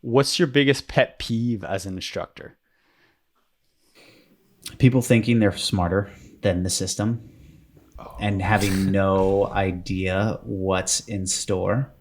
what's your biggest pet peeve as an instructor? People thinking they're smarter than the system and having no idea what's in store.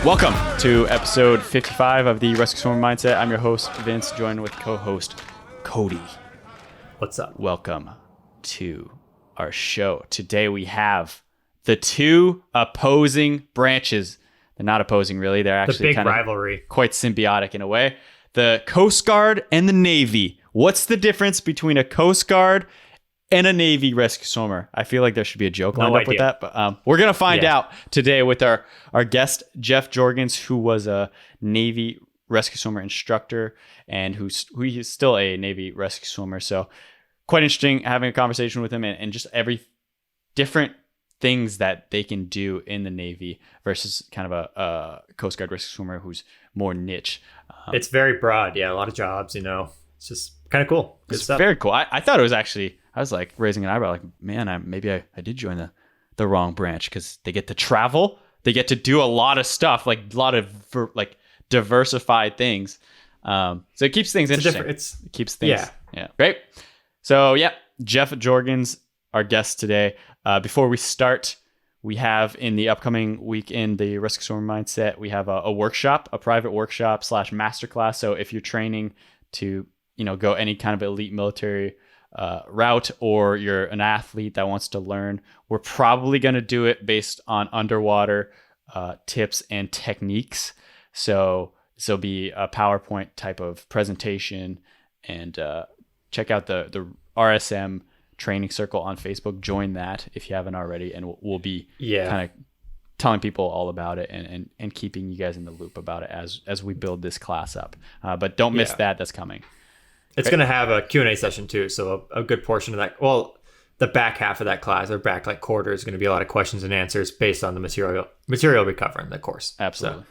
Welcome to episode 55 of the Rescue Swimmer Mindset. I'm your host, Vince, joined with co-host Cody. What's up? Welcome to our show. Today we have the two opposing branches. They're not opposing, really. They're actually big kind rivalry. of quite symbiotic in a way. The Coast Guard and the Navy. What's the difference between a Coast Guard and a Navy rescue swimmer? I feel like there should be a joke lined up with that, but we're going to find out today with our guest, Jeff Jorgens, who was a Navy rescue swimmer instructor and who's still a Navy rescue swimmer. So quite interesting having a conversation with him and just every different things that they can do in the Navy versus kind of a Coast Guard rescue swimmer who's more niche. It's very broad. Yeah, a lot of jobs, It's just kind of cool. Good It's stuff. very cool. I thought it was actually... I was like raising an eyebrow, like, man, maybe I did join the wrong branch because they get to travel, they get to do a lot of stuff, like a lot of diversified things. So it keeps things interesting. It keeps things, yeah, great. So Jeff Jorgens, our guest today. Before we start, we have in the upcoming week in the Rescue Swimmer Mindset, we have a workshop, a private workshop / masterclass. So if you're training to go any kind of elite military route, or you're an athlete that wants to learn, we're probably going to do it based on underwater tips and techniques. So this will be a PowerPoint type of presentation, and check out the RSM training circle on Facebook. Join that if you haven't already, and we'll be kind of telling people all about it and keeping you guys in the loop about it as we build this class up. But don't miss that. That's coming. It's going to have a Q&A session too. So a good portion of that, well, the back half of that class, or back like quarter, is going to be a lot of questions and answers based on the material we cover in the course. Absolutely. So,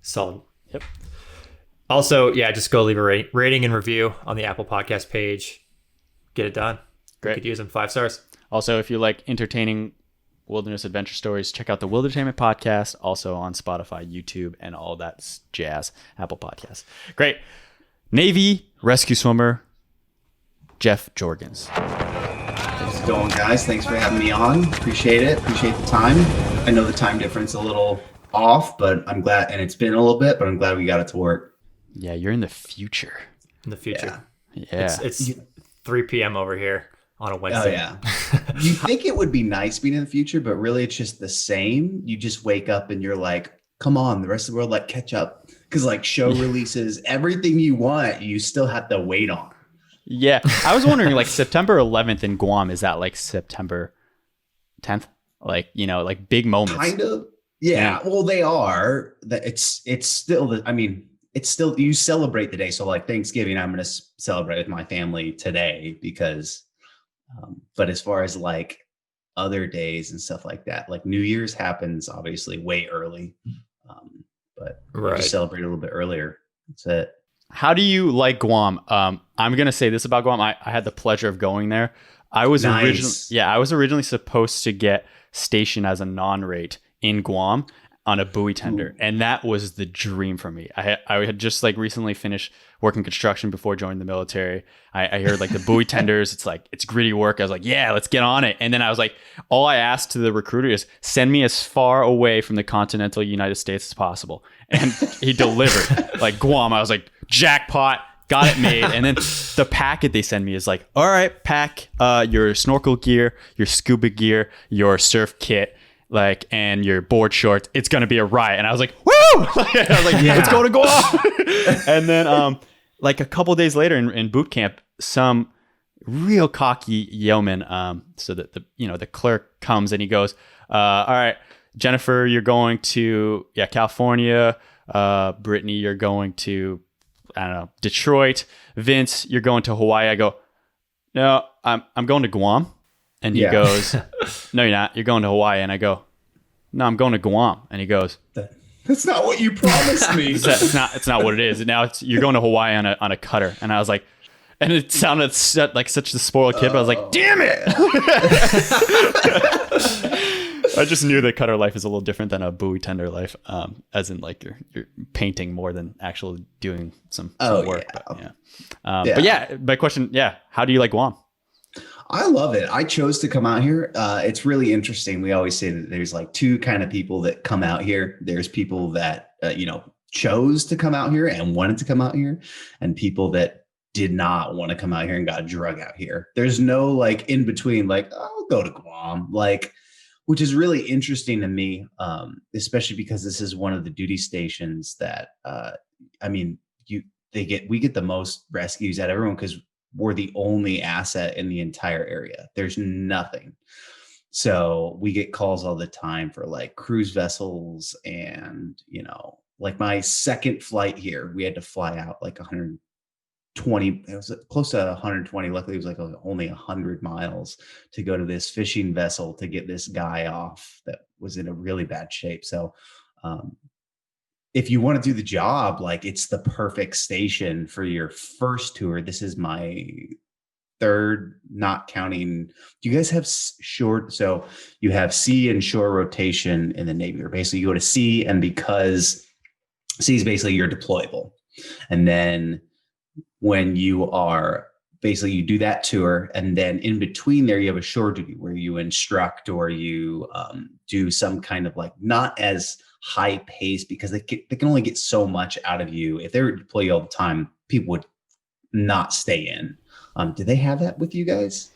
solid. Yep. Also, just go leave a rating and review on the Apple Podcast page. Get it done. Great. You could use them 5 stars. Also, if you like entertaining wilderness adventure stories, check out the Wildertainment Podcast, also on Spotify, YouTube, and all that jazz. Apple Podcasts. Great. Navy rescue swimmer, Jeff Jorgens. How's it going, guys? Thanks for having me on. Appreciate it. Appreciate the time. I know the time difference is a little off, but I'm glad, and it's been a little bit, but I'm glad we got it to work. Yeah, you're in the future. In the future. Yeah. It's 3 p.m. over here on a Wednesday. Oh, yeah. You think it would be nice being in the future, but really it's just the same. You just wake up and you're like, come on, the rest of the world, like, catch up. Because like show releases, everything you want, you still have to wait on. Yeah. I was wondering, like, September 11th in Guam, is that like September 10th? Like, like big moments. Kind of. Yeah. Well, they are. It's still, it's still, you celebrate the day. So like Thanksgiving, I'm going to celebrate with my family today because, but as far as like other days and stuff like that, like New Year's happens obviously way early. But just celebrate a little bit earlier. That's it. How do you like Guam? I'm going to say this about Guam. I had the pleasure of going there. I was originally supposed to get stationed as a non-rate in Guam on a buoy tender. Ooh. And that was the dream for me. I had just like recently finished working construction before joining the military. I heard like the buoy tenders, it's gritty work. I was like, yeah, let's get on it. And then I was like, all I asked to the recruiter is send me as far away from the continental United States as possible. And he delivered. Like Guam, I was like, jackpot, got it made. And then the packet they send me is like, all right, pack your snorkel gear, your scuba gear, your surf kit, like, and your board shorts. It's gonna be a riot. And I was like, woo! I was like, let's go to Guam. And then like a couple days later in boot camp, some real cocky yeoman, so that the clerk comes and he goes, all right, Jennifer, you're going to California. Brittany, you're going to, I don't know, Detroit. Vince, you're going to Hawaii. I go, no, I'm going to Guam. And he goes, no, you're not. You're going to Hawaii. And I go, no, I'm going to Guam. And he goes, that's not what you promised me. It's not what it is. Now you're going to Hawaii on a cutter. And I was like, and it sounded like such a spoiled kid, but I was like, damn it. I just knew that cutter life is a little different than a buoy tender life, as in like you're painting more than actually doing some work. But yeah, my question, how do you like Guam? I love it. I chose to come out here. It's really interesting. We always say that there's like two kind of people that come out here. There's people that, chose to come out here and wanted to come out here, and people that did not want to come out here and got drug out here. There's no like in between, like, I'll go to Guam, like, which is really interesting to me, especially because this is one of the duty stations that, we get the most rescues out of everyone because we're the only asset in the entire area. There's nothing. So we get calls all the time for like cruise vessels and, like my second flight here, we had to fly out like 120, it was close to 120. Luckily, it was like only 100 miles to go to this fishing vessel to get this guy off that was in a really bad shape. So if you want to do the job, like it's the perfect station for your first tour. This is my third, not counting. Do you guys have shore? So you have sea and shore rotation in the Navy, or basically you go to sea, and because sea is basically you're deployable. And then when you are basically, you do that tour, and then in between there, you have a shore duty where you instruct or you do some kind of like not as high pace, because they can only get so much out of you. If they were deploy you all the time, people would not stay in. Do they have that with you guys?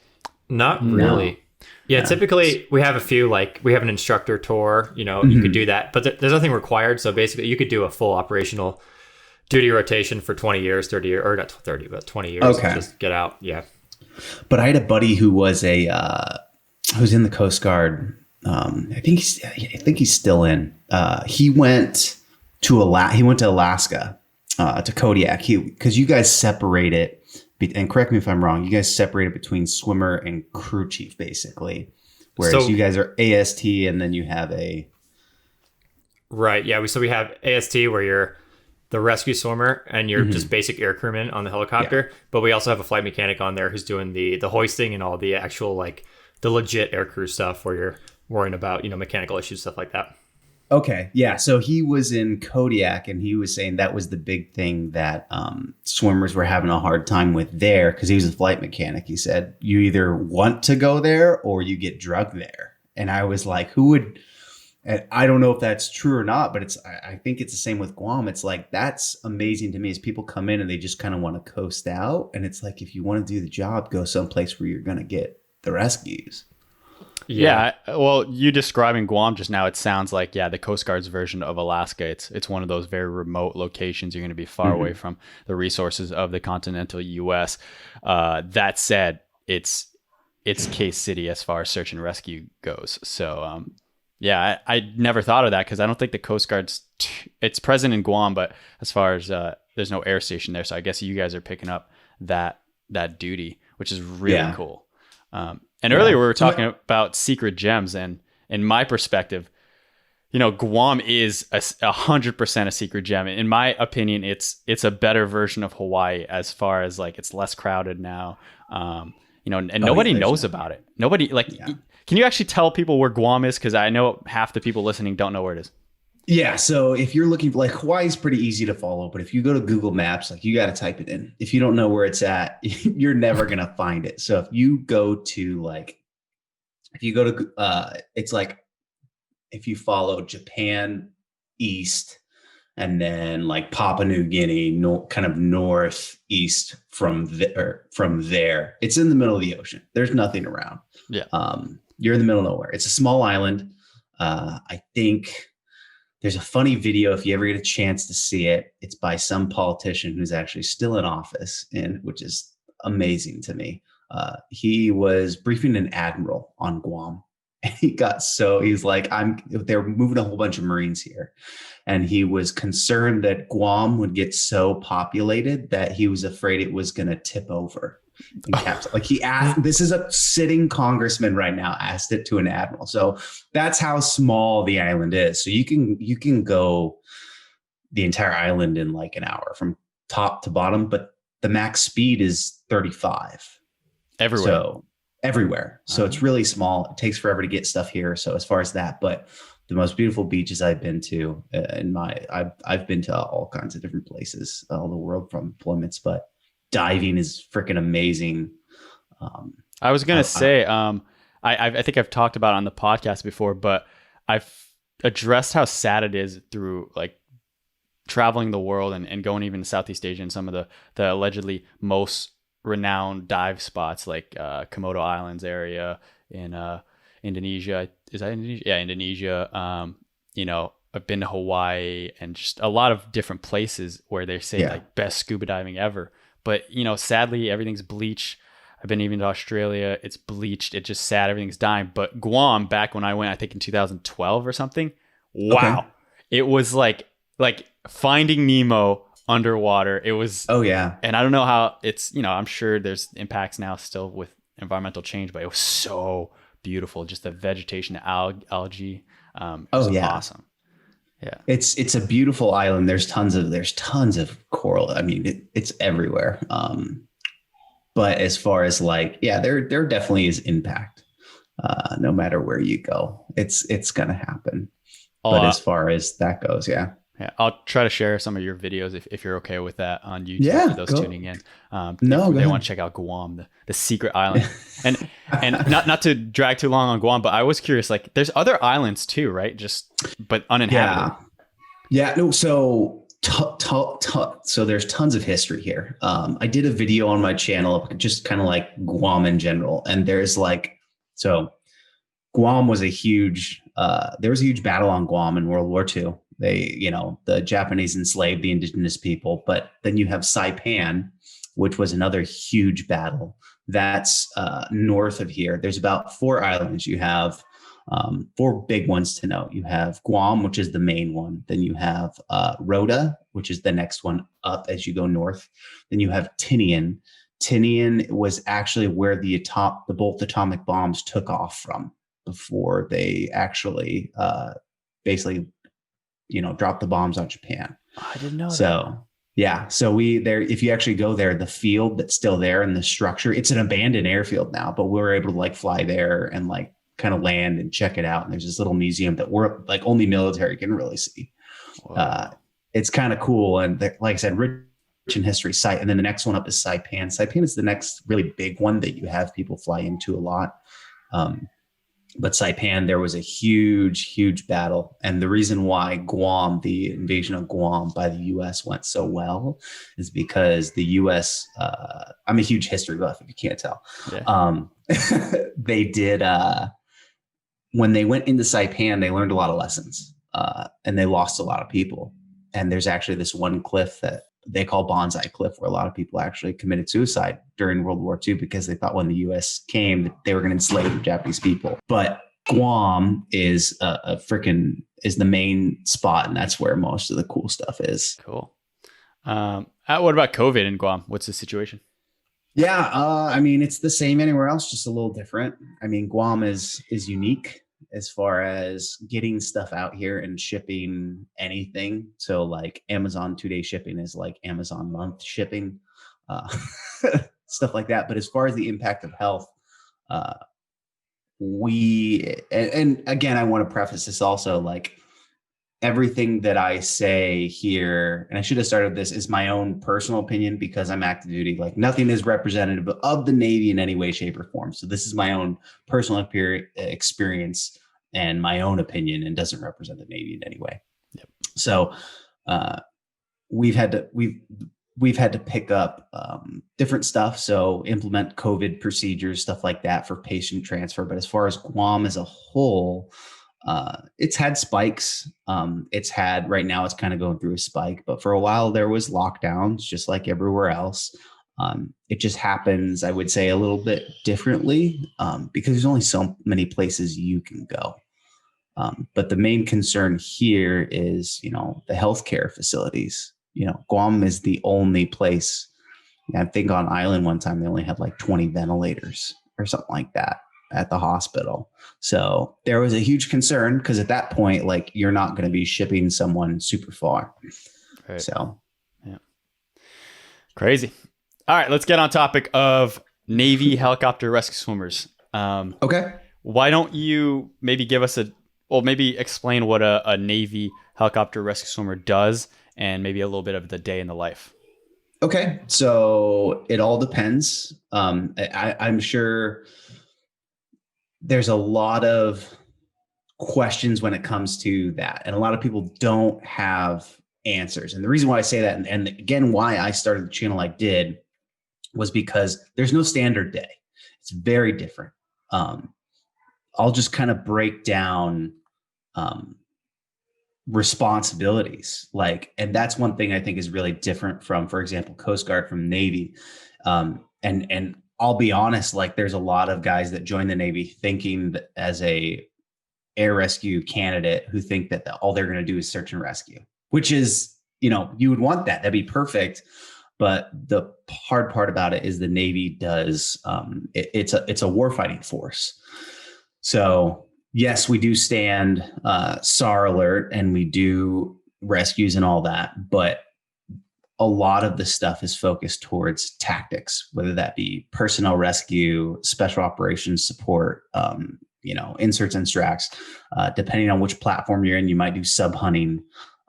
Not really. Yeah, typically we have a few, like we have an instructor tour, you could do that, but there's nothing required. So basically you could do a full operational duty rotation for 20 years, 30 years, or not 30, but 20 years. Okay. Just get out. Yeah. But I had a buddy who was who's in the Coast Guard. I think he's still in. He went to Alaska, to Kodiak. Because you guys separate it, and correct me if I'm wrong, you guys separate it between swimmer and crew chief, basically. Whereas you guys are AST, and then you have a... Right, yeah. So we have AST, where you're the rescue swimmer, and you're just basic air crewman on the helicopter. Yeah. But we also have a flight mechanic on there who's doing the hoisting and all the actual, like, the legit air crew stuff where you're worrying about, mechanical issues, stuff like that. Okay. Yeah. So he was in Kodiak, and he was saying that was the big thing that swimmers were having a hard time with there, because he was a flight mechanic. He said, you either want to go there or you get drugged there. And I was like, who would... And I don't know if that's true or not, but I think it's the same with Guam. It's like, that's amazing to me, is people come in and they just kind of want to coast out. And it's like, if you want to do the job, go someplace where you're going to get the rescues. Yeah. Well, you describing Guam just now, it sounds like, the Coast Guard's version of Alaska. It's one of those very remote locations. You're going to be far away from the resources of the continental U.S. That said, it's case city as far as search and rescue goes. So, I never thought of that, because I don't think the Coast Guard's it's present in Guam, but as far as there's no air station there. So I guess you guys are picking up that duty, which is really cool. And earlier we were talking about secret gems, and in my perspective, Guam is 100% a secret gem. In my opinion, it's a better version of Hawaii as far as like it's less crowded now. And nobody knows about it. Nobody Can you actually tell people where Guam is? Because I know half the people listening don't know where it is. Yeah. So if you're looking for, like, Hawaii is pretty easy to follow, but if you go to Google Maps, like, you got to type it in. If you don't know where it's at, you're never going to find it. So if you go to it's like, if you follow Japan east, and then like Papua New Guinea, kind of northeast from there, it's in the middle of the ocean. There's nothing around. Yeah. You're in the middle of nowhere. It's a small island. I think there's a funny video, if you ever get a chance to see it. It's by some politician who's actually still in office, and which is amazing to me. He was briefing an admiral on Guam, And he's like, they're moving a whole bunch of Marines here. And he was concerned that Guam would get so populated that he was afraid it was going to tip over. Like he asked, this is a sitting congressman right now, asked it to an admiral. So that's how small the island is. So you can go the entire island in like an hour from top to bottom, but the max speed is 35 everywhere. So it's really small. It takes forever to get stuff here. So as far as that, but the most beautiful beaches I've been to I've been to all kinds of different places all the world from deployments, but diving is freaking amazing. I was going to say, I think I've talked about it on the podcast before, but I've addressed how sad it is through like traveling the world and going even to Southeast Asia and some of the allegedly most renowned dive spots like Komodo Islands area in Indonesia. Is that Indonesia? Yeah, Indonesia. I've been to Hawaii and just a lot of different places where they say like best scuba diving ever. But, sadly, everything's bleached. I've been even to Australia. It's bleached. It's just sad. Everything's dying. But Guam, back when I went, I think in 2012 or something. Wow. Okay. It was like Finding Nemo underwater. It was. Oh, yeah. And I don't know how it's, I'm sure there's impacts now still with environmental change, but it was so beautiful. Just the vegetation, the algae. It was awesome. Yeah, it's a beautiful island. There's tons of coral. I mean, it's everywhere. But as far as there definitely is impact. No matter where you go, it's gonna happen. But as far as that goes, yeah, I'll try to share some of your videos if you're okay with that on YouTube for those tuning in. If they want to check out Guam, the secret island, and not to drag too long on Guam, but I was curious. Like, there's other islands too, right? But uninhabited. Yeah. No. So there's tons of history here. I did a video on my channel, just kind of like Guam in general, and there's Guam was there was a huge battle on Guam in World War II. The Japanese enslaved the indigenous people, but then you have Saipan, which was another huge battle. That's north of here. There's about 4 islands. You have 4 big ones to note. You have Guam, which is the main one. Then you have Rota, which is the next one up as you go north. Then you have Tinian. Tinian was actually where both atomic bombs took off from before they actually basically dropped the bombs on Japan. I didn't know that. Yeah. So if you actually go there, the field that's still there and the structure, it's an abandoned airfield now, but we were able to fly there and kind of land and check it out. And there's this little museum that only military can really see. It's kind of cool. And like I said, rich in history site. And then the next one up is Saipan. Saipan is the next really big one that you have people fly into a lot. But Saipan, there was a huge, huge battle. And the reason why Guam, the invasion of Guam by the U.S. went so well is because the U.S., I'm a huge history buff, if you can't tell. Yeah. They did, when they went into Saipan, they learned a lot of lessons and they lost a lot of people. And there's actually this one cliff that they call Bonsai Cliff, where a lot of people actually committed suicide during World War II because they thought when the U.S. came that they were going to enslave the Japanese people. But Guam is is the main spot, and that's where most of the cool stuff is. Cool. What about COVID in Guam? What's the situation? Yeah, I mean, it's the same anywhere else, just a little different. I mean, Guam is unique as far as getting stuff out here and shipping anything. So Amazon 2-day shipping is like Amazon month shipping, stuff like that. But as far as the impact of health, and again, I want to preface this also, everything that I say here, and I should have started this, is my own personal opinion because I'm active duty. Nothing is representative of the Navy in any way, shape, or form. So this is my own personal experience and my own opinion, and doesn't represent the Navy in any way. Yep. So we've had to pick up different stuff. So implement COVID procedures, stuff like that for patient transfer. But as far as Guam as a whole, it's had spikes. Right now it's kind of going through a spike, but for a while there was lockdowns just like everywhere else. It just happens, I would say, a little bit differently because there's only so many places you can go. But the main concern here is, the healthcare facilities. Guam is the only place. I think on island one time they only had like 20 ventilators or something like that at the hospital. So there was a huge concern because at that point, like, you're not going to be shipping someone super far. Right. So, yeah, crazy. All right, let's get on topic of Navy helicopter rescue swimmers. Okay. Why don't you maybe give us maybe explain what a Navy helicopter rescue swimmer does and maybe a little bit of the day in the life. Okay. So it all depends. I'm sure there's a lot of questions when it comes to that. And a lot of people don't have answers. And the reason why I say that, and again, why I started the channel I did, was because there's no standard day. It's very different. I'll just kind of break down responsibilities, and that's one thing I think is really different from, for example, Coast Guard from Navy. And I'll be honest, there's a lot of guys that join the Navy thinking that as a air rescue candidate who think that all they're going to do is search and rescue, which is, you would want that. That'd be perfect. But the hard part about it is the Navy does, it's a warfighting force. So yes, we do stand SAR alert and we do rescues and all that, but a lot of the stuff is focused towards tactics, whether that be personnel rescue, special operations support, inserts and extracts. Depending on which platform you're in, you might do sub hunting.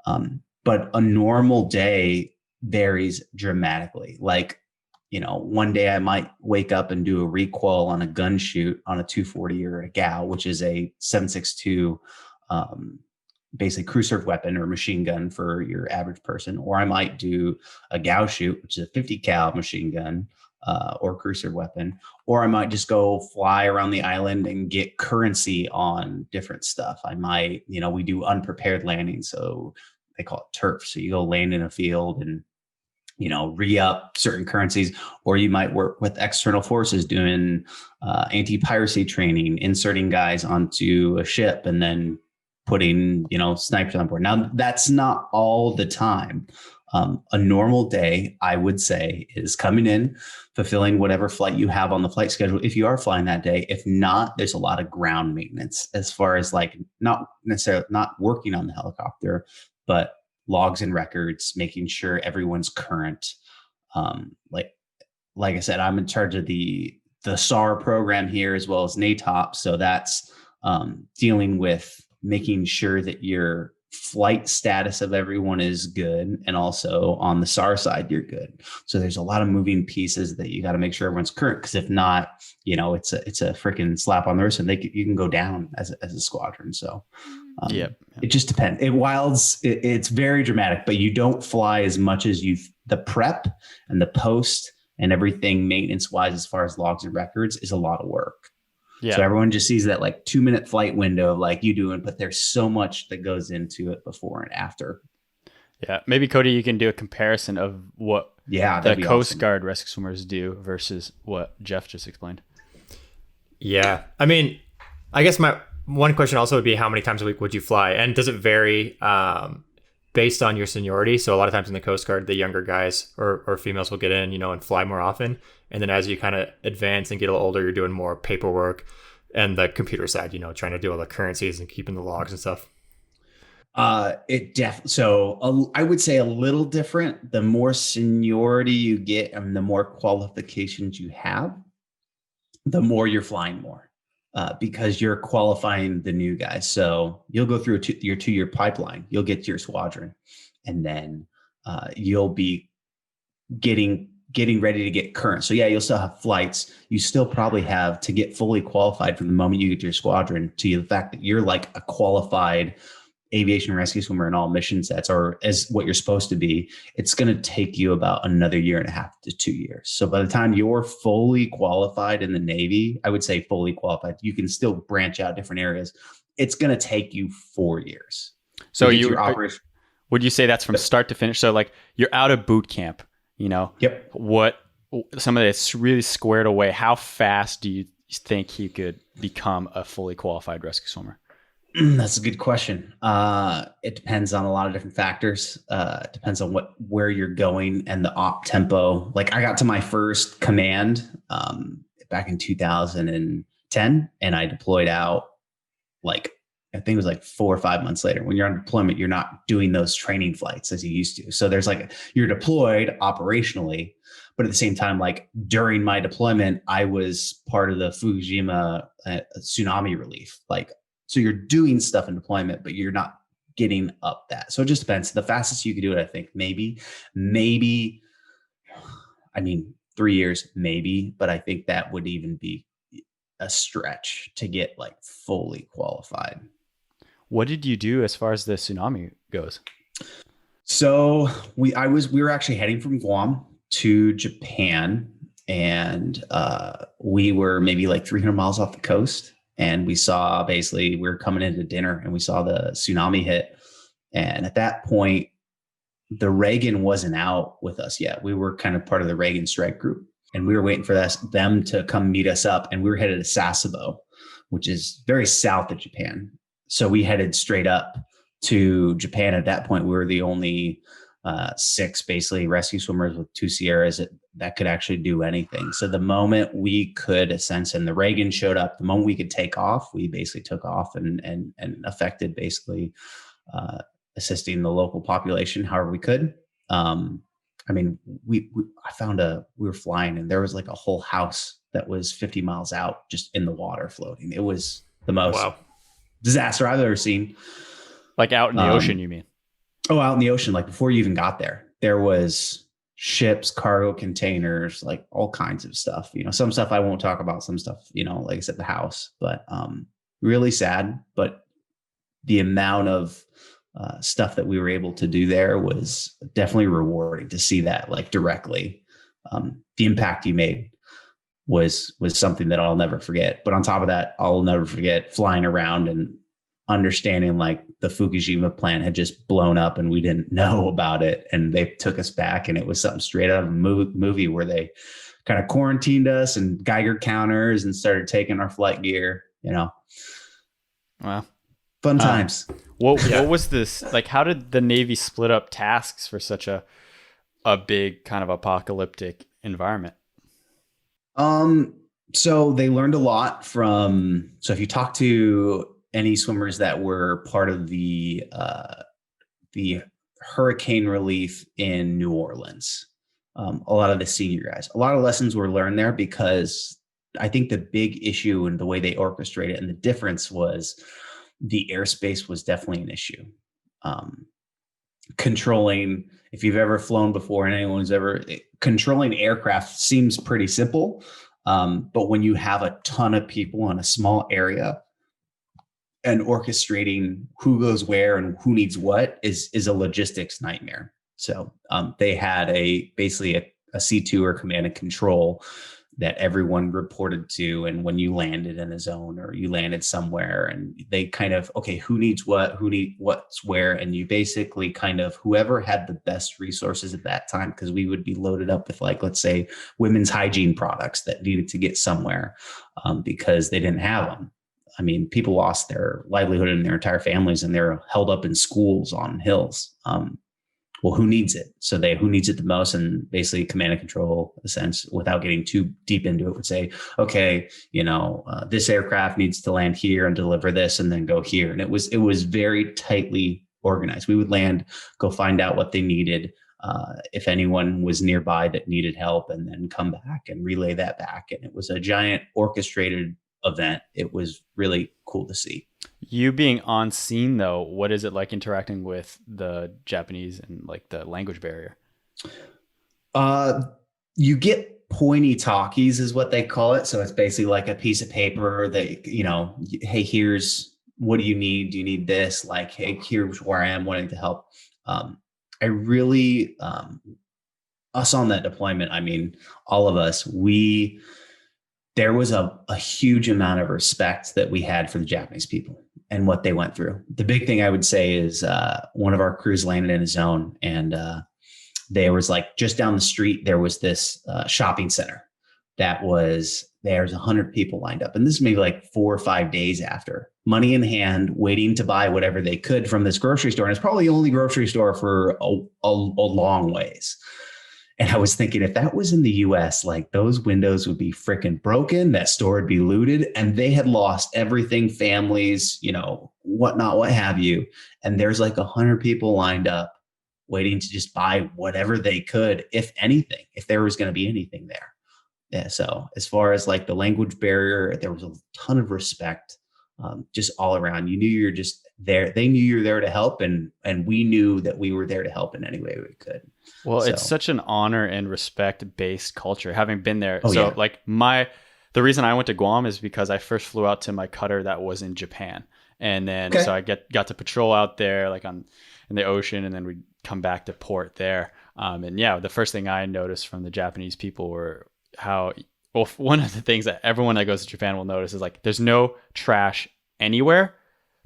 But a normal day varies dramatically. One day I might wake up and do a recoil on a gun shoot on a 240 or a gal, which is a 7.62, basically crew serve weapon or machine gun for your average person. Or I might do a gal shoot, which is a 50 cal machine gun or crew serve weapon. Or I might just go fly around the island and get currency on different stuff. I might, we do unprepared landing. So they call it turf. So you go land in a field and re-up certain currencies, or you might work with external forces doing anti-piracy training, inserting guys onto a ship and then putting, snipers on board. Now, that's not all the time. A normal day, I would say, is coming in, fulfilling whatever flight you have on the flight schedule, if you are flying that day. If not, there's a lot of ground maintenance as far as not necessarily not working on the helicopter, but logs and records, making sure everyone's current. Like I said, I'm in charge of the SAR program here as well as NATOP. So that's dealing with making sure that your flight status of everyone is good. And also on the SAR side, you're good. So there's a lot of moving pieces that you got to make sure everyone's current. Because if not, it's a freaking slap on the wrist and you can go down as a squadron. So It just depends. It's very dramatic, but you don't fly as much as the prep and the post and everything maintenance wise, as far as logs and records, is a lot of work. Yeah. So everyone just sees that 2-minute flight window of you doing, but there's so much that goes into it before and after. Yeah. Maybe Cody, you can do a comparison of what the Coast Guard rescue swimmers do versus what Jeff just explained. Yeah. I mean, I guess my one question also would be, how many times a week would you fly? And does it vary based on your seniority? So a lot of times in the Coast Guard, the younger guys or females will get in, and fly more often. And then as you kind of advance and get a little older, you're doing more paperwork and the computer side, trying to do all the currencies and keeping the logs and stuff. So I would say a little different. The more seniority you get and the more qualifications you have, the more you're flying more. Because you're qualifying the new guys. So you'll go through your 2-year pipeline. You'll get to your squadron, and then you'll be getting ready to get current. So yeah, you'll still have flights. You still probably have to get fully qualified from the moment you get to your squadron to the fact that you're a qualified aviation rescue swimmer in all mission sets, or as what you're supposed to be. It's going to take you about another 1.5 to 2 years. So by the time you're fully qualified in the Navy, I would say fully qualified, you can still branch out different areas. It's going to take you 4 years. So would you say that's from start to finish? So you're out of boot camp, Yep. What somebody that's really squared away, how fast do you think he could become a fully qualified rescue swimmer? That's a good question. It depends on a lot of different factors. It depends on where you're going and the op tempo. Like I got to my first command back in 2010, and I deployed out like I think it was like 4 or 5 months later. When you're on deployment, you're not doing those training flights as you used to. So there's like you're deployed operationally, but at the same time, like during my deployment, I was part of the Fukushima tsunami relief. Like, so you're doing stuff in deployment, but you're not getting up that. So it just depends. The fastest you could do it, I think, maybe, I mean, 3 years, maybe, but I think that would even be a stretch to get like fully qualified. What did you do as far as the tsunami goes? So we were actually heading from Guam to Japan, and we were maybe like 300 miles off the coast, and we saw we were coming into dinner and we saw the tsunami hit. And at that point, the Reagan wasn't out with us yet. We were kind of part of the Reagan strike group, and we were waiting for them to come meet us up. And we were headed to Sasebo, which is very south of Japan. So we headed straight up to Japan. At that point, we were the only 6 basically rescue swimmers with 2 Sierras that could actually do anything. So the moment we could sense, and the Reagan showed up, the moment we could take off, we basically took off and affected basically assisting the local population however we could. I mean, we were flying, and there was like a whole house that was 50 miles out just in the water floating. It was the most disaster I've ever seen. Like out in the ocean, you mean? Oh, out in the ocean. Like before you even got there was ships, cargo containers, like all kinds of stuff. You know, some stuff I won't talk about, some stuff, you know, like I said, the house, but really sad. But the amount of stuff that we were able to do there was definitely rewarding to see that like directly. The impact you made was something that I'll never forget. But on top of that, I'll never forget flying around and understanding like the Fukushima plant had just blown up and we didn't know about it. And they took us back, and it was something straight out of a movie where they kind of quarantined us and Geiger counters and started taking our flight gear, you know. Wow. Fun times. What was this? Like, how did the Navy split up tasks for such a big kind of apocalyptic environment? So they learned a lot from, so if you talk to any swimmers that were part of the hurricane relief in New Orleans, a lot of the senior guys, a lot of lessons were learned there, because I think the big issue and the way they orchestrated it, and the difference was the airspace was definitely an issue. Controlling, if you've ever flown before and anyone's ever controlling aircraft seems pretty simple. But when you have a ton of people in a small area and orchestrating who goes where and who needs what is a logistics nightmare. So they had basically a C2 or command and control that everyone reported to. And when you landed in a zone or you landed somewhere, and they kind of, okay, who needs what, what's where. And you basically kind of, whoever had the best resources at that time, because we would be loaded up with like, let's say women's hygiene products that needed to get somewhere because they didn't have them. I mean, people lost their livelihood and their entire families, and they're held up in schools on hills. Well, who needs it? So who needs it the most, and basically command and control, in a sense, without getting too deep into it, would say, okay, this aircraft needs to land here and deliver this and then go here. And it was very tightly organized. We would land, go find out what they needed, if anyone was nearby that needed help, and then come back and relay that back. And it was a giant orchestrated event. It was really cool to see. You being on scene though, what is it like interacting with the Japanese and like the language barrier? You get pointy talkies is what they call it. So it's basically like a piece of paper that, hey, here's, what do you need? Do you need this? Like, hey, here's where I am wanting to help. I really, us on that deployment, I mean, all of us, there was a huge amount of respect that we had for the Japanese people and what they went through. The big thing I would say is one of our crews landed in a zone, and there was like just down the street, there was this shopping center there's 100 people lined up. And this is maybe like 4 or 5 days after, money in hand, waiting to buy whatever they could from this grocery store. And it's probably the only grocery store for a long ways. And I was thinking, if that was in the US, like those windows would be freaking broken, that store would be looted, and they had lost everything, families, whatnot, what have you. And there's like 100 people lined up waiting to just buy whatever they could, if anything, if there was going to be anything there. Yeah. So as far as like the language barrier, there was a ton of respect, just all around. You knew you're just there. They knew you were there to help, and we knew that we were there to help in any way we could. Well, it's such an honor and respect based culture, having been there. Oh, so yeah. like the reason I went to Guam is because I first flew out to my cutter that was in Japan. And then, so I got to patrol out there, like in the ocean, and then we'd come back to port there. And yeah, the first thing I noticed from the Japanese people were one of the things that everyone that goes to Japan will notice is like, there's no trash anywhere,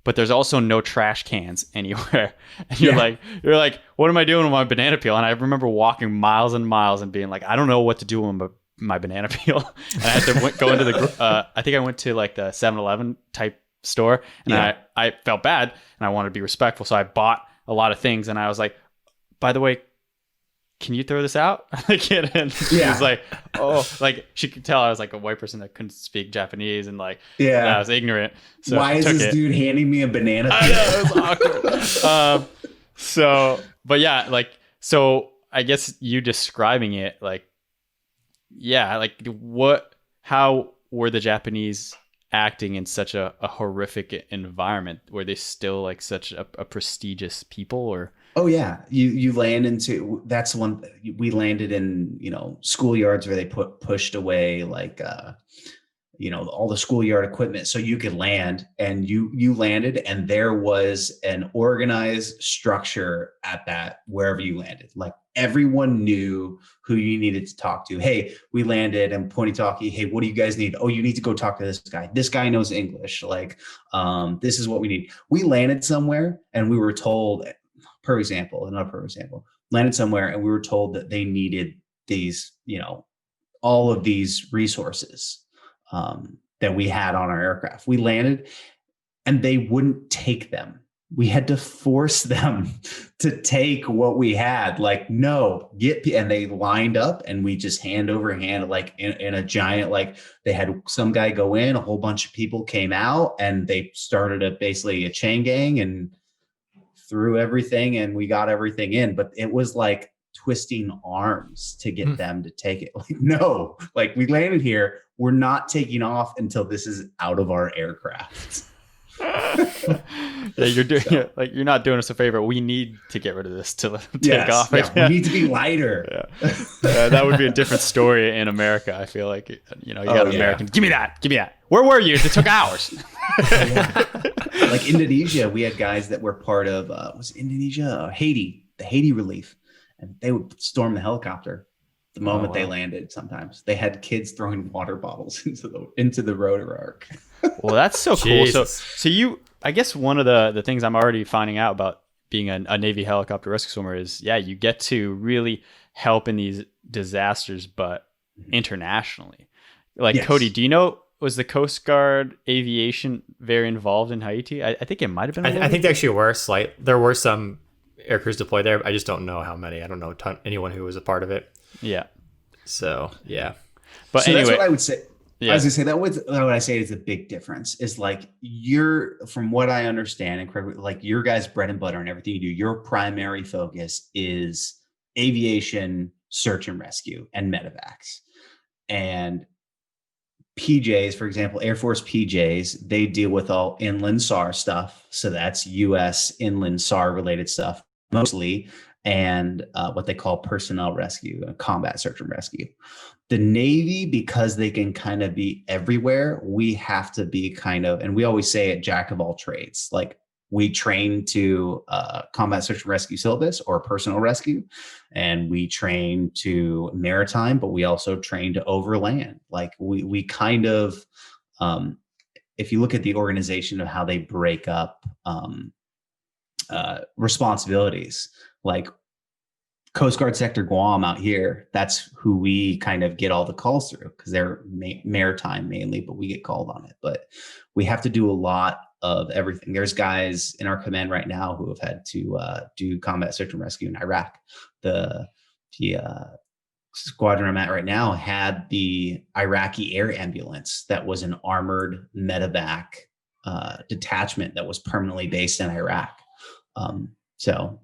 but there's also no trash cans anywhere. And you're like, what am I doing with my banana peel? And I remember walking miles and miles and being like, I don't know what to do with my banana peel. And I had to go into I think I went to like the 7-Eleven type store, and I felt bad and I wanted to be respectful. So I bought a lot of things, and I was like, by the way, can you throw this out? And she was like, oh, like she could tell I was like a white person that couldn't speak Japanese, and like, I was ignorant. So why is this dude handing me a banana peel? I know, it was awkward. But yeah, like, so I guess you describing it, like, how were the Japanese acting in such a horrific environment? Were they still like such a prestigious people, or? Oh yeah, you land into, that's one. We landed in schoolyards where they pushed away like all the schoolyard equipment so you could land, and you landed, and there was an organized structure at that wherever you landed. Like everyone knew who you needed to talk to. Hey, we landed in Pointy-Talkie. Hey, what do you guys need? Oh, you need to go talk to this guy. This guy knows English. Like, this is what we need. We landed somewhere and we were told, landed somewhere and we were told that they needed these, all of these resources that we had on our aircraft. We landed and they wouldn't take them. We had to force them to take what we had. Like, no, and they lined up, and we just hand over hand, like in a giant, like they had some guy go in, a whole bunch of people came out, and they started basically a chain gang and threw everything, and we got everything in. But it was like twisting arms to get them to take it. Like, no, like we landed here. We're not taking off until this is out of our aircraft. You're doing like, you're not doing us a favor. We need to get rid of this to take off. We need to be lighter. That would be a different story in America. I feel like you got Americans. Give me that. Where were you? It took hours. Like Indonesia, we had guys that were part of was Indonesia or Haiti, the Haiti relief, and they would storm the helicopter the moment they landed. Sometimes they had kids throwing water bottles into the rotor arc. Well, that's so cool. So you, I guess one of the things I'm already finding out about being a Navy helicopter rescue swimmer is, you get to really help in these disasters, but internationally. Like, Cody, do you know, was the Coast Guard Aviation very involved in Haiti? I think it might have been. I think they actually were there were some air crews deployed there. I just don't know how many. I don't know anyone who was a part of it. Yeah. So, yeah. But so anyway, that's what I would say. Yeah. I was gonna say that what I say is a big difference is like from what I understand, and like your guys' bread and butter and everything you do, your primary focus is aviation, search and rescue, and medevacs. And PJs, for example, Air Force PJs, they deal with all inland SAR stuff. So that's U.S. inland SAR related stuff mostly, and what they call personnel rescue, combat search and rescue. The Navy, because they can kind of be everywhere, we have to be and we always say it, jack of all trades. Like, we train to combat search and rescue syllabus or personnel rescue, and we train to maritime, but we also train to overland. Like, we kind of, if you look at the organization of how they break up responsibilities, like Coast Guard Sector Guam out here, that's who we kind of get all the calls through because they're maritime mainly, but we get called on it. But we have to do a lot of everything. There's guys in our command right now who have had to do combat search and rescue in Iraq. The squadron I'm at right now had the Iraqi air ambulance that was an armored medevac detachment that was permanently based in Iraq. So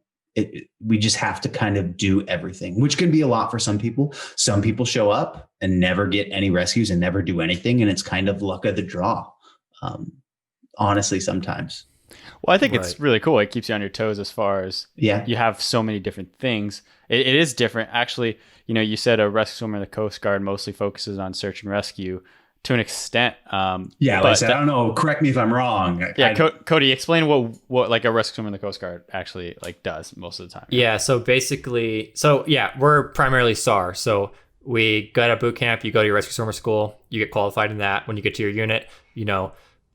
we just have to kind of do everything, which can be a lot for some people. Some people show up and never get any rescues and never do anything. And it's kind of luck of the draw. Honestly, sometimes. Well, I think it's really cool. It keeps you on your toes as far as you have so many different things. It is different. Actually, you said a rescue swimmer in the Coast Guard mostly focuses on search and rescue to an extent. Like I said, I don't know. Correct me if I'm wrong. Cody, explain what like a rescue swimmer in the Coast Guard actually like does most of the time. Yeah. So basically, we're primarily SAR. So we go to boot camp, you go to your rescue swimmer school, you get qualified in that. When you get to your unit,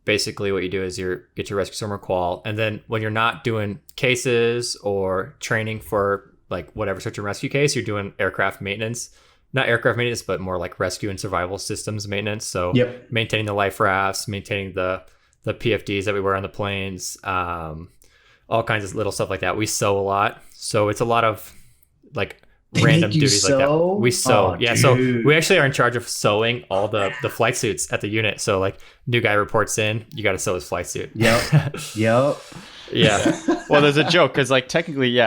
basically what you do is you get your rescue swimmer qual. And then when you're not doing cases or training for like whatever search and rescue case, you're doing aircraft maintenance, not aircraft maintenance, but more like rescue and survival systems maintenance. So maintaining the life rafts, maintaining the PFDs that we wear on the planes, all kinds of little stuff like that. We sew a lot. So it's a lot of like random duties like that. We sew. So we actually are in charge of sewing all the flight suits at the unit. So like new guy reports in, you got to sew his flight suit. Yep. Yeah. Well, there's a joke because like technically,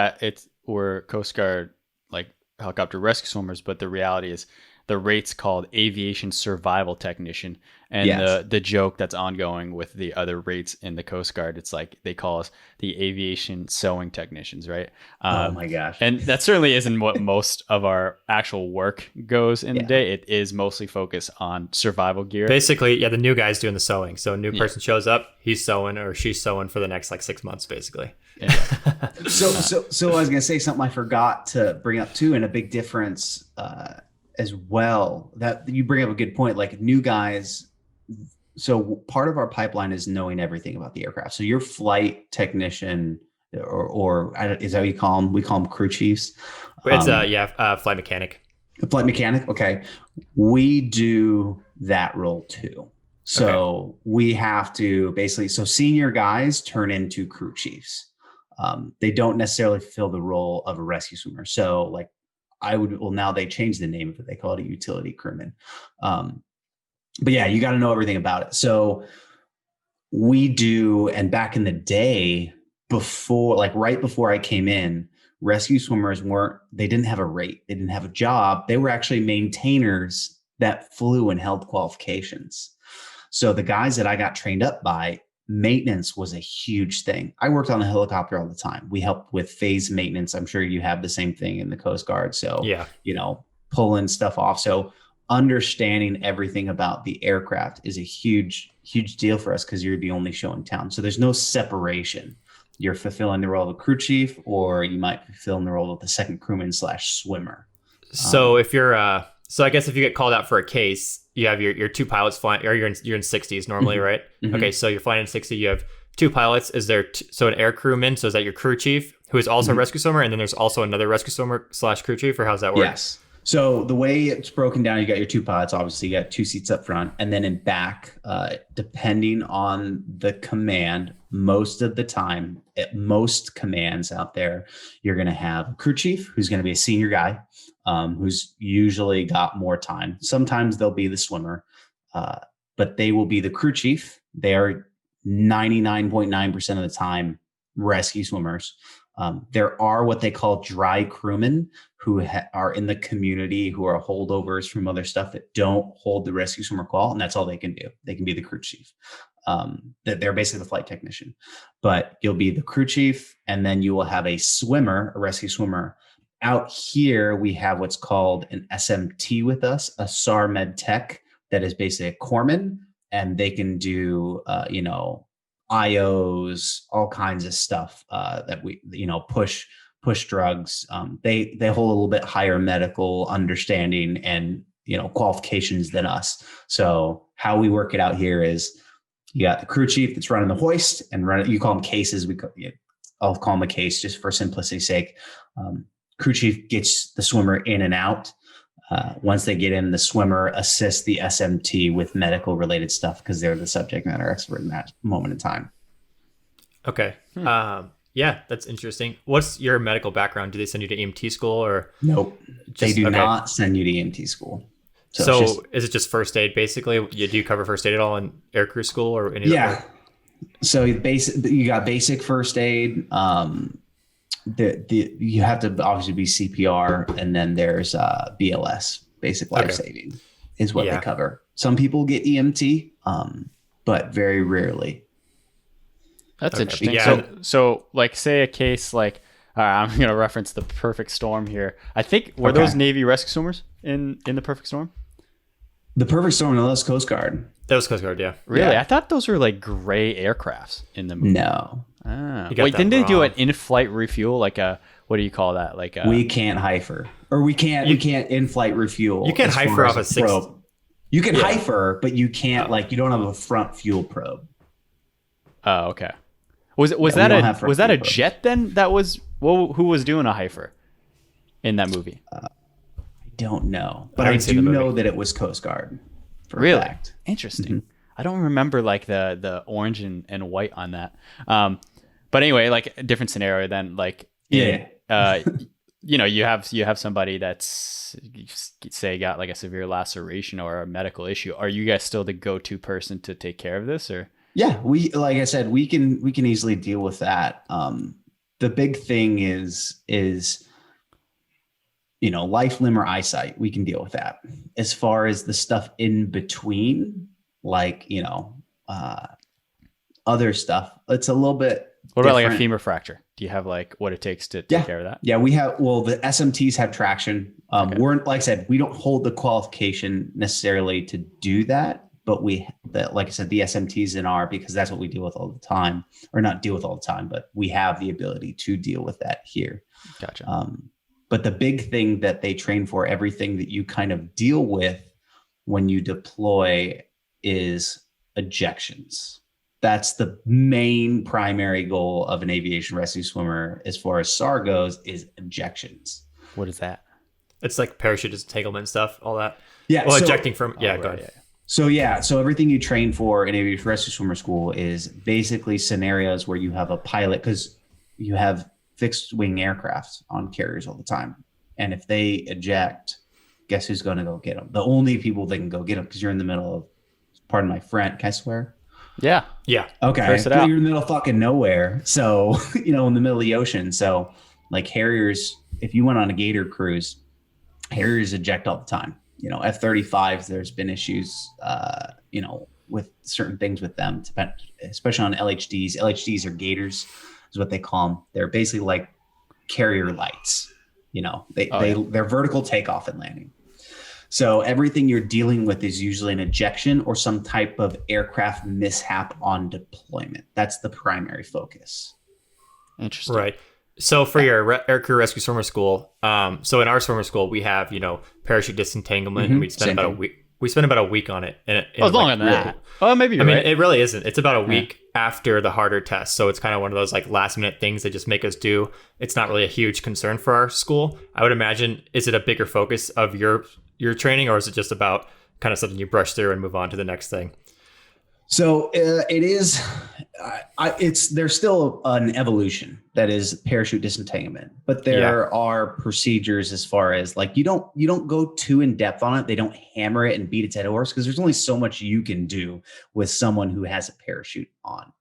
we're Coast Guard like helicopter rescue swimmers, but the reality is the rate's called Aviation Survival Technician. And the joke that's ongoing with the other rates in the Coast Guard, it's like they call us the Aviation Sewing Technicians, right? Oh my gosh. And that certainly isn't what most of our actual work goes in the day. It is mostly focused on survival gear. Basically, the new guy's doing the sewing. So a new person shows up, he's sewing or she's sewing for the next like 6 months, basically. Yeah. So I was going to say something I forgot to bring up too, and a big difference as well, that you bring up a good point, like new guys. So part of our pipeline is knowing everything about the aircraft. So your flight technician or is that what you call them? We call them crew chiefs. It's flight mechanic. The flight mechanic. Okay. We do that role too. So we have to basically, senior guys turn into crew chiefs. They don't necessarily fulfill the role of a rescue swimmer. So like now they changed the name of it. They call it a utility crewman. But you got to know everything about it. So we do, and back in the day right before I came in, rescue swimmers they didn't have a rate. They didn't have a job. They were actually maintainers that flew and held qualifications. So the guys that I got trained up by, maintenance was a huge thing. I worked on a helicopter all the time. We helped with phase maintenance. I'm sure you have the same thing in the Coast Guard. So, pulling stuff off. So understanding everything about the aircraft is a huge, huge deal for us because you're the only show in town. So there's no separation. You're fulfilling the role of a crew chief, or you might be fulfilling the role of the second crewman / swimmer. So if you're, I guess if you get called out for a case, you have your two pilots flying, or you're in 60s normally, right? Mm-hmm. Okay, so you're flying in 60. You have two pilots. Is there an air crewman? So is that your crew chief, who is also a rescue swimmer, and then there's also another rescue swimmer / crew chief, or how's that work? Yes. So the way it's broken down, you got your two pilots. Obviously, you got two seats up front, and then in back, depending on the command, most of the time, at most commands out there, you're going to have a crew chief who's going to be a senior guy, who's usually got more time. Sometimes they'll be the swimmer, but they will be the crew chief. They are 99.9% of the time rescue swimmers. There are what they call dry crewmen who are in the community, who are holdovers from other stuff that don't hold the rescue swimmer qual, and that's all they can do. They can be the crew chief. They're basically the flight technician, but you'll be the crew chief, and then you will have a swimmer, a rescue swimmer. Out here, we have what's called an SMT with us, a SAR Med Tech, that is basically a corpsman, and they can do, IOs, all kinds of stuff that we, push drugs. They hold a little bit higher medical understanding and, qualifications than us. So how we work it out here is you got the crew chief that's running the hoist and you call them cases. I'll call them a case just for simplicity's sake. crew chief gets the swimmer in and out. Once they get in, the swimmer assists the SMT with medical related stuff because they're the subject matter expert in that moment in time. Okay. Yeah, that's interesting. What's your medical background? Do they send you to EMT school or? Nope. They do not send you to EMT school. So is it just first aid basically? Do you cover first aid at all in air crew school or any? Yeah. So you got basic first aid. You have to obviously be CPR, and then there's BLS, basic life saving, is what they cover. Some people get EMT, but very rarely. That's interesting. Yeah. So like, say a case like, I'm going to reference the Perfect Storm here. I think were those Navy rescue swimmers in the Perfect Storm? The Perfect Storm, no, that's Coast Guard. That was Coast Guard, yeah. Really? Yeah. I thought those were like gray aircrafts in the movie. No. Wait, didn't they do an in-flight refuel? Like what do you call that? Like we can't HIFER, or we can't in-flight refuel. You can't HIFER off a probe. You can HIFER, but you can't you don't have a front fuel probe. Oh, okay. Was that a jet then? That was who was doing a HIFER in that movie? I don't know, but I do know that it was Coast Guard. Really? Fact. Interesting. Mm-hmm. I don't remember like the orange and white on that. But anyway, like a different scenario then. Like you have somebody that's, say, got like a severe laceration or a medical issue. Are you guys still the go-to person to take care of this, or? Yeah, like I said, we can easily deal with that. The big thing is life, limb, or eyesight. We can deal with that. As far as the stuff in between, like other stuff, it's a little bit. What about like a femur fracture? Do you have like what it takes to take care of that? Yeah, we have. Well, the SMTs have traction. We're, like I said, we don't hold the qualification necessarily to do that. But like I said, the SMTs in our, because that's what we deal with all the time, or not deal with all the time, but we have the ability to deal with that here. Gotcha. But the big thing that they train for, everything that you kind of deal with when you deploy, is ejections. That's the main primary goal of an aviation rescue swimmer, as far as SAR goes, is ejections. What is that? It's like parachute disentanglement stuff, all that. Yeah. Well, ejecting from, go ahead. Yeah. So everything you train for in aviation rescue swimmer school is basically scenarios where you have a pilot, because you have fixed wing aircraft on carriers all the time. And if they eject, guess who's going to go get them? The only people that can go get them, because you're in the middle of, pardon my French, can I swear? Yeah. Okay. Curse it out. You're in the middle of fucking nowhere. So, in the middle of the ocean. So like Harriers, if you went on a Gator cruise, Harriers eject all the time. F-35s, there's been issues, with certain things with them, especially on LHDs. LHDs are Gators, is what they call them. They're basically like carrier lights. They're vertical takeoff and landing. So everything you're dealing with is usually an ejection or some type of aircraft mishap on deployment. That's the primary focus. Interesting. Right. So for your air crew rescue swimmer school, so in our swimmer school, we have, parachute disentanglement. And we spend about a week. We spend about a week on it. And it's longer than that. Oh, maybe you're right. It really isn't. It's about a week after the harder test. So it's kind of one of those like last minute things that just make us do. It's not really a huge concern for our school. I would imagine, is it a bigger focus of your training, or is it just about kind of something you brush through and move on to the next thing? So it is. There's still an evolution that is parachute disentanglement, but there are procedures as far as like you don't go too in depth on it. They don't hammer it and beat its head horse, because there's only so much you can do with someone who has a parachute on.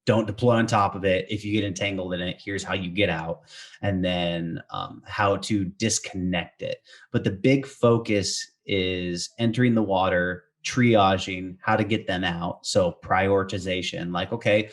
Don't deploy on top of it. If you get entangled in it, here's how you get out, and then how to disconnect it. But the big focus is entering the water, triaging, how to get them out. So prioritization, like, okay,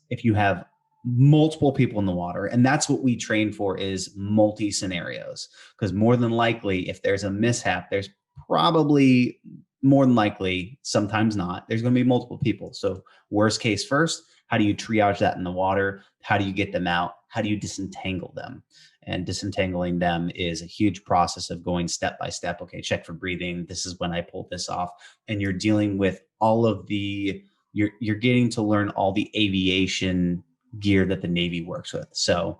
if you have multiple people in the water, and that's what we train for, is multi scenarios, because more than likely, if there's a mishap, there's probably more than likely, sometimes not, there's going to be multiple people. So worst case first, how do you triage that in the water? How do you get them out? How do you disentangle them? And disentangling them is a huge process of going step by step. Okay, check for breathing. This is when I pulled this off. And you're dealing with all of you're getting to learn all the aviation gear that the Navy works with. So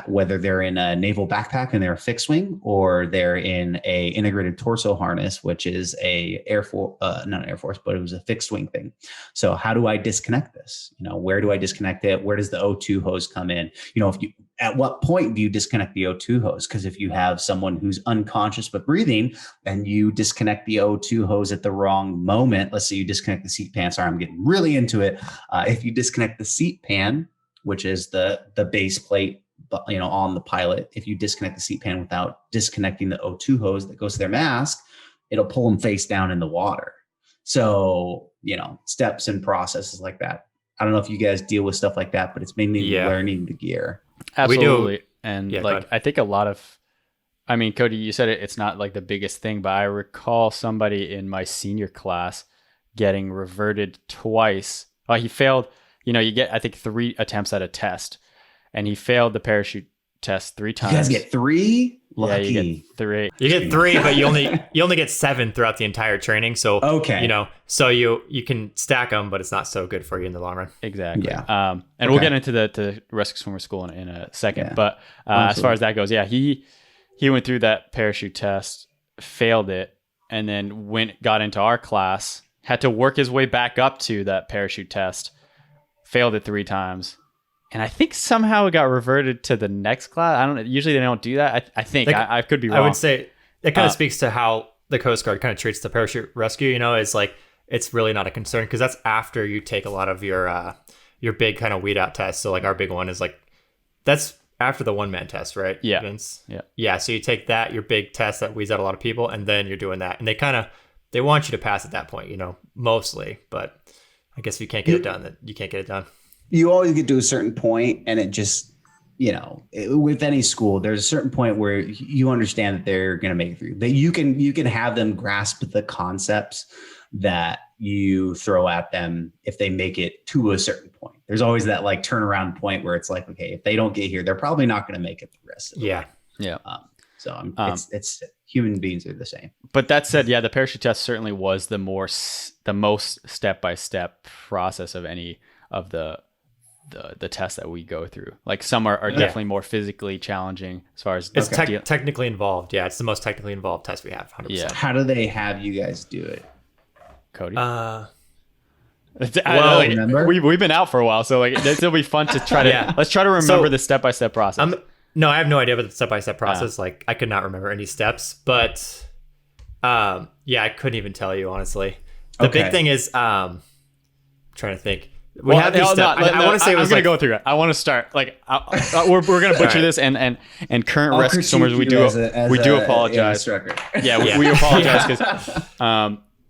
whether they're in a naval backpack and they're a fixed wing, or they're in a integrated torso harness, which is a Air Force, not an Air Force, but it was a fixed wing thing. So how do I disconnect this? Where do I disconnect it? Where does the O2 hose come in? At what point do you disconnect the O2 hose? Because if you have someone who's unconscious but breathing and you disconnect the O2 hose at the wrong moment, let's say you disconnect the seat pan. Sorry, I'm getting really into it. If you disconnect the seat pan, which is the base plate, on the pilot, if you disconnect the seat pan without disconnecting the O2 hose that goes to their mask, it'll pull them face down in the water. So, steps and processes like that. I don't know if you guys deal with stuff like that, but it's mainly learning the gear. Absolutely. We do. And I think a lot of, Cody, you said it's not like the biggest thing, but I recall somebody in my senior class getting reverted twice. He failed, you get, I think, 3 attempts at a test, and he failed the parachute test 3 times. You guys get 3? Lucky. Yeah, you get 3. You get 3, but you only get 7 throughout the entire training. So okay, so you can stack them, but it's not so good for you in the long run. Exactly. Yeah. And we'll get into the rescue swimmer school in a second. Yeah. But as far as that goes, he went through that parachute test, failed it, and then got into our class, had to work his way back up to that parachute test, failed it 3 times. And I think somehow it got reverted to the next class. I don't know. Usually they don't do that. I think I could be wrong. I would say it kind of speaks to how the Coast Guard kind of treats the parachute rescue. It's like, it's really not a concern because that's after you take a lot of your big kind of weed out tests. So like our big one is like, that's after the 1-man test, right? Yeah. Vince? Yeah. So you take that, your big test that weeds out a lot of people, and then you're doing that. And they want you to pass at that point, mostly. But I guess if you can't get it done, then you can't get it done. You always get to a certain point, and it just, with any school, there's a certain point where you understand that they're going to make it through. That you can have them grasp the concepts that you throw at them if they make it to a certain point. There's always that like turnaround point where it's like, okay, if they don't get here, they're probably not going to make it the rest of the way. Yeah. It's human beings are the same. But that said, the parachute test certainly was the most step-by-step process of any of the tests that we go through. Like some are definitely more physically challenging as far as it's technically involved. Yeah, it's the most technically involved test we have. 100%. Yeah. How do they have you guys do it, Cody? Remember? We've been out for a while, so like it'll be fun to try to let's try to remember the step-by-step process. No, I have no idea about the step-by-step process. Like I could not remember any steps, but I couldn't even tell you honestly. The big thing is trying to think. We have these steps. I want to say it was I'm going to go through it. I want to start like we're going to butcher this and current rescue swimmers we do apologize. We apologize because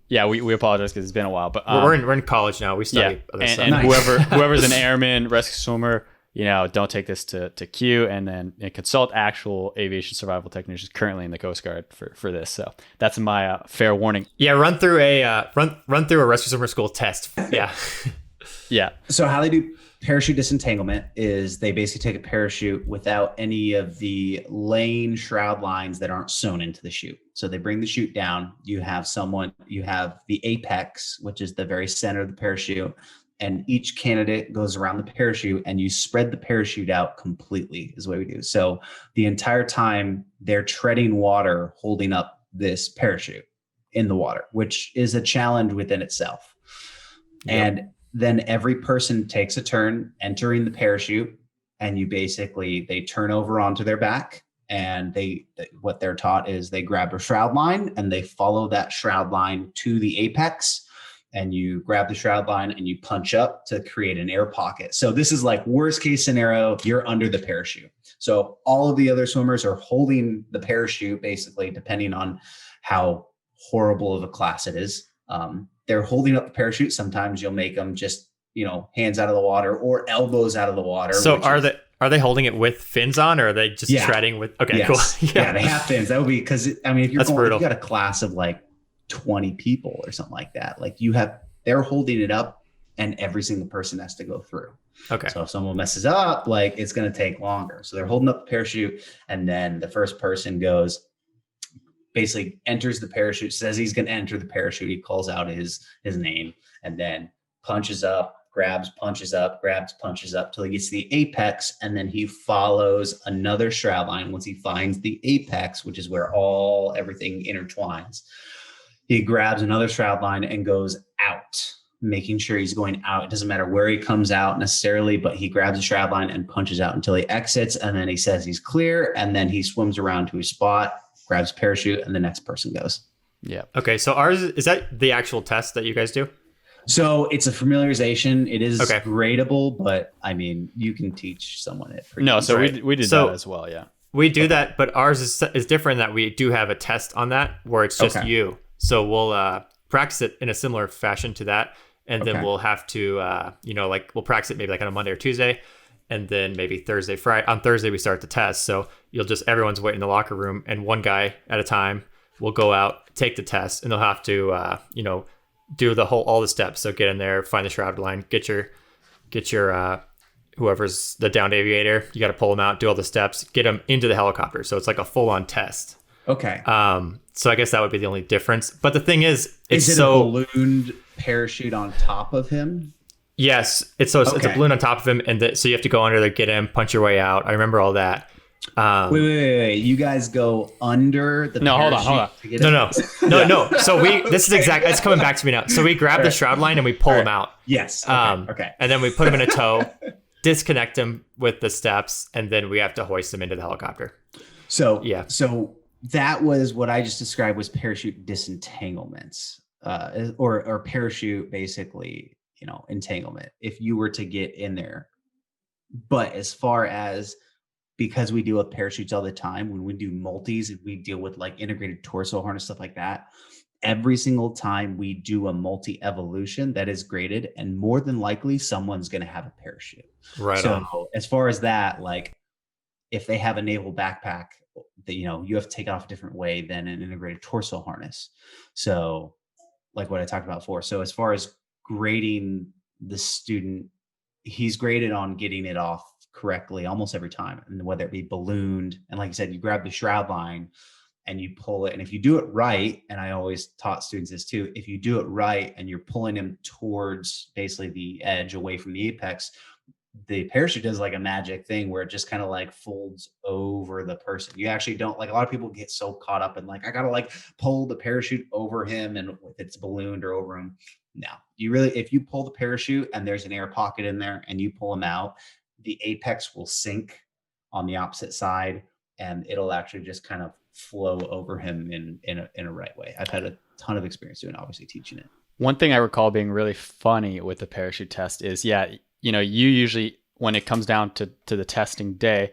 we apologize because it's been a while. But we're in college now. We study other stuff. And whoever's an airman, rescue swimmer, don't take this to Q, and then consult actual aviation survival technicians currently in the Coast Guard for this. So that's my fair warning. Yeah, run through a rescue swimmer school test. Yeah. Yeah. So how they do parachute disentanglement is they basically take a parachute without any of the lane shroud lines that aren't sewn into the chute. So they bring the chute down. You have the apex, which is the very center of the parachute, and each candidate goes around the parachute and you spread the parachute out completely is what we do. So the entire time they're treading water, holding up this parachute in the water, which is a challenge within itself. Yep. And then every person takes a turn entering the parachute, and they turn over onto their back, and what they're taught is they grab a shroud line and they follow that shroud line to the apex, and you grab the shroud line and you punch up to create an air pocket. So this is like worst case scenario, you're under the parachute. So all of the other swimmers are holding the parachute, basically, depending on how horrible of a class it is. They're holding up the parachute. Sometimes you'll make them just, hands out of the water or elbows out of the water. So are they holding it with fins on, or are they just treading with? Okay, yes. Cool. Yeah, they have fins. That would be because if you got a class of like 20 people or something like that, like they're holding it up, and every single person has to go through. Okay. So if someone messes up, like it's going to take longer. So they're holding up the parachute, and then the first person basically enters the parachute, says he's going to enter the parachute. He calls out his name, and then punches up, grabs, punches up till he gets to the apex. And then he follows another shroud line. Once he finds the apex, which is where everything intertwines, he grabs another shroud line and goes out, making sure he's going out. It doesn't matter where he comes out necessarily, but he grabs a shroud line and punches out until he exits. And then he says he's clear. And then he swims around to his spot, grabs a parachute, and the next person goes. Yeah. Okay. So ours, is that the actual test that you guys do? So it's a familiarization. It is gradable, but I mean, you can teach someone it. No, so we did that as well. Yeah. We do that, but ours is different in that we do have a test on that where it's just you. So we'll practice it in a similar fashion to that. And then we'll have to, we'll practice it maybe like on a Monday or Tuesday. And then maybe Thursday, Friday. On Thursday, we start the test. So everyone's waiting in the locker room and one guy at a time will go out, take the test, and they'll have to, do all the steps. So get in there, find the shroud line, get your whoever's the downed aviator, you got to pull them out, do all the steps, get them into the helicopter. So it's like a full on test. Okay. So I guess that would be the only difference. But the thing is it a ballooned parachute on top of him? Yes. It's a balloon on top of him. And so you have to go under there, get in, punch your way out. I remember all that. Wait. You guys go under the parachute? Hold on. No. So it's coming back to me now. So we grab the shroud line and we pull him out. Yes. Okay. And then we put him in a tow, disconnect him with the steps, and then we have to hoist him into the helicopter. So that was what I just described was parachute disentanglements, or parachute basically, entanglement if you were to get in there. But as far as, because we deal with parachutes all the time, when we do multis, we deal with like integrated torso harness, stuff like that. Every single time we do a multi-evolution that is graded, and more than likely someone's going to have a parachute. Right. So as far as that, like if they have a naval backpack, that you have to take it off a different way than an integrated torso harness. So like what I talked about before. So as far as grading the student, he's graded on getting it off correctly almost every time, and whether it be ballooned, and like I said, you grab the shroud line and you pull it, and if you do it right, and I always taught students this too, if you do it right and you're pulling him towards basically the edge away from the apex, the parachute does like a magic thing where it just kind of like folds over the person. You actually don't, like, a lot of people get so caught up in like, I gotta like pull the parachute over him and if it's ballooned or over him. No, if you pull the parachute and there's an air pocket in there and you pull him out, the apex will sink on the opposite side and it'll actually just kind of flow over him in a right way. I've had a ton of experience doing, obviously, teaching it. One thing I recall being really funny with the parachute test is, you usually, when it comes down to the testing day,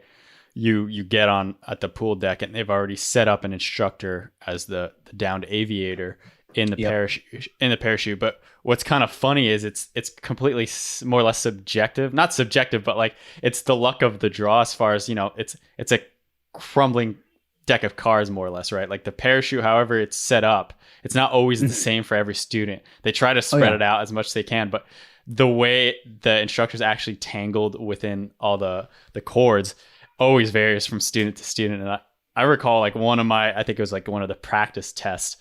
you get on at the pool deck and they've already set up an instructor as the downed aviator in the parachute. But what's kind of funny is it's completely more or less subjective, not subjective, but like it's the luck of the draw as far as, it's a crumbling deck of cards, more or less, right? Like the parachute, however it's set up, it's not always the same for every student. They try to spread it out as much as they can, but the way the instructor's actually tangled within all the cords always varies from student to student. And I recall like I think it was like one of the practice tests,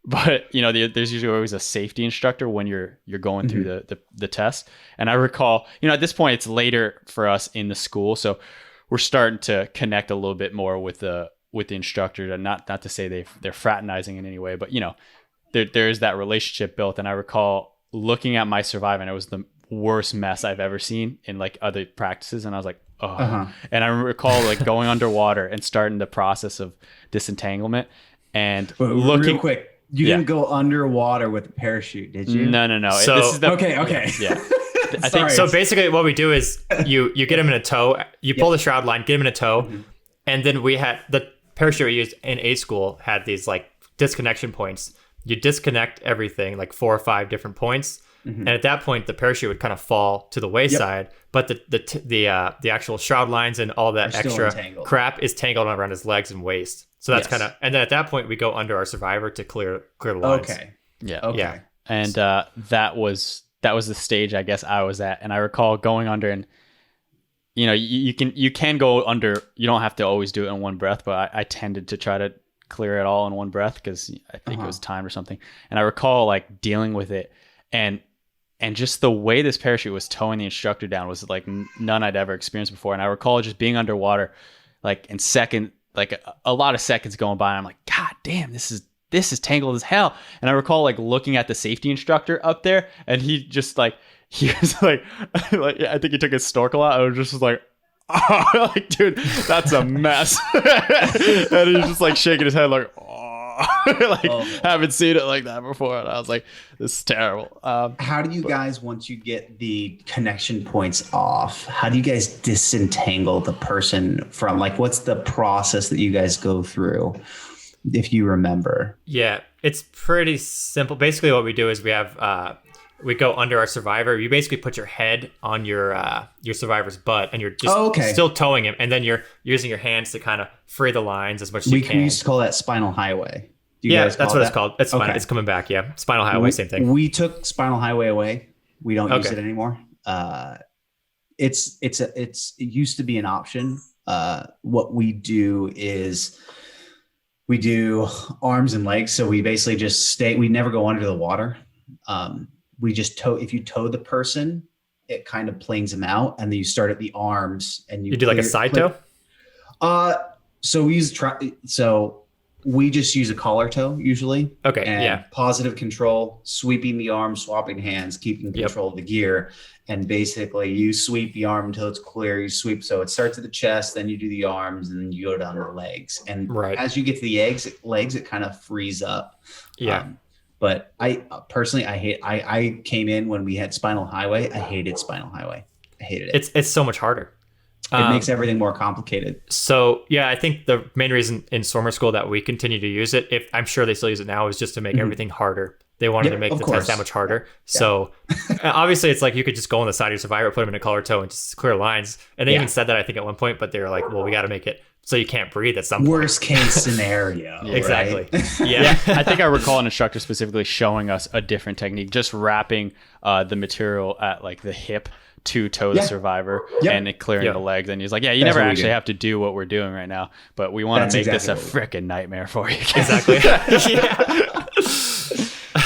but there's usually always a safety instructor when you're going through the test. And I recall, at this point it's later for us in the school, so we're starting to connect a little bit more with the instructor, and not to say they're fraternizing in any way, but there is that relationship built. And I recall looking at my survive, and it was the worst mess I've ever seen in like other practices, and I was like, oh. And I recall like going underwater and starting the process of disentanglement and looking real quick. You didn't go underwater with a parachute, did you? No. So, this is the, okay. Yeah. I think so. Basically, what we do is you get him in a tow. You pull the shroud line, get him in a tow, and then we had the parachute we used in A school had these like disconnection points. You disconnect everything, like 4 or 5 different points, and at that point, the parachute would kind of fall to the wayside. But the actual shroud lines and all that extra crap is tangled around his legs and waist. So that's kind of, and then at that point, we go under our survivor to clear the lines. Okay. Yeah. Okay. Yeah. And that was the stage I guess I was at, and I recall going under, and you can go under. You don't have to always do it in one breath, but I tended to try to clear it all in one breath because I think it was timed or something. And I recall like dealing with it and And just the way this parachute was towing the instructor down was like none I'd ever experienced before. And I recall just being underwater, like in second, like a lot of seconds going by. And I'm like, God damn, this is tangled as hell. And I recall like looking at the safety instructor up there, and he just like, he was like I think he took his snorkel out. I was just like, oh, like, dude, that's a mess. And he's just like shaking his head like, haven't seen it like that before. And I was like, this is terrible. How do you guys, once you get the connection points off, how do you guys disentangle the person from, like, what's the process that you guys go through, if you remember? Yeah, it's pretty simple. Basically what we do is we go under our survivor. You basically put your head on your survivor's butt, and you're just still towing him, and then you're using your hands to kind of free the lines as much as you can. We used to call that spinal highway. That's what it's called. It's spinal. It's coming back. Yeah, spinal highway, same thing. We took spinal highway away. We don't use it anymore. It used to be an option. What we do is we do arms and legs. So we basically just stay. We never go under the water. We just tow. If you tow the person, it kind of planes them out, and then you start at the arms, and you do like a side tow. So we just use a collar tow usually. Okay. And positive control, sweeping the arm, swapping hands, keeping control of the gear, and basically you sweep the arm until it's clear. You sweep, so it starts at the chest, then you do the arms, and then you go down to the legs. And as you get to the legs, it kind of frees up. Yeah. But I personally, I came in when we had spinal highway. I hated spinal highway. I hated it. It's so much harder. It makes everything more complicated. So yeah, I think the main reason in swimmer school that we continue to use it, if I'm sure they still use it now, is just to make everything harder. They wanted to make the test that much harder. Yeah. So obviously it's like you could just go on the side of your survivor, put them in a collar toe, and just clear lines. And they even said that, I think, at one point, but they were like, well, we got to make it so you can't breathe at some point. Worst case scenario. Exactly. Right? Yeah. I think I recall an instructor specifically showing us a different technique, just wrapping the material at like the hip to tow the survivor and it clearing the legs. And he's like, you never actually have to do what we're doing right now, but we want to make this a freaking nightmare for you. Exactly.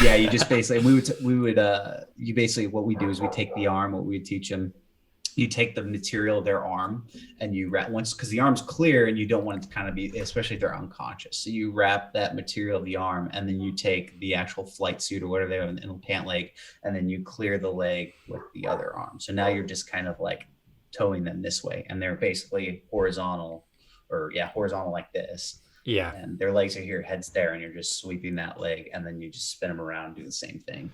Yeah, you just basically, you basically, what we do is we take the arm, what we would teach them, you take the material of their arm and you wrap once, because the arm's clear and you don't want it to kind of be, especially if they're unconscious. So you wrap that material of the arm, and then you take the actual flight suit or whatever they have in the pant leg, and then you clear the leg with the other arm. So now you're just kind of like towing them this way, and they're basically horizontal like this. Yeah. And their legs are here, head's there, and you're just sweeping that leg, and then you just spin them around, do the same thing.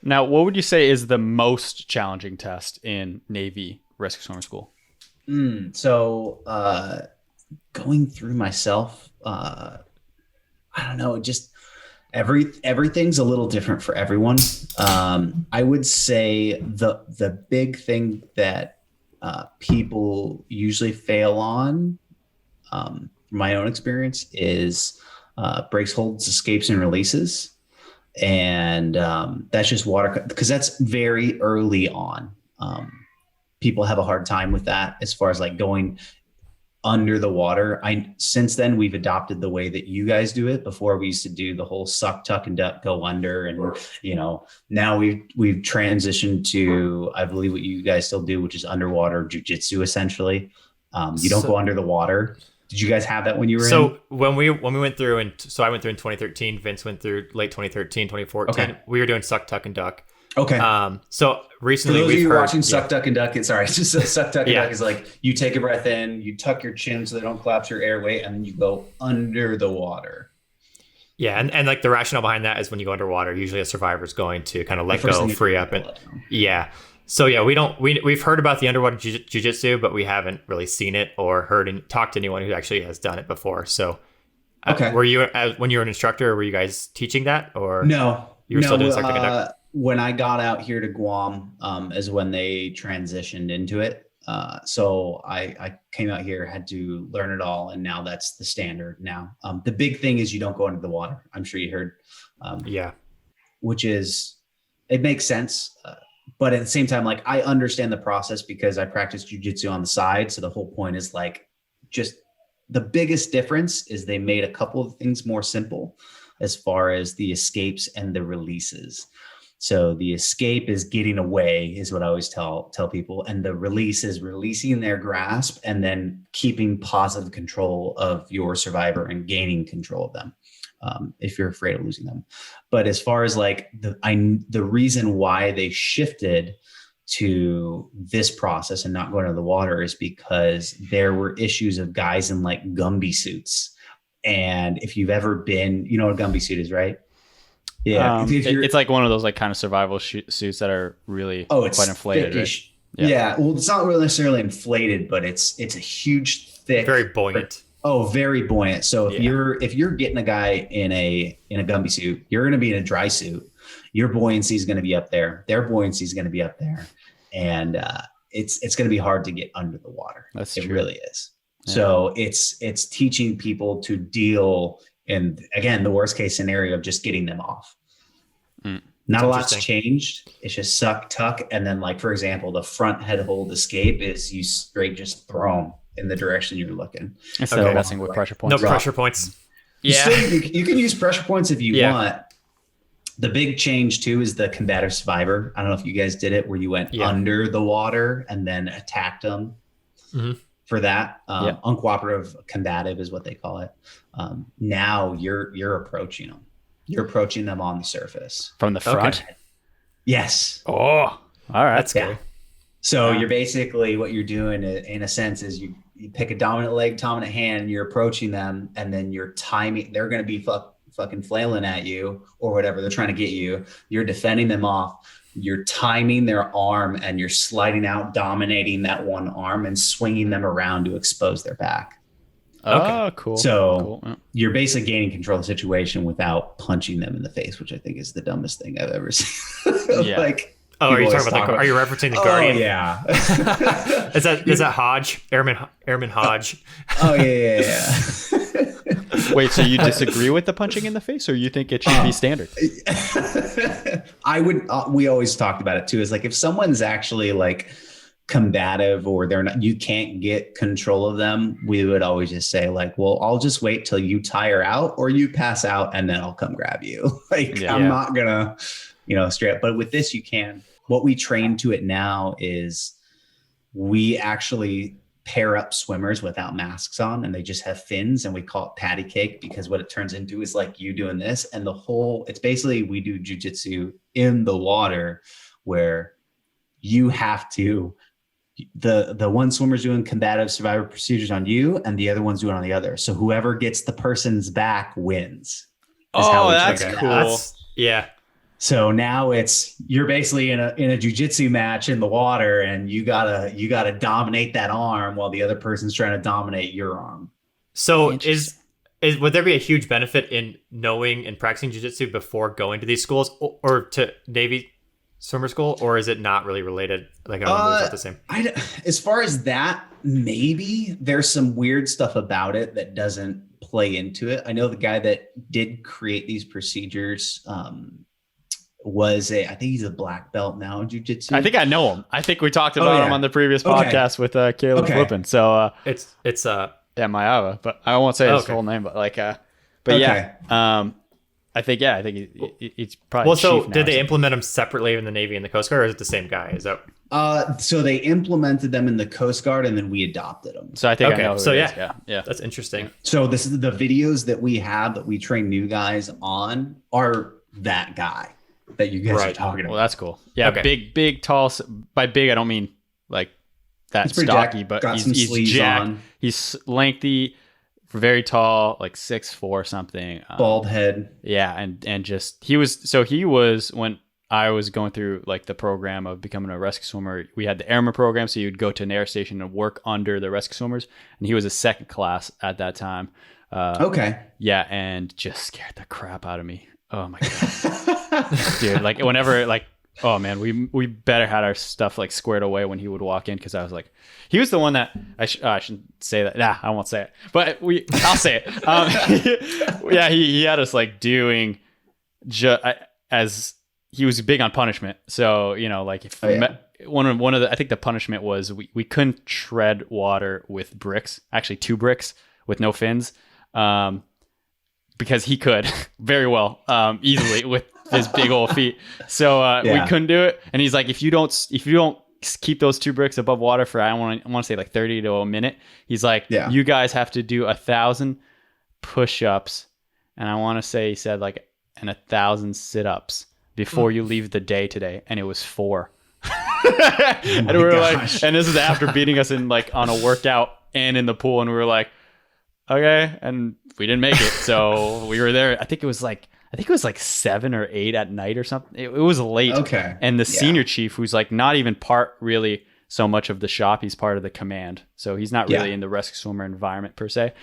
Now, what would you say is the most challenging test in Navy Rescue Swimmer School? So going through myself, I don't know, just everything's a little different for everyone. I would say the big thing that people usually fail on, from my own experience, is breaks, holds, escapes, and releases. And that's just water, because that's very early on. People have a hard time with that as far as like going under the water. Since then we've adopted the way that you guys do it. Before we used to do the whole suck, tuck, and duck, go under, and now we've transitioned to, I believe, what you guys still do, which is underwater Jiu Jitsu essentially. You don't go under the water. Did you guys have that when you were in? So when we went through, and so I went through in 2013, Vince went through late 2013, 2014. Okay. We were doing suck, tuck, and duck. Okay. So recently, for those of you watching suck, duck, and duck, it's just suck, tuck, and duck is like you take a breath in, you tuck your chin so they don't collapse your airway, and then you go under the water. Yeah, and like the rationale behind that is when you go underwater, usually a survivor is going to kind of let go, free up, and So yeah, we've heard about the underwater jiu-jitsu, but we haven't really seen it or heard and talked to anyone who actually has done it before. So, were you when you were an instructor, were you guys teaching that, or no? You were still doing suck, tuck, and duck? When I got out here to Guam, is when they transitioned into it. So I came out here, had to learn it all, and now that's the standard now. The big thing is you don't go under the water. I'm sure you heard. Which is, it makes sense. But at the same time, like, I understand the process because I practice jujitsu on the side. So the whole point is like, just the biggest difference is they made a couple of things more simple as far as the escapes and the releases. So the escape is getting away, is what I always tell people, and the release is releasing their grasp and then keeping positive control of your survivor and gaining control of them. If you're afraid of losing them. But as far as like the reason why they shifted to this process and not going to the water is because there were issues of guys in like Gumby suits. And if you've ever been, you know what a Gumby suit is, right? Yeah. It's like one of those like kind of survival suits that are really quite inflated. Right? Yeah. Well, it's not really necessarily inflated, but it's a huge, thick, very buoyant. Oh, very buoyant. So if you're getting a guy in a Gumby suit, you're going to be in a dry suit. Your buoyancy is going to be up there. Their buoyancy is going to be up there, and it's going to be hard to get under the water. That's true. It really is. Yeah. So it's teaching people to deal in, again, the worst case scenario of just getting them off. Not a lot's changed. It's just suck, tuck, and then like for example, the front head hold escape is you straight just throw them in the direction you're looking. Instead of messing with pressure points. No pressure points. Yeah. You can use pressure points if you want. The big change too is the combative survivor. I don't know if you guys did it where you went under the water and then attacked them for that. Uncooperative combative is what they call it. Now you're approaching them. You're approaching them on the surface. From the front? Okay. Yes. Oh, all right. That's good. So you're basically, what you're doing in a sense is you pick a dominant leg, dominant hand, and you're approaching them, and then you're timing. They're going to be fucking flailing at you or whatever. They're trying to get you. You're defending them off. You're timing their arm, and you're sliding out, dominating that one arm and swinging them around to expose their back. Oh, cool. So you're basically gaining control of the situation without punching them in the face, which I think is the dumbest thing I've ever seen. Like, are you talking about are you referencing the Guardian? Oh yeah. is that Hodge? Airman Hodge? Oh yeah. Wait, so you disagree with the punching in the face, or you think it should be standard? I would. We always talked about it too. Is like if someone's actually like combative or they're not, you can't get control of them. We would always just say like, well, I'll just wait till you tire out or you pass out, and then I'll come grab you. I'm not gonna, straight up. But with this, you can. What we train to it now is we actually pair up swimmers without masks on, and they just have fins, and we call it patty cake because what it turns into is like you doing this, and it's basically we do jujitsu in the water where you have to, the one swimmer's doing combative survivor procedures on you and the other one's doing on the other. So whoever gets the person's back wins. Oh, that's cool. Yeah. So now you're basically in a jiu-jitsu match in the water, and you gotta dominate that arm while the other person's trying to dominate your arm. So would there be a huge benefit in knowing and practicing jiu-jitsu before going to these schools or to Navy swimmer school, or is it not really related? Like, it's not the same. As far as that, maybe there's some weird stuff about it that doesn't play into it. I know the guy that did create these procedures, I think he's a black belt now in jiu-jitsu. I think I know him. I think we talked about him on the previous podcast with Caleb Flippin. So it's 𝐿𝐼𝐻𝐿𝐼𝐻, but I won't say his full name, but like I think it's probably. Well, so did they implement them separately in the Navy and the Coast Guard, or is it the same guy? Is that? So they implemented them in the Coast Guard, and then we adopted them. So I think I know. So yeah, that's interesting. So this is the videos that we have that we train new guys on are that guy that you guys are talking about. Well, that's cool. Yeah, big, tall. By big, I don't mean like that stocky, but he's jacked. On. He's lengthy. Very tall, like 6'4" something. Bald head. Yeah, and just he was when I was going through like the program of becoming a rescue swimmer. We had the airman program, so you'd go to an air station and work under the rescue swimmers. And he was a second class at that time. Yeah, and just scared the crap out of me. Oh my god, dude! Like whenever oh man, we better had our stuff like squared away when he would walk in, because I was like, he was the one that I shouldn't say that. Nah, I won't say it, but I'll say it. Yeah, he had us like doing as he was big on punishment. So like if one of the, I think the punishment was we couldn't tread water with bricks, actually 2 bricks with no fins, because he could very well easily with his big old feet. So we couldn't do it. And he's like, if you don't keep those 2 bricks above water for, I want to say like 30 to a minute. He's like, you guys have to do 1,000 push-ups. And I want to say he said like, and 1,000 sit-ups before you leave the day today. And it was 4. And we were like, and this is after beating us in like on a workout and in the pool. And we were like, okay. And we didn't make it. So we were there. I think it was like 7 or 8 at night or something. It was late. Okay. And the senior chief, who's like not even part really so much of the shop, he's part of the command. So he's not really in the rescue swimmer environment per se.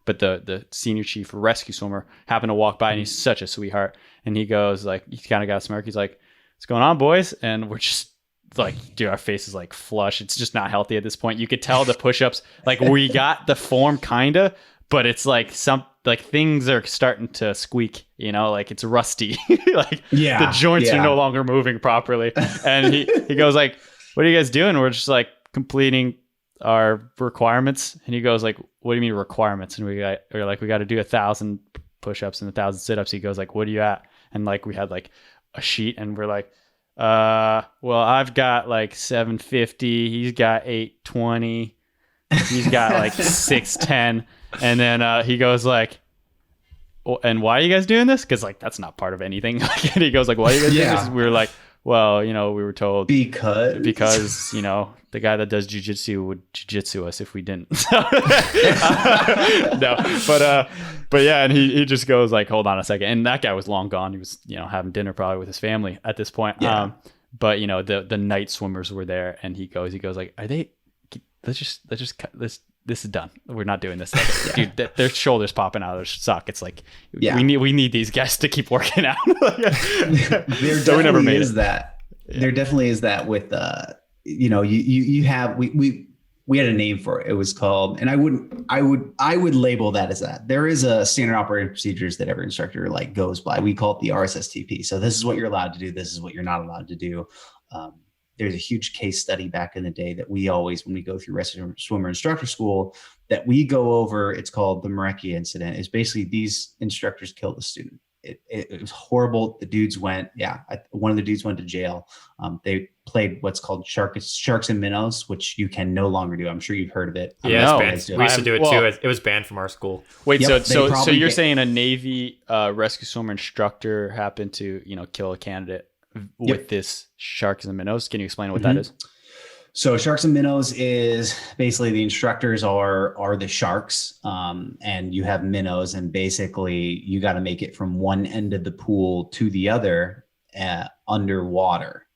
But the senior chief rescue swimmer happened to walk by, and he's such a sweetheart. And he goes like, he kind of got a smirk. He's like, what's going on, boys? And we're just like, dude, our face is like flush. It's just not healthy at this point. You could tell the push-ups, like we got the form kinda, but it's like things are starting to squeak, you know, like it's rusty. Like the joints are no longer moving properly. And he goes like, what are you guys doing? We're just like completing our requirements. And he goes like, what do you mean requirements? And we're like, we got to do 1,000 push-ups and 1,000 sit-ups. He goes like, what are you at? And like we had like a sheet, and we're like, well, I've got like 750. He's got 820. He's got like 610. And then he goes like, well, and why are you guys doing this? Because like that's not part of anything. And he goes like, why are you guys doing this? And we were like, well, you know, we were told because you know, the guy that does jiu-jitsu would jiu-jitsu us if we didn't. No, but yeah, and he just goes like, hold on a second. And that guy was long gone. He was, you know, having dinner probably with his family at this point. Yeah. But you know, the night swimmers were there, and he goes like, are they, let's just cut this. This is done. We're not doing this. Like, dude, their shoulders popping out of their sockets. Like, we need these guys to keep working out. There definitely is that. There definitely is that with, you know, you have, we had a name for it. It was called, and I would label that as that. There is a standard operating procedures that every instructor like goes by. We call it the RSSTP. So this is what you're allowed to do. This is what you're not allowed to do. There's a huge case study back in the day that we always, when we go through rescue swimmer instructor school, that we go over. It's called the 𝐕𝐸𝐾𝐬 incident. Is basically these instructors killed a student. It was horrible. The dudes went, one of the dudes went to jail. They played what's called sharks and minnows, which you can no longer do. I'm sure you've heard of it. Yeah, it's banned. We used to do it too. It was banned from our school. Wait, so you're saying a Navy rescue swimmer instructor happened to, you know, kill a candidate with this sharks and minnows? Can you explain what that is? So sharks and minnows is basically the instructors are the sharks, and you have minnows, and basically you got to make it from one end of the pool to the other underwater.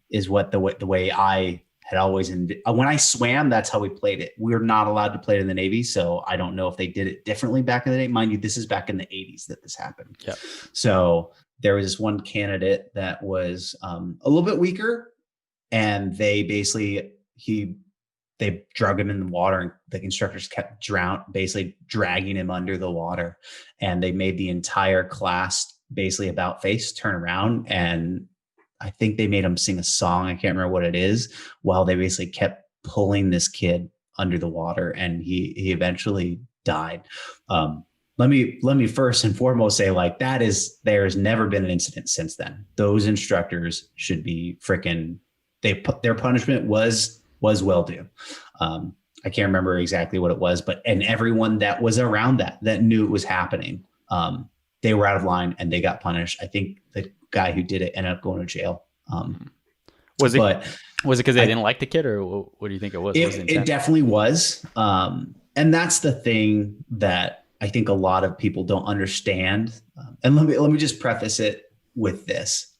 Is what the way I had always when I swam, that's how we played it. We're not allowed to play it in the Navy, so I don't know if they did it differently back in the day. Mind you, this is back in the 80s that this happened. Yeah. So there was this one candidate that was a little bit weaker, and they basically they drug him in the water, and the instructors kept basically dragging him under the water, and they made the entire class basically about face turn around, and I think they made him sing a song. I can't remember what it is, while they basically kept pulling this kid under the water, and he eventually died. Let me first and foremost say, like, there's never been an incident since then. Those instructors should be freaking, their punishment was well due. I can't remember exactly what it was, and everyone that was around that knew it was happening, they were out of line and they got punished. I think the guy who did it ended up going to jail. Was it because they didn't like the kid, or what do you think it was? It definitely was. And that's the thing that I think a lot of people don't understand. And let me just preface it with this.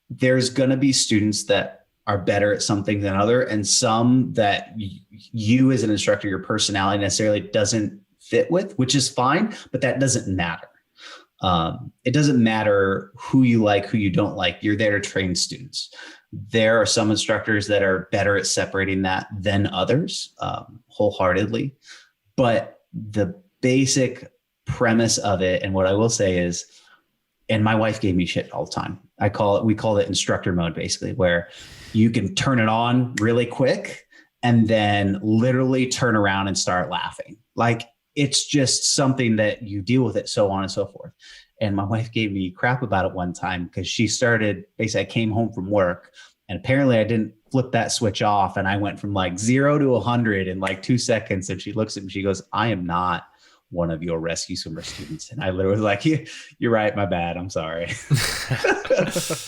There's going to be students that are better at something than other, and some that you as an instructor, your personality necessarily doesn't fit with, which is fine, but that doesn't matter. It doesn't matter who you like, who you don't like. You're there to train students. There are some instructors that are better at separating that than others, wholeheartedly. But the basic premise of it, and what I will say is, and my wife gave me shit all the time. We call it instructor mode, basically, where you can turn it on really quick and then literally turn around and start laughing. Like, it's just something that you deal with it, so on and so forth. And my wife gave me crap about it one time because she started, basically I came home from work and apparently I didn't flip that switch off. And I went from like 0 to 100 in like 2 seconds. And she looks at me, she goes, I am not one of your rescue swimmer students. And I literally was like, yeah, you're right. My bad. I'm sorry.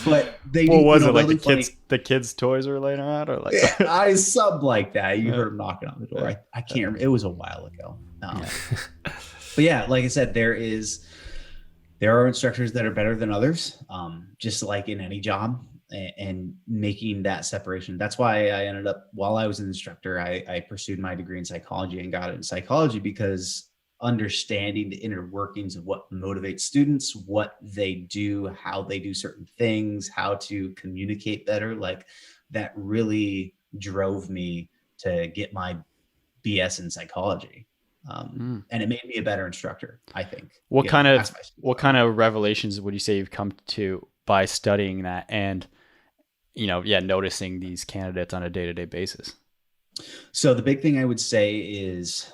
But they What was it, like funny. the kids' toys were laying around, or like I subbed like that. You heard them knocking on the door. I can't remember. It was a while ago. But yeah, like I said, there are instructors that are better than others, just like in any job, and making that separation. That's why I ended up, while I was an instructor, I pursued my degree in psychology and got it in psychology, because understanding the inner workings of what motivates students, what they do, how they do certain things, how to communicate better, like that really drove me to get my BS in psychology. And it made me a better instructor, I think. What kind of revelations would you say you've come to by studying that and, noticing these candidates on a day-to-day basis? So the big thing I would say is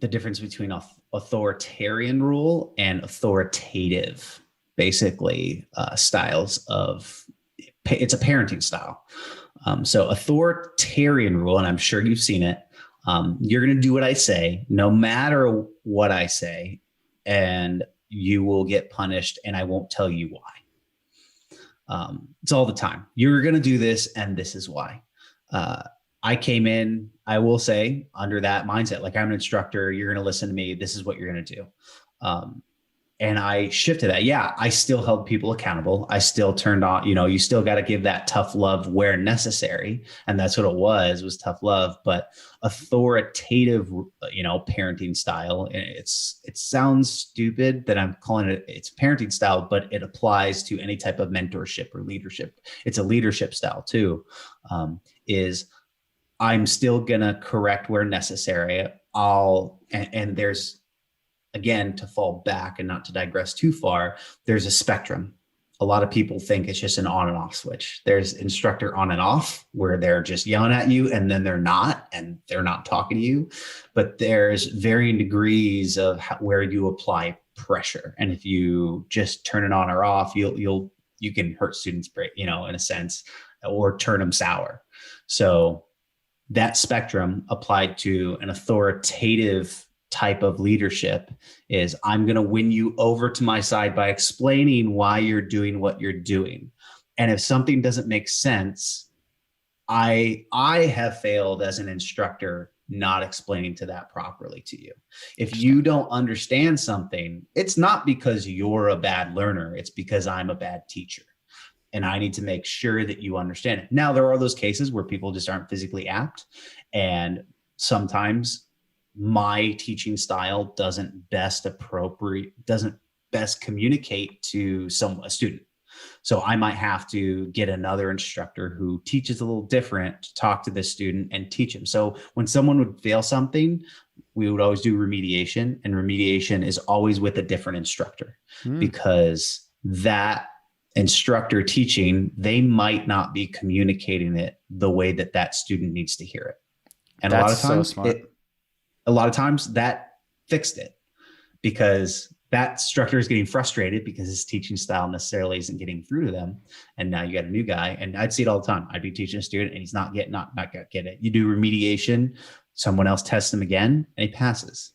the difference between authoritarian rule and authoritative, basically, styles of, it's a parenting style. So authoritarian rule, and I'm sure you've seen it, you're going to do what I say, no matter what I say, and you will get punished, and I won't tell you why. It's all the time. You're going to do this, and this is why. I came in, I will say, under that mindset, like I'm an instructor, you're going to listen to me. This is what you're going to do. And I shifted that. Yeah, I still held people accountable. I still turned on, you still got to give that tough love where necessary. And that's what it was tough love, but authoritative, parenting style. It sounds stupid that I'm calling it's parenting style, but it applies to any type of mentorship or leadership. It's a leadership style too, is I'm still gonna correct where necessary. And there's, again, to fall back and not to digress too far, there's a spectrum. A lot of people think it's just an on and off switch. There's instructor on and off where they're just yelling at you and then they're not talking to you. But there's varying degrees of where you apply pressure. And if you just turn it on or off, you can hurt students, in a sense, or turn them sour. So that spectrum applied to an authoritative type of leadership is, I'm going to win you over to my side by explaining why you're doing what you're doing. And if something doesn't make sense, I have failed as an instructor not explaining to that properly to you. If you don't understand something, it's not because you're a bad learner, it's because I'm a bad teacher. And I need to make sure that you understand it. Now, there are those cases where people just aren't physically apt. And sometimes my teaching style doesn't best communicate to a student. So I might have to get another instructor who teaches a little different to talk to this student and teach him. So when someone would fail something, we would always do remediation, and remediation is always with a different instructor, because that instructor teaching, they might not be communicating it the way that student needs to hear it. And That's a lot of times, so smart. a lot of times that fixed it, because that instructor is getting frustrated because his teaching style necessarily isn't getting through to them. And now you got a new guy, and I'd see it all the time. I'd be teaching a student and he's not getting it. You do remediation, someone else tests him again, and he passes.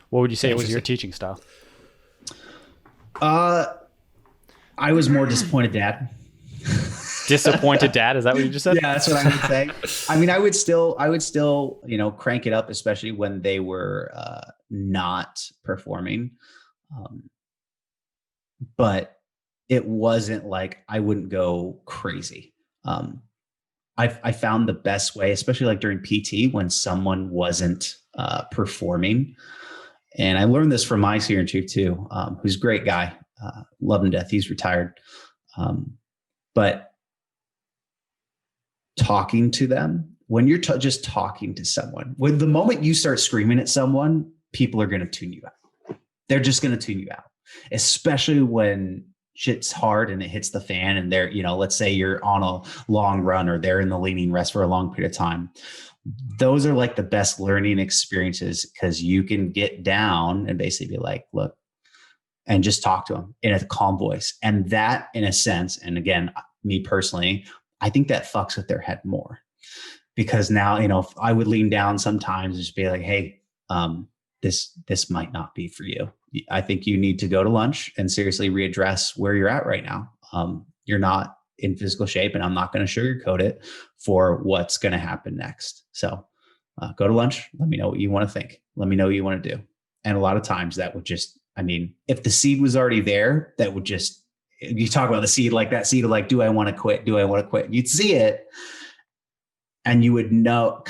What would you say was your teaching style? I was more disappointed dad. Disappointed dad? Is that what you just said? Yeah, that's what I would say. I mean, I would still, crank it up, especially when they were not performing. But it wasn't like I wouldn't go crazy. I found the best way, especially like during PT, when someone wasn't performing. And I learned this from my senior chief too, who's a great guy. Love him to death. He's retired. But talking to them, when you're just talking to someone, when the moment you start screaming at someone, people are going to tune you out. They're just going to tune you out, especially when shit's hard and it hits the fan and they're, let's say you're on a long run or they're in the leaning rest for a long period of time. those are like the best learning experiences, because you can get down and basically be like, look, and just talk to them in a calm voice. And that, in a sense, and again, me personally, I think that fucks with their head more, because now, if I would lean down sometimes and just be like, hey, this might not be for you. I think you need to go to lunch and seriously readdress where you're at right now. You're not in physical shape, and I'm not going to sugarcoat it for what's going to happen next. So go to lunch. Let me know what you want to think. Let me know what you want to do. And a lot of times that would just, if the seed was already there, that would just, you talk about the seed, like that seed of like, do I want to quit? Do I want to quit? You'd see it and you would know,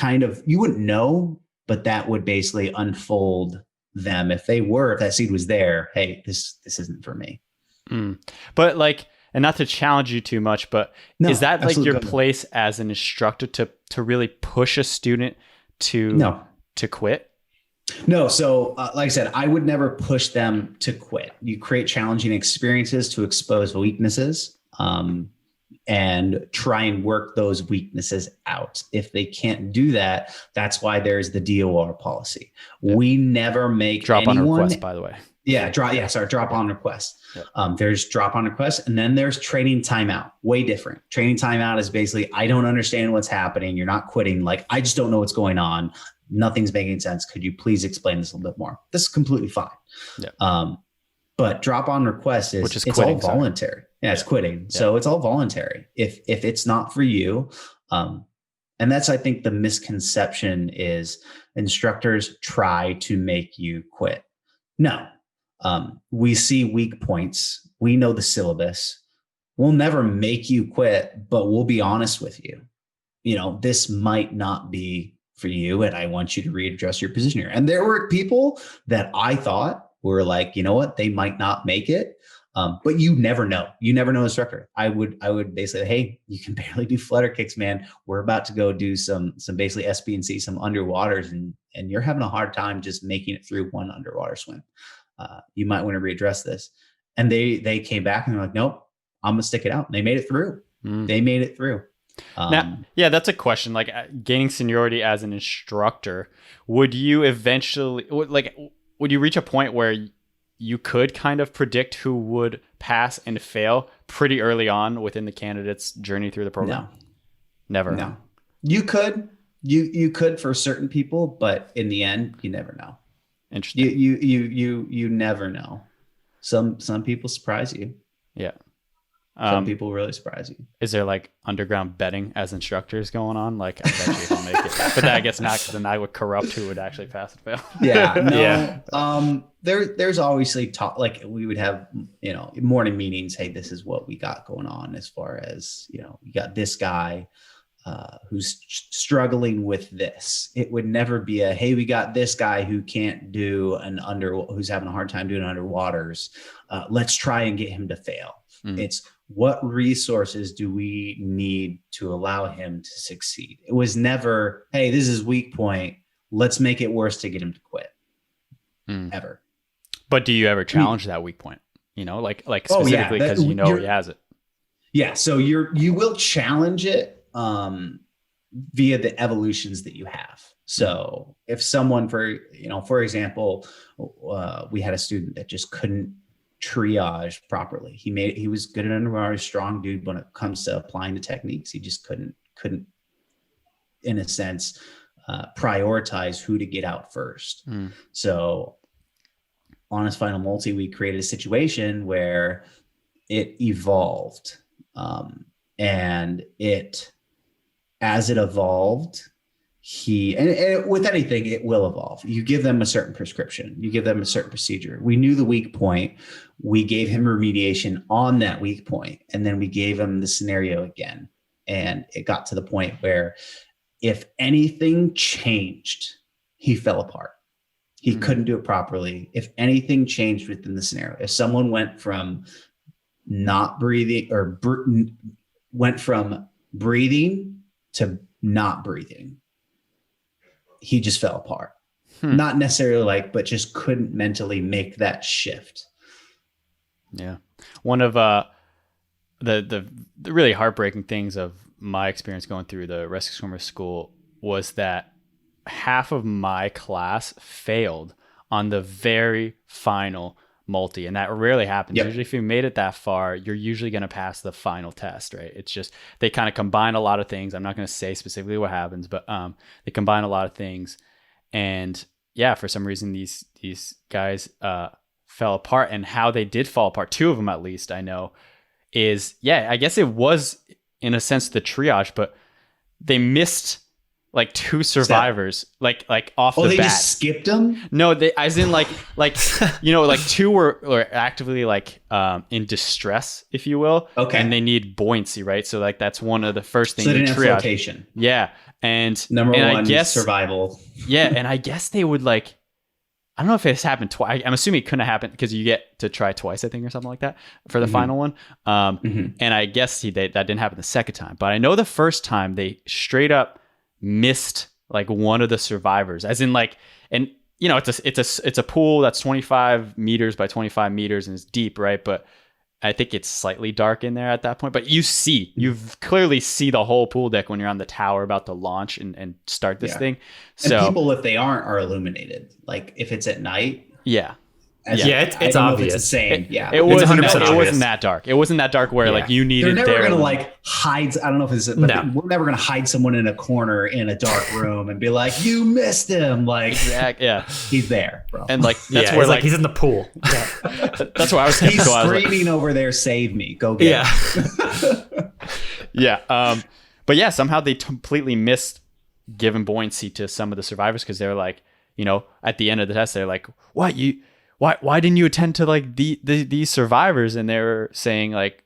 you wouldn't know, but that would basically unfold them. If that seed was there, hey, this isn't for me. But like, and not to challenge you too much, but is that like your place as an instructor to really push a student to quit? No. So like I said, I would never push them to quit. You create challenging experiences to expose weaknesses, and try and work those weaknesses out. If they can't do that, that's why there's the DOR policy. Yeah. We never make drop on request, by the way. Yeah. Drop on request. Yep. There's drop on request, and then there's training timeout. Way different. Training timeout is basically, I don't understand what's happening. You're not quitting. Like, I just don't know what's going on. Nothing's making sense. Could you please explain this a little bit more? This is completely fine. Yeah. But drop on request it's quitting, all voluntary. Sorry. Yeah, it's quitting. Yeah. So it's all voluntary. If it's not for you, and that's, I think, the misconception is instructors try to make you quit. No. We see weak points. We know the syllabus. We'll never make you quit, but we'll be honest with you. This might not be for you, and I want you to readjust your position here. And there were people that I thought were like, you know what, they might not make it. But you never know. You never know, instructor. I would basically, hey, you can barely do flutter kicks, man. We're about to go do some basically SB and C, some underwaters, and you're having a hard time just making it through one underwater swim. You might want to readdress this. And they came back and they're like, nope, I'm gonna stick it out. And they made it through. They made it through. Now, yeah, that's a question. Like, gaining seniority as an instructor, would you eventually, would you reach a point where you could kind of predict who would pass and fail pretty early on within the candidate's journey through the program? No. Never. No. You could for certain people, but in the end, you never know. Interesting. You never know. Some people surprise you. Yeah. Some people really surprise you. Is there like underground betting as instructors going on? Like, I bet you he'll make it. But then I guess not, because then I would corrupt who would actually pass and fail. Yeah. No. Yeah. There's obviously talk, like we would have, morning meetings. Hey, this is what we got going on as far as, we got this guy who's struggling with this. It would never be hey, we got this guy who can't do who's having a hard time doing underwaters. Let's try and get him to fail. It's what resources do we need to allow him to succeed? It was never, hey, this is weak point. Let's make it worse to get him to quit. Ever. But do you ever challenge that weak point? Like specifically because he has it. Yeah. So you will challenge it via the evolutions that you have. So if someone, for example, we had a student that just couldn't triage properly. He was good at underwater, strong dude, but when it comes to applying the techniques, he just couldn't in a sense prioritize who to get out first. So on his final multi, we created a situation where it evolved, and as it evolved, and with anything, it will evolve. You give them a certain prescription, you give them a certain procedure. We knew the weak point. We gave him remediation on that weak point, and then we gave him the scenario again. And it got to the point where if anything changed, he fell apart. He couldn't do it properly. If anything changed within the scenario, if someone went from not breathing or went from breathing to not breathing, he just fell apart. Not necessarily but just couldn't mentally make that shift. Yeah. One of the really heartbreaking things of my experience going through the rescue swimmer school was that half of my class failed on the very final multi, and that rarely happens. Yep. Usually if you made it that far, you're usually going to pass the final test, right? It's just they kind of combine a lot of things. I'm not going to say specifically what happens, but they combine a lot of things. And yeah, for some reason these guys fell apart, and how they did fall apart, two of them at least I know, is I guess it was in a sense the triage, but they missed like two survivors, like off the bat. They just skipped them? No, they, as in like you know, like two were actively like in distress, if you will. Okay. And they need buoyancy, right? So like that's one of the first things. So they didn't have triage. flotation. Yeah, and Number and one, I guess, survival. Yeah, and I guess they would like. I don't know if it's happened twice. I'm assuming it couldn't have happened because you get to try twice, I think, or something like that for the final one. And I guess that didn't happen the second time. But I know the first time they straight up missed like one of the survivors, as in like, and you know, it's a pool that's 25 meters by 25 meters and it's deep, right? But I think it's slightly dark in there at that point. But you clearly see the whole pool deck when you're on the tower about to launch and start this thing. So and people, if they aren't, are illuminated. Like if it's at night. Yeah. It's obvious. It's the same. It wasn't that dark. It wasn't that dark where like you needed. They're never gonna like hide. I don't know if it's. But we're never gonna hide someone in a corner in a dark room and be like, "You missed him." Like, he's there, bro. And like that's where like he's in the pool. That's why I was skeptical. He's screaming over there, "Save me! Go get him." But yeah, somehow they completely missed giving buoyancy to some of the survivors because they're like, you know, at the end of the test, they're like, "What you?" Why didn't you attend to like these survivors? And they were saying like,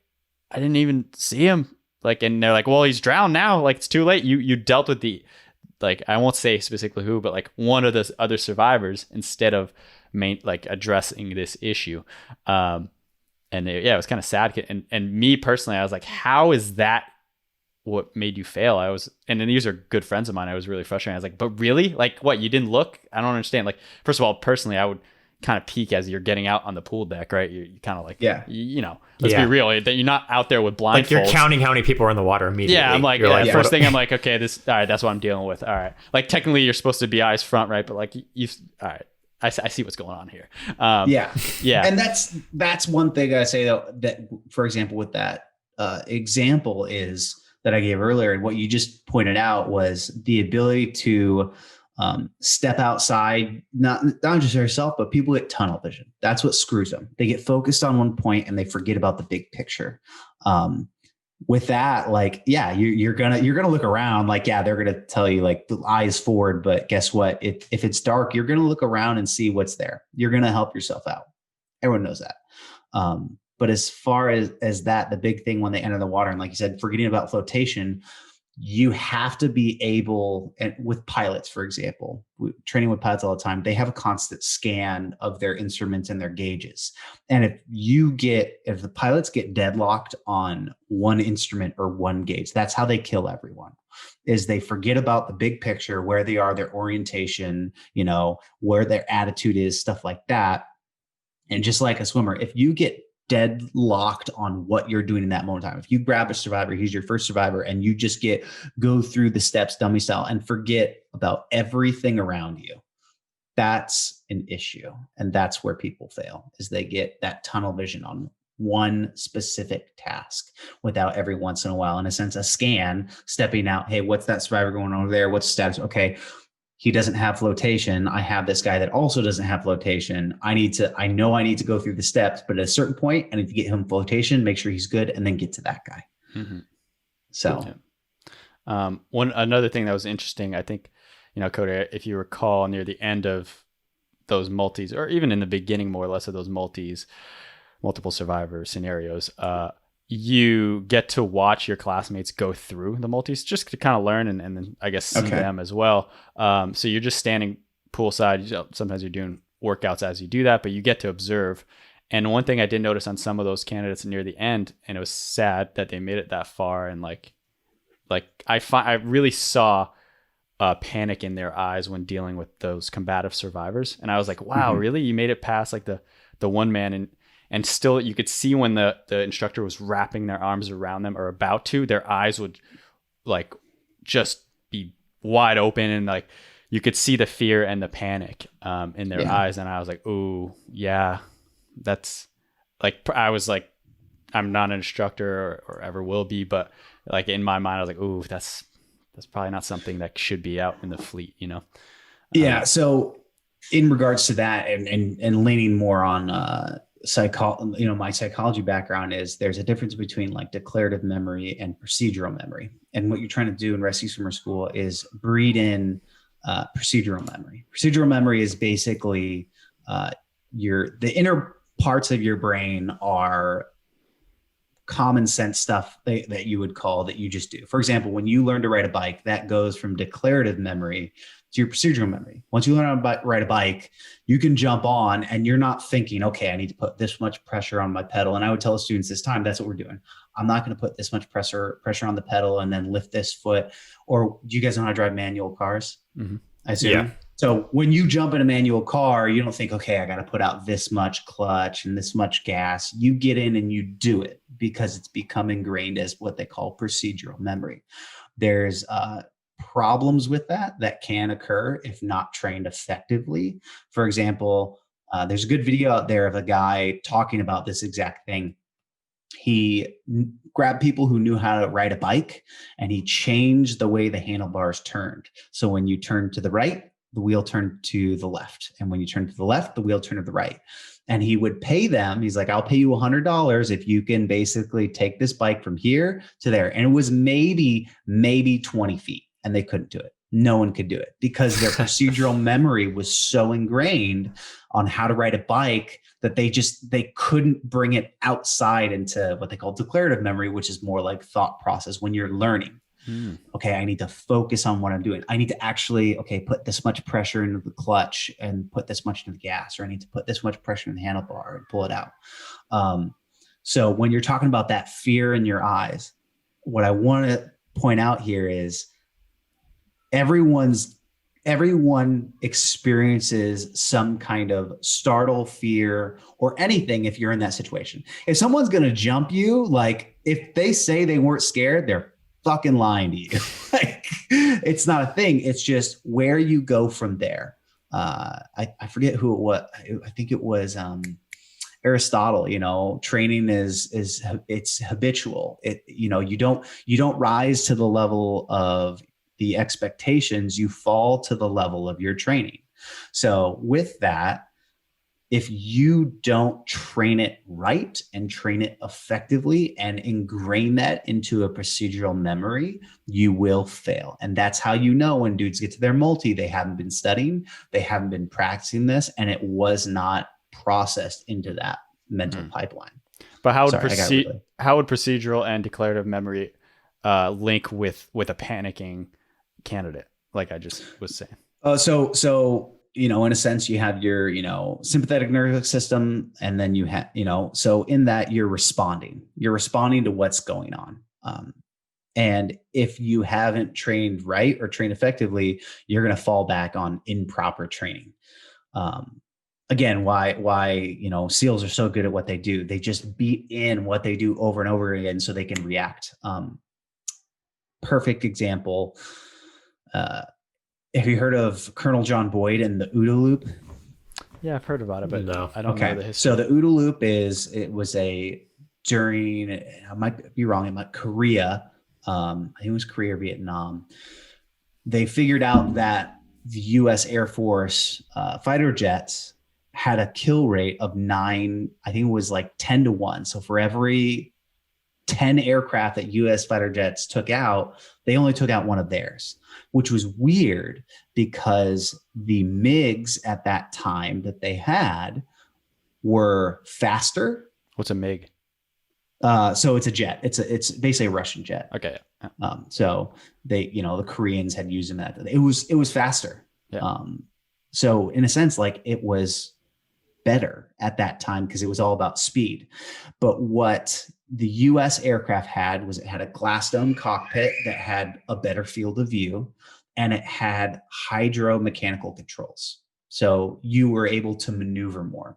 I didn't even see him. Like, and they're like, well, he's drowned now. Like it's too late. You dealt with the, like, I won't say specifically who, but like one of the other survivors instead of addressing this issue. And it was kind of sad. And me personally, I was like, how is that what made you fail? And then these are good friends of mine. I was really frustrated. I was like, but really? Like what? You didn't look? I don't understand. Like, first of all, personally, I would kind of peek as you're getting out on the pool deck, right? You kind of like, you know, let's be real, that you're not out there with blindfolds. Like you're counting how many people are in the water immediately. Yeah, I'm like, first thing I'm like, okay, all right, that's what I'm dealing with. All right. Like technically you're supposed to be eyes front, right? But like all right, I see what's going on here. Yeah. And that's one thing I say though, that for example, with that example is that I gave earlier, and what you just pointed out was the ability to step outside, not just yourself, but people get tunnel vision. That's what screws them. They get focused on one point and they forget about the big picture. With that, like, you're gonna look around, like, they're gonna tell you like the eyes forward, but guess what? If it's dark, you're gonna look around and see what's there. You're gonna help yourself out. Everyone knows that. But as far as that, the big thing when they enter the water, and like you said, forgetting about flotation, you have to be able, and with pilots, for example, training with pilots all the time, they have a constant scan of their instruments and their gauges. And if the pilots get deadlocked on one instrument or one gauge, that's how they kill everyone, is they forget about the big picture, where they are, their orientation, you know, where their attitude is, stuff like that. And just like a swimmer, if you get deadlocked on what you're doing in that moment in time, if you grab a survivor, he's your first survivor, and you just go through the steps dummy style and forget about everything around you, that's an issue. And that's where people fail, is they get that tunnel vision on one specific task without every once in a while, in a sense, a scan stepping out. Hey, what's that survivor going on over there? What's the status? Okay, he doesn't have flotation. I have this guy that also doesn't have flotation. I know I need to go through the steps, but at a certain point, I need to get him flotation, make sure he's good, and then get to that guy. Mm-hmm. So, another thing that was interesting, I think, you know, Cody, if you recall, near the end of those multis, or even in the beginning, more or less, of those multis, multiple survivor scenarios, you get to watch your classmates go through the multis just to kind of learn and then I guess see them as well. So you're just standing poolside. Sometimes you're doing workouts as you do that, but you get to observe. And one thing I did notice on some of those candidates near the end, and it was sad that they made it that far, and like I really saw panic in their eyes when dealing with those combative survivors. And I was like, wow, really? You made it past like the one man, and still you could see when the instructor was wrapping their arms around them or about to, their eyes would like just be wide open, and like you could see the fear and the panic in their eyes. And I was like, "Ooh, yeah, that's like," I was like, I'm not an instructor or ever will be, but like in my mind, I was like, "Ooh, that's probably not something that should be out in the fleet," you know? Yeah. So in regards to that, and leaning more on my psychology background is there's a difference between like declarative memory and procedural memory. And what you're trying to do in rescue swimmer school is breed in procedural memory. Procedural memory is basically the inner parts of your brain are common sense stuff that you would call that you just do. For example, when you learn to ride a bike, that goes from declarative memory to your procedural memory. Once you learn how to ride a bike, you can jump on and you're not thinking, okay, I need to put this much pressure on my pedal. And I would tell the students this time, that's what we're doing. I'm not going to put this much pressure on the pedal and then lift this foot. Or do you guys know how to drive manual cars? Mm-hmm. I assume. Yeah. So when you jump in a manual car, you don't think, okay, I got to put out this much clutch and this much gas. You get in and you do it because it's become ingrained as what they call procedural memory. There's problems with that can occur if not trained effectively. For example, there's a good video out there of a guy talking about this exact thing. He grabbed people who knew how to ride a bike and he changed the way the handlebars turned. So when you turn to the right, the wheel turned to the left. And when you turn to the left, the wheel turned to the right. And he would pay them. He's like, I'll pay you $100 if you can basically take this bike from here to there. And it was maybe 20 feet. And they couldn't do it. No one could do it because their procedural memory was so ingrained on how to ride a bike that they couldn't bring it outside into what they call declarative memory, which is more like thought process when you're learning. Okay, I need to focus on what I'm doing. I need to actually, put this much pressure into the clutch and put this much into the gas, or I need to put this much pressure in the handlebar and pull it out. So when you're talking about that fear in your eyes, what I want to point out here is everyone experiences some kind of startle, fear, or anything if you're in that situation. If someone's going to jump you, like if they say they weren't scared, they're fucking lying to you. Like, it's not a thing. It's just where you go from there. I forget who it was. I think it was Aristotle. Training it's habitual. You don't rise to the level of the expectations, you fall to the level of your training. So with that, if you don't train it right and train it effectively and ingrain that into a procedural memory, you will fail. And that's how you know when dudes get to their multi, they haven't been studying, they haven't been practicing this, and it was not processed into that mental pipeline. But how would procedural and declarative memory link with a panicking candidate, like I just was saying? So in a sense, you have your sympathetic nervous system, and then you have so in that you're responding to what's going on, and if you haven't trained right or trained effectively, you're going to fall back on improper training. Again, why SEALs are so good at what they do. They just beat in what they do over and over again so they can react. Perfect example. Have you heard of Colonel John Boyd and the OODA loop? Yeah, I've heard about it, but no, I don't know the history. So the OODA loop during, I might be wrong, it might Korea. I think it was Korea or Vietnam. They figured out that the U.S. Air Force fighter jets had a kill rate of 9. I think it was like 10-1. So for every 10 aircraft that U.S. fighter jets took out, they only took out one of theirs, which was weird because the MiGs at that time that they had were faster. What's a MiG? So it's a jet. It's basically a Russian jet. Okay. So they, the Koreans had used them. It was faster. Yeah. So in a sense, like it was better at that time because it was all about speed. But what the U.S. aircraft had was it had a glass dome cockpit that had a better field of view, and it had hydromechanical controls. So you were able to maneuver more.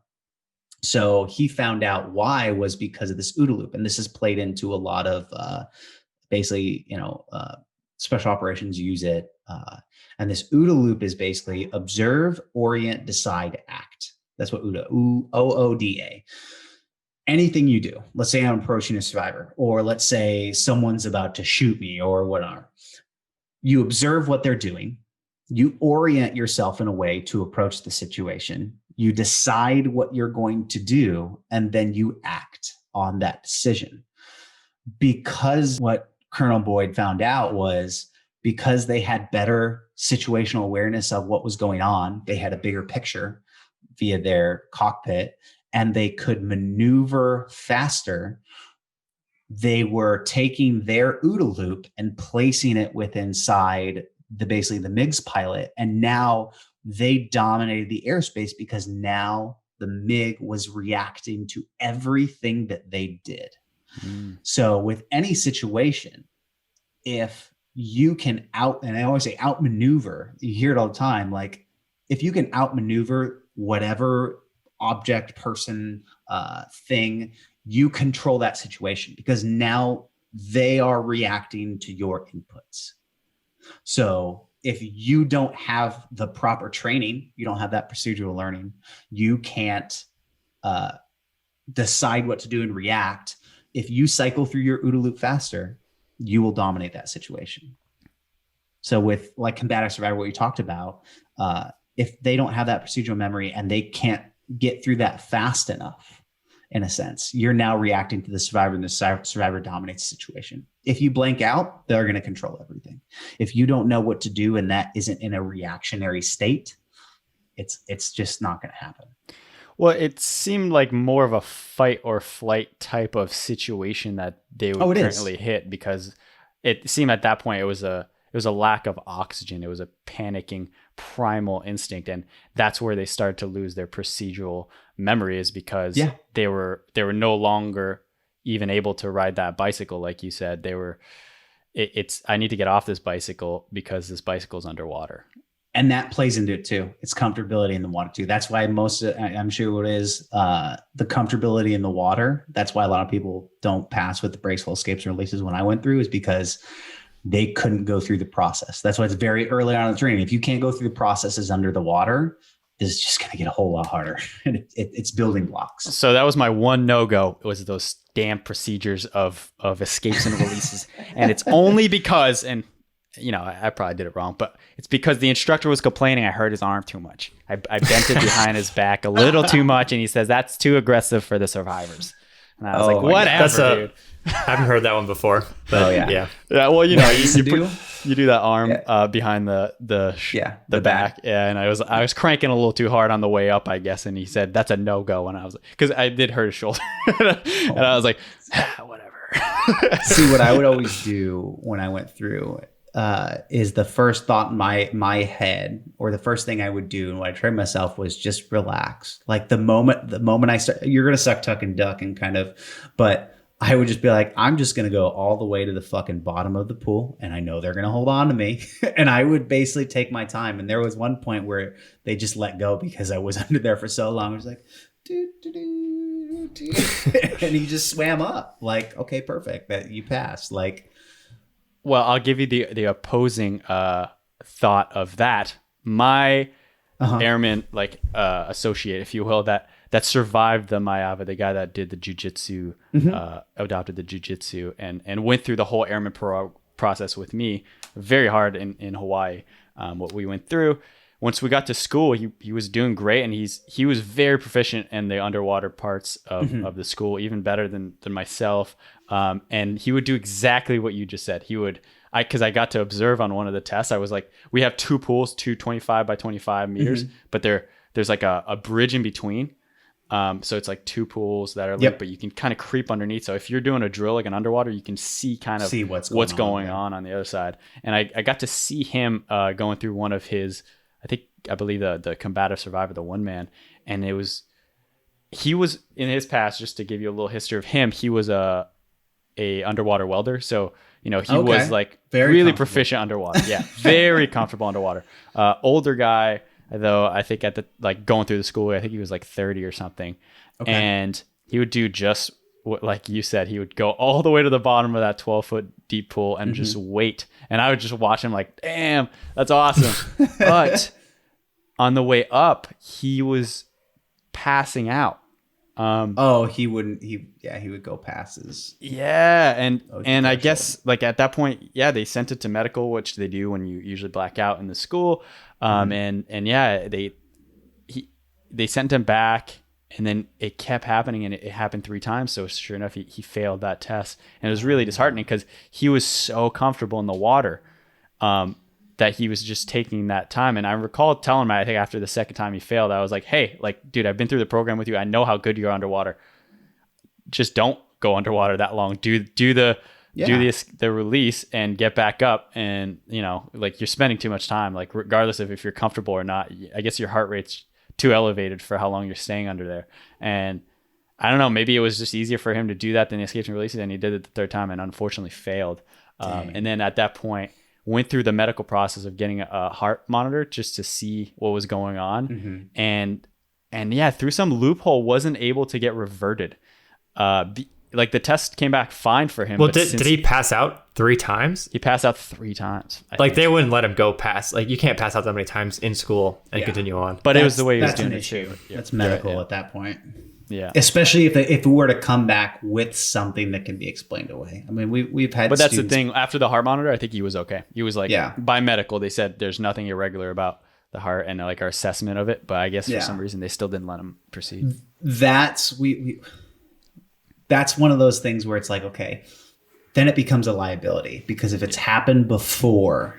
So he found out why was because of this OODA loop. And this is played into a lot of special operations use it. And this OODA loop is basically observe, orient, decide, act. That's what OODA, OODA. Anything you do, let's say I'm approaching a survivor, or let's say someone's about to shoot me or whatever. You observe what they're doing. You orient yourself in a way to approach the situation. You decide what you're going to do, and then you act on that decision. Because what Colonel Boyd found out was because they had better situational awareness of what was going on, they had a bigger picture via their cockpit, and they could maneuver faster. They were taking their OODA loop and placing it inside basically the MiG's pilot. And now they dominated the airspace because now the MiG was reacting to everything that they did. So with any situation, if you can and I always say outmaneuver, you hear it all the time, like if you can outmaneuver whatever object, person, thing, you control that situation because now they are reacting to your inputs. So if you don't have the proper training, you don't have that procedural learning, you can't decide what to do and react. If you cycle through your OODA loop faster, you will dominate that situation. So with like combative survivor, what you talked about, if they don't have that procedural memory and they can't get through that fast enough, in a sense, you're now reacting to the survivor and the survivor dominates the situation. If you blank out, they're going to control everything. If you don't know what to do and that isn't in a reactionary state, it's just not going to happen. Well, it seemed like more of a fight or flight type of situation that they would currently hit because it seemed at that point it was a lack of oxygen. It was a panicking primal instinct, and that's where they started to lose their procedural memory is because they were no longer even able to ride that bicycle, like you said. They were I need to get off this bicycle because this bicycle's underwater. And that plays into it too. It's comfortability in the water too. That's why I'm sure what it is, the comfortability in the water. That's why a lot of people don't pass with the braceful escapes and releases when I went through is because they couldn't go through the process. That's why it's very early on in the training. If you can't go through the processes under the water, this is just going to get a whole lot harder. And it's building blocks. So that was my one no-go. It was those damn procedures of escapes and releases. And it's only because, and you know, I probably did it wrong, but it's because the instructor was complaining I hurt his arm too much. I bent it behind his back a little too much, and he says that's too aggressive for the survivors. And I was like, whatever, dude. I haven't heard that one before. But yeah. Well, you know, you do that arm behind the back. Yeah, and I was cranking a little too hard on the way up, I guess, and he said that's a no-go. And I was like, because I did hurt his shoulder, and I was like, whatever. See, what I would always do when I went through is the first thought in my head, or the first thing I would do and what I trained myself was just relax. Like the moment I start, you're gonna suck, tuck, and duck and kind of, but I would just be like, I'm just gonna go all the way to the fucking bottom of the pool, and I know they're gonna hold on to me, and I would basically take my time. And there was one point where they just let go because I was under there for so long. I was like, and he just swam up. Like, okay, perfect, that you passed. Like. Well, I'll give you the opposing thought of that. My airman, associate, if you will, that survived the 𝐒𝐻𝐼, the guy that did the Jiu Jitsu, adopted the Jiu Jitsu, and went through the whole airman process with me, very hard in Hawaii. What we went through. Once we got to school, he was doing great, and he was very proficient in the underwater parts of the school, even better than myself. And he would do exactly what you just said. Because I got to observe on one of the tests. I was like, we have two pools, 25 by 25 meters, but there's like a bridge in between. So it's like two pools that are linked, but you can kind of creep underneath. So if you're doing a drill like an underwater, you can see what's going on the other side. And I got to see him going through one of his, I believe the combative survivor, the one man, and he was in his past, just to give you a little history of him, he was a underwater welder. So, you know, he was like really proficient underwater. Yeah. Very comfortable underwater. Older guy, though, I think going through the school, I think he was like 30 or something. Okay. And he would do just like you said, he would go all the way to the bottom of that 12-foot deep pool and just wait. And I would just watch him like, damn, that's awesome. But on the way up, he was passing out. He would go passes. Yeah. And I guess like at that point, yeah, they sent it to medical, which they do when you usually black out in the school. And yeah, they sent him back. And then it kept happening, and it happened 3 times. So sure enough, he failed that test. And it was really disheartening because he was so comfortable in the water that he was just taking that time. And I recall telling him, I think after the second time he failed, I was like, hey, like, dude, I've been through the program with you. I know how good you are underwater. Just don't go underwater that long. Do the release and get back up. And, you know, like you're spending too much time, like regardless of if you're comfortable or not. I guess your heart rate's too elevated for how long you're staying under there. And I don't know, maybe it was just easier for him to do that than the escapes and releases, and he did it the 3rd time and unfortunately failed. And then at that point went through the medical process of getting a heart monitor just to see what was going on. And yeah, through some loophole wasn't able to get reverted. Like the test came back fine for him. Well, did he pass out 3 times? He passed out 3 times. I think. They wouldn't let him go past. Like you can't pass out that many times in school and continue on. But it was the way he was doing an it issue. too. That's medical at that point. Yeah. Especially if it were to come back with something that can be explained away. I mean, we've had. But that's the thing. After the heart monitor, I think he was okay. He was like, yeah. By medical, they said there's nothing irregular about the heart and like our assessment of it. But I guess for some reason they still didn't let him proceed. That's one of those things where it's like, okay, then it becomes a liability, because if it's happened before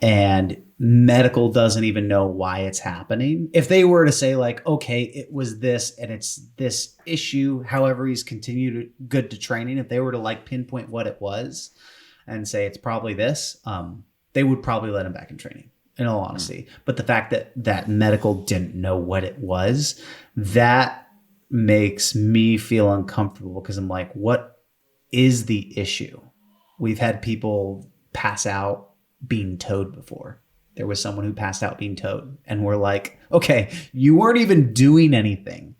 and medical doesn't even know why it's happening, if they were to say like, okay, it was this and it's this issue, however, he's continued good to training, if they were to like pinpoint what it was and say it's probably this, they would probably let him back in training, in all honesty. But the fact that medical didn't know what it was, that makes me feel uncomfortable, because I'm like, what is the issue? We've had people pass out being towed before. There was someone who passed out being towed, and we're like, okay, you weren't even doing anything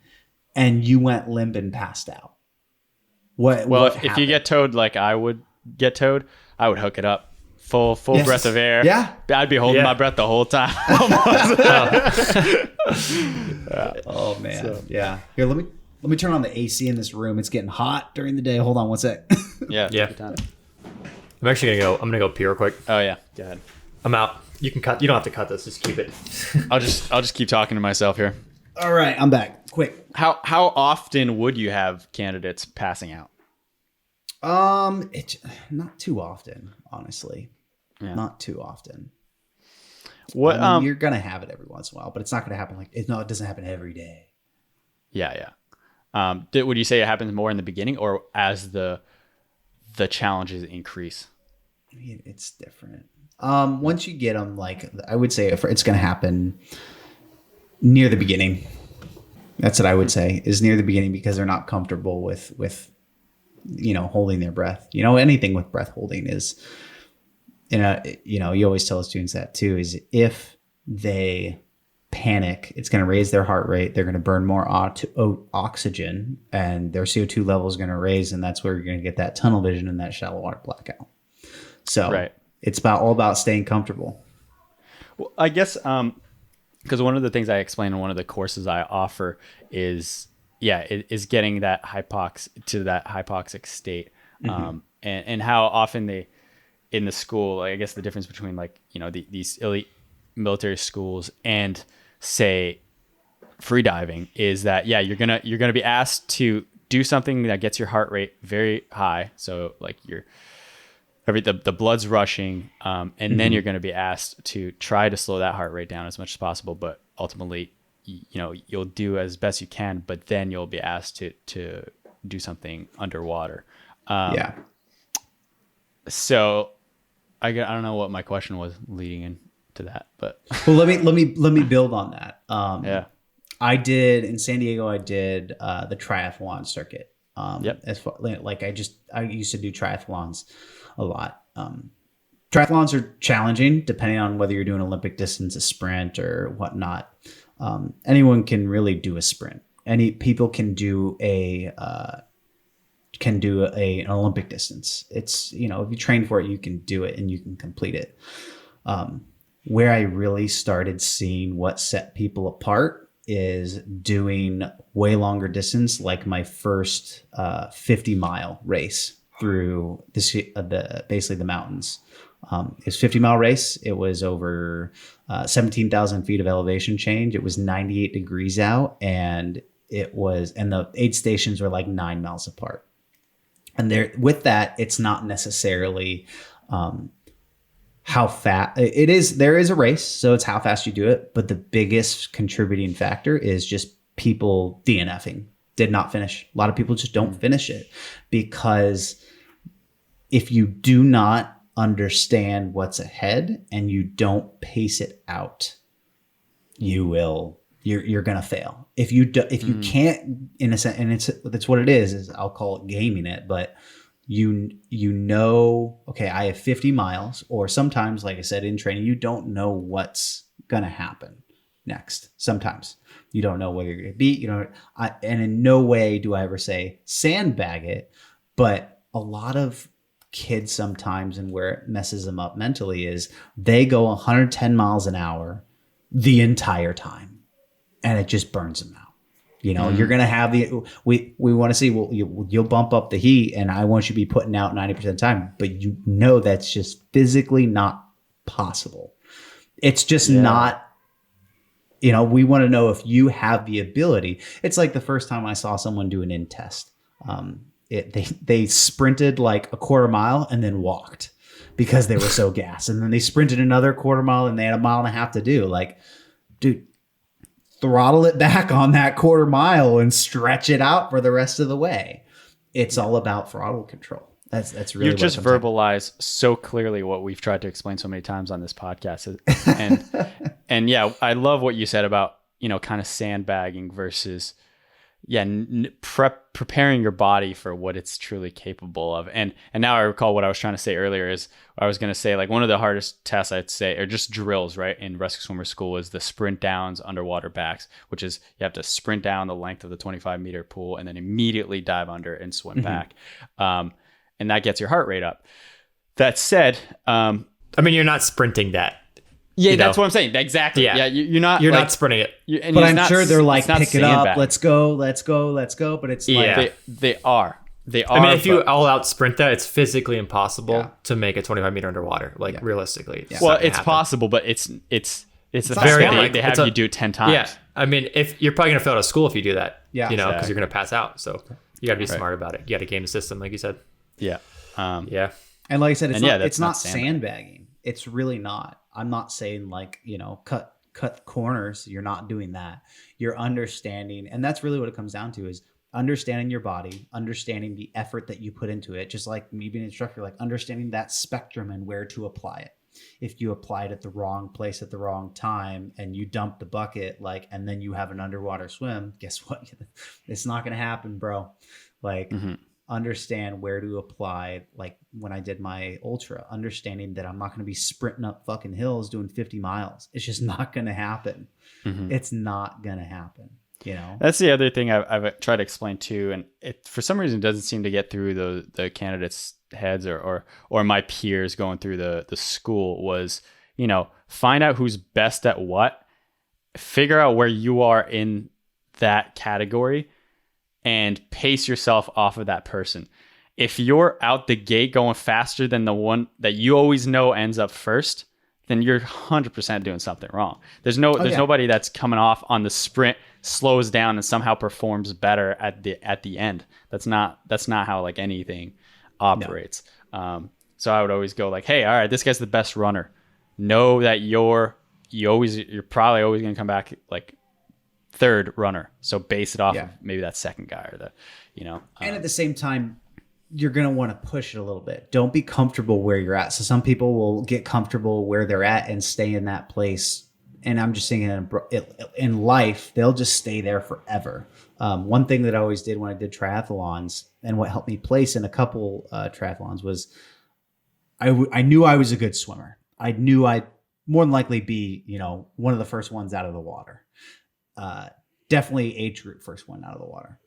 and you went limp and passed out. If you get towed like I would get towed, I would hook it up. Full breath of air. Yeah. I'd be holding my breath the whole time. Oh man. So. Yeah. Here, let me turn on the AC in this room. It's getting hot during the day. Hold on one sec. Yeah. I'm actually gonna go pee real quick. Oh yeah. Go ahead. I'm out. You can cut. You don't have to cut this. Just keep it. I'll just keep talking to myself here. All right, I'm back. Quick. How often would you have candidates passing out? It's not too often, honestly. Yeah. Not too often. What you're gonna have it every once in a while, but it's not gonna happen it doesn't happen every day. Yeah. Would you say it happens more in the beginning or as the challenges increase? I mean, it's different. Once you get them, like I would say, it's gonna happen near the beginning. That's what I would say, is near the beginning, because they're not comfortable with holding their breath. Anything with breath holding is. You always tell students that too, is if they panic, it's going to raise their heart rate. They're going to burn more oxygen, and their CO2 level is going to raise. And that's where you're going to get that tunnel vision and that shallow water blackout. So it's all about staying comfortable. Well, I guess, because one of the things I explain in one of the courses I offer is getting that hypoxic state. And how often in the school, I guess the difference between these elite military schools and say free diving is that you're gonna be asked to do something that gets your heart rate very high, so like the blood's rushing, and then you're going to be asked to try to slow that heart rate down as much as possible, but ultimately you'll do as best you can, but then you'll be asked to do something underwater. So I don't know what my question was leading into that, but well, let me build on that. I did in San Diego. I did the triathlon circuit. As far, I used to do triathlons a lot. Triathlons are challenging depending on whether you're doing Olympic distance, a sprint, or whatnot. Anyone can really do a sprint. People can do a can do an Olympic distance. It's, you know, if you train for it, you can do it and you can complete it. Where I really started seeing what set people apart is doing way longer distance, like my first 50-mile race through basically the mountains. It was a 50-mile race. It was over 17,000 feet of elevation change. It was 98 degrees out, and the aid stations were like 9 miles apart. And with that, it's not necessarily how fast it is. There is a race, so it's how fast you do it. But the biggest contributing factor is just people DNFing, did not finish. A lot of people just don't finish it, because if you do not understand what's ahead and you don't pace it out, you're gonna fail. If you can't, in a sense, and that's what it is I'll call it gaming it, but you know, okay, I have 50 miles, or sometimes, like I said, in training, you don't know what's gonna happen next. Sometimes you don't know whether you're gonna beat, and in no way do I ever say sandbag it, but a lot of kids sometimes, and where it messes them up mentally, is they go 110 miles an hour the entire time, and it just burns them out. You're going to have we want to see, well, you'll bump up the heat, and I want you to be putting out 90% of the time, but that's just physically not possible. It's just not, we want to know if you have the ability. It's like the first time I saw someone do an in test. They sprinted like a quarter mile and then walked because they were so gassed. And then they sprinted another quarter mile and they had a mile and a half to do. Like, dude, throttle it back on that quarter mile and stretch it out for the rest of the way. It's all about throttle control. That's really you just verbalize so clearly what we've tried to explain so many times on this podcast. And yeah, I love what you said about, kind of sandbagging versus preparing your body for what it's truly capable of. And now I recall what I was trying to say earlier is I was going to say, like, one of the hardest tests I'd say, or just drills, right, in rescue swimmer school, is the sprint downs underwater backs, which is you have to sprint down the length of the 25-meter pool and then immediately dive under and swim back. And that gets your heart rate up. That said, you're not sprinting that. Yeah, that's what I'm saying. Exactly. Yeah, you're not sprinting it. But I'm sure they're like, pick it up, let's go. But it's like they are. If you all out sprint that, it's physically impossible to make a 25-meter underwater. Realistically, it's possible, but it's the fact that they have you do it 10 times. Yeah, if you're probably gonna fail at school if you do that. Yeah, because you're gonna pass out. So you got to be smart about it. You got to game the system, like you said. Yeah. And like I said, it's not sandbagging. It's really not. I'm not saying cut corners. You're not doing that. You're understanding. And that's really what it comes down to, is understanding your body, understanding the effort that you put into it. Just like me being an instructor, like understanding that spectrum and where to apply it. If you apply it at the wrong place at the wrong time and you dump the bucket, and then you have an underwater swim, guess what? It's not going to happen, bro. Understand where to apply. Like when I did my ultra, understanding that I'm not going to be sprinting up fucking hills doing 50 miles. It's just not going to happen. It's not going to happen. That's the other thing I've tried to explain too, and it for some reason doesn't seem to get through the candidates' heads or my peers going through the school was, find out who's best at what, figure out where you are in that category, and pace yourself off of that person. If you're out the gate going faster than the one that you always know ends up first, then you're 100% doing something wrong. There's nobody that's coming off on the sprint, slows down, and somehow performs better at the end. That's not how anything operates. No. So I would always go hey, all right, this guy's the best runner. Know that you're probably always going to come back third runner. So base it off of maybe that second guy or and at the same time, you're going to want to push it a little bit. Don't be comfortable where you're at. So some people will get comfortable where they're at and stay in that place. And I'm just thinking in life, they'll just stay there forever. One thing that I always did when I did triathlons, and what helped me place in a couple triathlons, was I knew I was a good swimmer. I knew I'd more than likely be, one of the first ones out of the water. Definitely age group first one out of the water.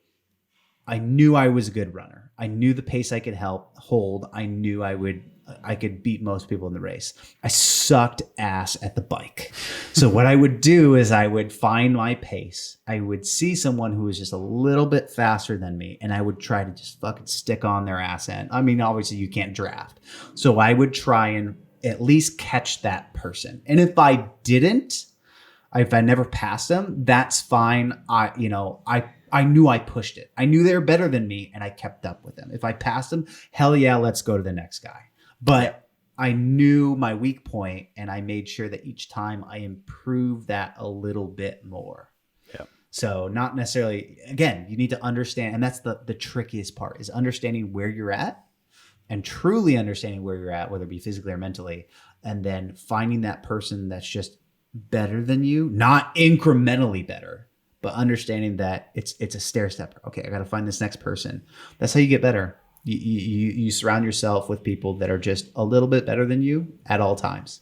I knew I was a good runner. I knew the pace I could hold. I knew I could beat most people in the race. I sucked ass at the bike. So what I would do is I would find my pace. I would see someone who was just a little bit faster than me, and I would try to just fucking stick on their ass end. I mean, obviously you can't draft. So I would try and at least catch that person. And if I didn't, if I never passed them, that's fine. I knew I pushed it. I knew they were better than me, and I kept up with them. If I passed them, hell yeah, let's go to the next guy. But I knew my weak point, and I made sure that each time I improved that a little bit more. Yeah. So not necessarily, again, you need to understand, and that's the trickiest part, is understanding where you're at and truly understanding where you're at, whether it be physically or mentally, and then finding that person that's just better than you, not incrementally better, but understanding that it's a stair stepper. Okay, I got to find this next person. That's how you get better. You surround yourself with people that are just a little bit better than you at all times.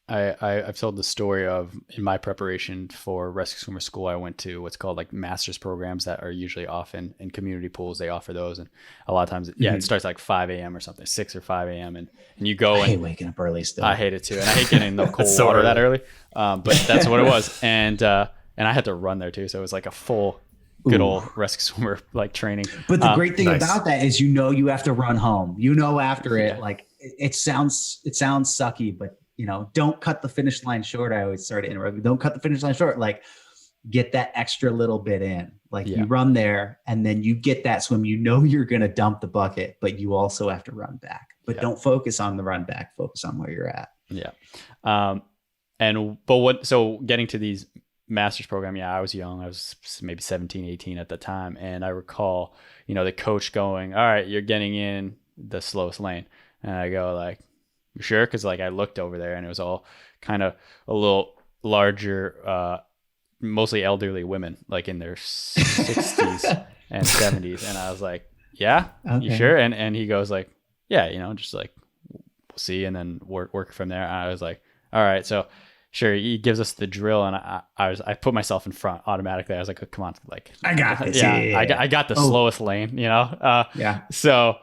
I've told the story of, in my preparation for rescue swimmer school, I went to what's called like master's programs that are usually often in community pools. They offer those, and a lot of times it starts like 5 a.m. or something, 6 or 5 a.m. and you go. I hate waking up early still. I hate it too, and I hate getting in the cold water that early. But that's what it was, and I had to run there too, so it was like a full good old rescue swimmer like training. But the great thing about that is, you have to run home. After it, like it sounds sucky, but don't cut the finish line short. I always start to interrupt. Don't cut the finish line short. Like, get that extra little bit in. Like you run there, and then you get that swim. You're gonna dump the bucket, but you also have to run back. But don't focus on the run back. Focus on where you're at. Yeah. So getting to these master's program, I was young. I was maybe 17, 18 at the time. And I recall, the coach going, all right, you're getting in the slowest lane. And I go like, you sure? Cause like I looked over there and it was all kind of a little larger, mostly elderly women, like in their 60s and 70s. And I was like, yeah, okay. You sure? And he goes like, yeah, just like, we'll see. And then work from there. And I was like, all right. So sure, he gives us the drill, and I put myself in front automatically. I was like, oh, come on, like I got this. Yeah. I got the slowest lane, So,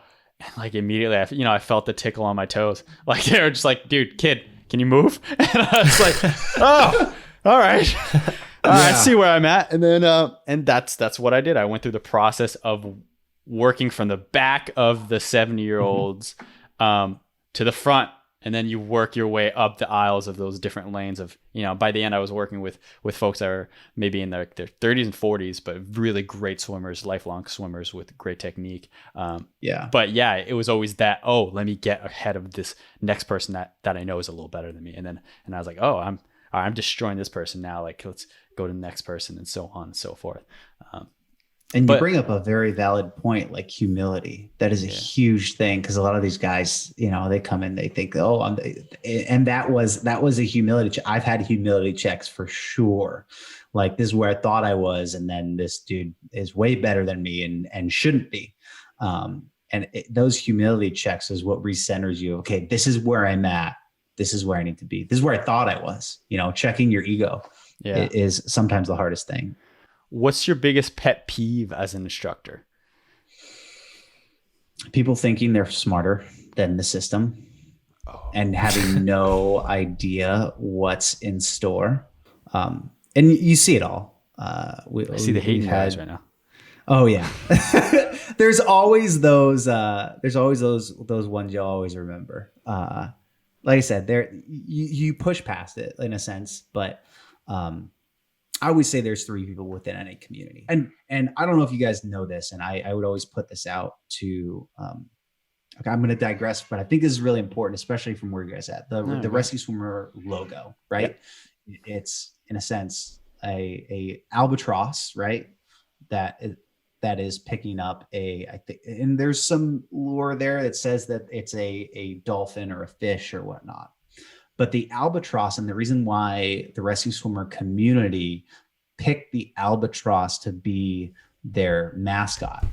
like immediately, I felt the tickle on my toes. Like they were just like, dude, kid, can you move? And I was like, oh, all right, I see where I'm at. And then, and that's what I did. I went through the process of working from the back of the 70-year-olds to the front. And then you work your way up the aisles of those different lanes of, by the end I was working with folks that are maybe in their 30s and 40s, but really great swimmers, lifelong swimmers with great technique. But it was always that, let me get ahead of this next person that I know is a little better than me. And I was like, I'm destroying this person now. Like, let's go to the next person, and so on and so forth. And you bring up a very valid point, like humility. That is a huge thing, because a lot of these guys, they come in, they think, and that was a humility check. I've had humility checks for sure. Like, this is where I thought I was, and then this dude is way better than me and shouldn't be. Those humility checks is what recenters you. Okay, this is where I'm at. This is where I need to be. This is where I thought I was. Checking your ego is sometimes the hardest thing. What's your biggest pet peeve as an instructor? People thinking they're smarter than the system and having no idea what's in store. And you see it all. I see the hate guys right now. Oh yeah. There's always those ones you'll always remember. Like I said, you push past it in a sense, but I always say there's 3 people within any community. And I don't know if you guys know this, and I would always put this out to, okay, I'm going to digress, but I think this is really important, especially from where you guys at. The Rescue Swimmer logo, right? Yep. It's, in a sense, a albatross, right? That is picking up I think, and there's some lore there that says that it's a dolphin or a fish or whatnot. But the albatross, and the reason why the rescue swimmer community picked the albatross to be their mascot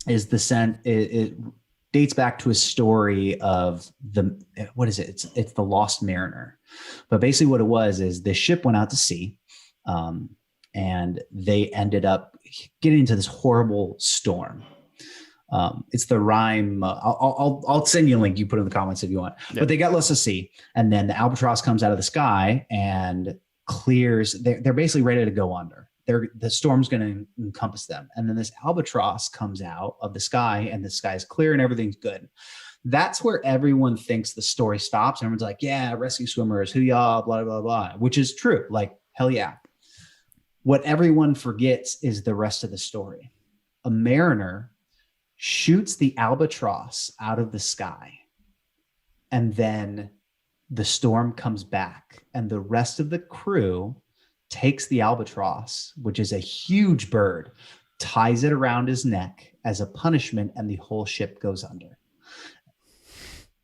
is it dates back to a story of it's the Lost Mariner. But basically what it was is the ship went out to sea, and and they ended up getting into this horrible storm. It's the rhyme. I'll send you a link. You put it in the comments if you want. Yeah. But they got lost to sea, and then the albatross comes out of the sky and clears. They're basically ready to go under. The storm's going to encompass them, and then this albatross comes out of the sky, and the sky is clear and everything's good. That's where everyone thinks the story stops. Everyone's like, "Yeah, rescue swimmers, hoo-yah, blah blah blah," which is true. Like, hell yeah. What everyone forgets is the rest of the story. A mariner shoots the albatross out of the sky, and then the storm comes back, and the rest of the crew takes the albatross, which is a huge bird, ties it around his neck as a punishment, and the whole ship goes under,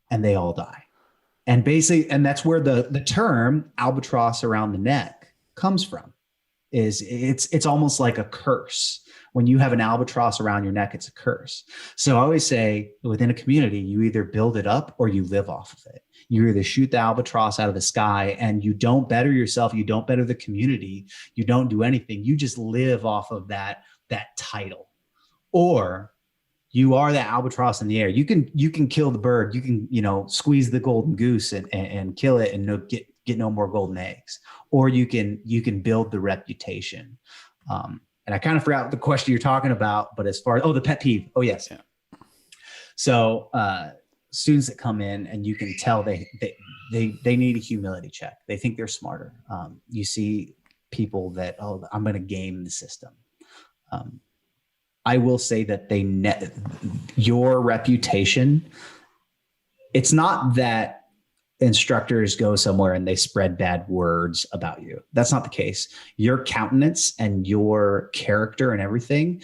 and they all die. And basically, and that's where the term albatross around the neck comes from. It's almost like a curse. When you have an albatross around your neck, it's a curse. So I always say within a community, you either build it up or you live off of it. You either shoot the albatross out of the sky and you don't better yourself. You don't better the community. You don't do anything. You just live off of that title. Or you are the albatross in the air. You can kill the bird. You can, squeeze the golden goose and kill it and get no more golden eggs. Or you can build the reputation. And I kind of forgot the question you're talking about, but as far as, the pet peeve. Oh, yes. Yeah. So students that come in and you can tell they need a humility check. They think they're smarter. You see people that, I'm going to game the system. I will say that your reputation, it's not that instructors go somewhere and they spread bad words about you. That's not the case. Your countenance and your character and everything,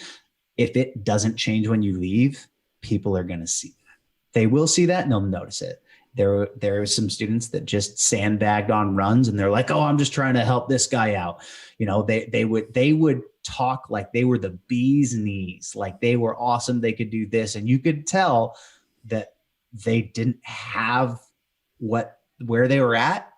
if it doesn't change when you leave, people are going to see that. They will see that and they'll notice it. There are some students that just sandbagged on runs and they're like, I'm just trying to help this guy out. They would talk like they were the bee's knees, like they were awesome. They could do this. And you could tell that they didn't have where they were at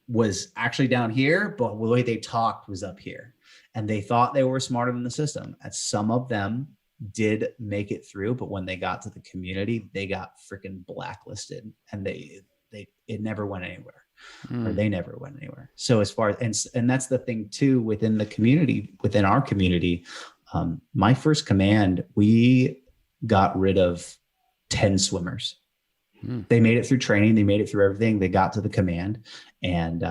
was actually down here, but the way they talked was up here. And they thought they were smarter than the system. And some of them did make it through, but when they got to the community, they got freaking blacklisted, and it never went anywhere, or they never went anywhere. So as far as, and that's the thing too, within our community, my first command, we got rid of 10 swimmers. They made it through training. They made it through everything. They got to the command, and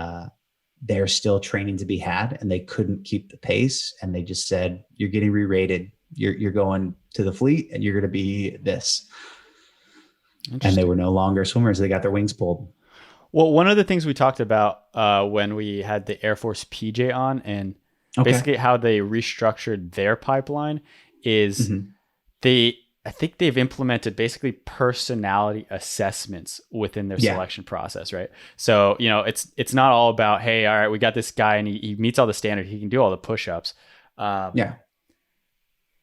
they're still training to be had, and they couldn't keep the pace. And they just said, "You're getting re-rated. You're going to the fleet, and you're going to be this." And they were no longer swimmers. They got their wings pulled. Well, one of the things we talked about when we had the Air Force PJ on, and basically how they restructured their pipeline is I think they've implemented basically personality assessments within their selection process, right? So, it's not all about, hey, all right, we got this guy and he meets all the standards. He can do all the push-ups.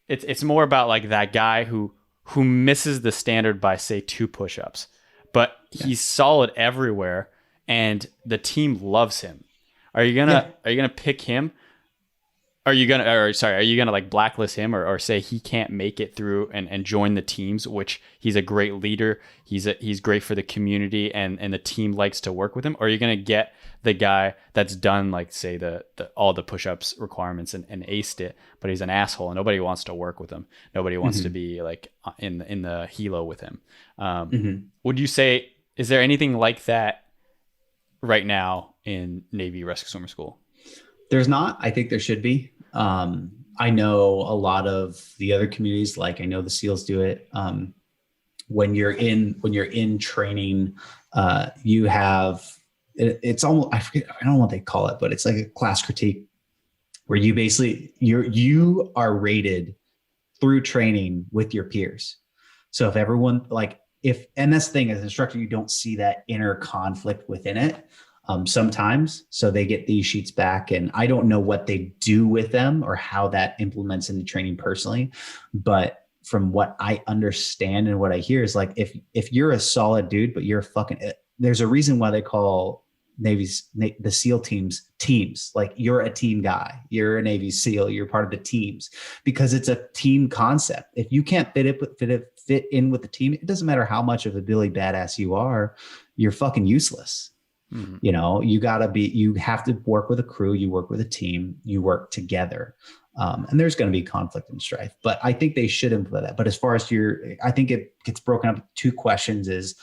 It's more about like that guy who misses the standard by, say, 2 push-ups, but he's solid everywhere and the team loves him. Are you gonna pick him? Are you gonna like blacklist him or say he can't make it through and join the teams, which he's a great leader, he's great for the community and the team likes to work with him? Or are you gonna get the guy that's done like, say, the all the push-ups requirements and aced it, but he's an asshole and nobody wants to work with him, nobody wants to be like in the helo with him? Would you say, is there anything like that right now in Navy Rescue Swimmer School? There's not. I think there should be. I know a lot of the other communities, like I know the SEALs do it. When you're in training, you have, it's almost, I don't know what they call it, but it's like a class critique where you basically, you are rated through training with your peers. So if everyone and that's the thing, as an instructor, you don't see that inner conflict within it. Sometimes, so they get these sheets back, and I don't know what they do with them or how that implements into training personally. But from what I understand and what I hear is like, if you're a solid dude, but you're there's a reason why they call the SEAL teams. Like you're a team guy, you're a Navy SEAL, you're part of the teams because it's a team concept. If you can't fit in with the team, it doesn't matter how much of a Billy badass you are, you're fucking useless. Mm-hmm. You know, you have to work with a crew, you work with a team, you work together. And there's going to be conflict and strife, but I think they should implement that. But as far as I think it gets broken up into two questions is,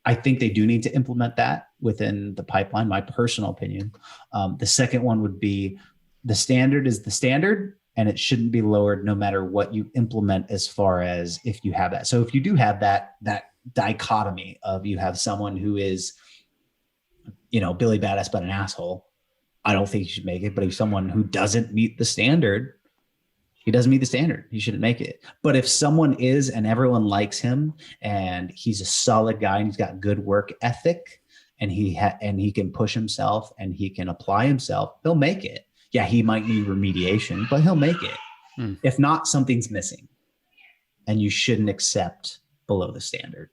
I think they do need to implement that within the pipeline, my personal opinion. The second one would be the standard is the standard and it shouldn't be lowered no matter what you implement as far as if you have that. So if you do have that dichotomy of you have someone who is, you know, Billy Badass, but an asshole, I don't think he should make it. But if someone who doesn't meet the standard, he doesn't meet the standard, he shouldn't make it. But if someone is and everyone likes him and he's a solid guy and he's got good work ethic and he can push himself and he can apply himself, he'll make it. Yeah, he might need remediation, but he'll make it. If not, something's missing and you shouldn't accept below the standard.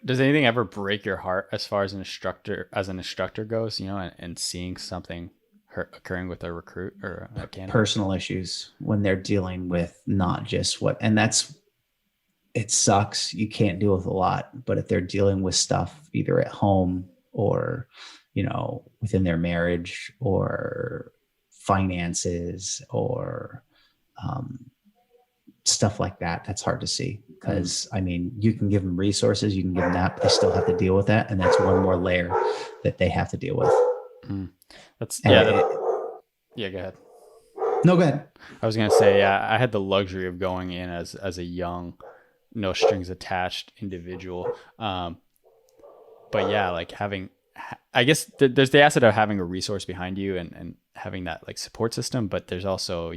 Does anything ever break your heart as far as an instructor goes, you know, and seeing something occurring with a recruit or a candidate? Personal issues when they're dealing with not just it sucks. You can't deal with a lot, but if they're dealing with stuff either at home or, you know, within their marriage or finances or, stuff like that, that's hard to see because I mean, you can give them resources, you can give them that, but they still have to deal with that. And that's one more layer that they have to deal with. Yeah, go ahead. No, go ahead. I was going to say, I had the luxury of going in as a young, no strings attached individual. But yeah, like I guess there's the asset of having a resource behind you and having that like support system, but there's also,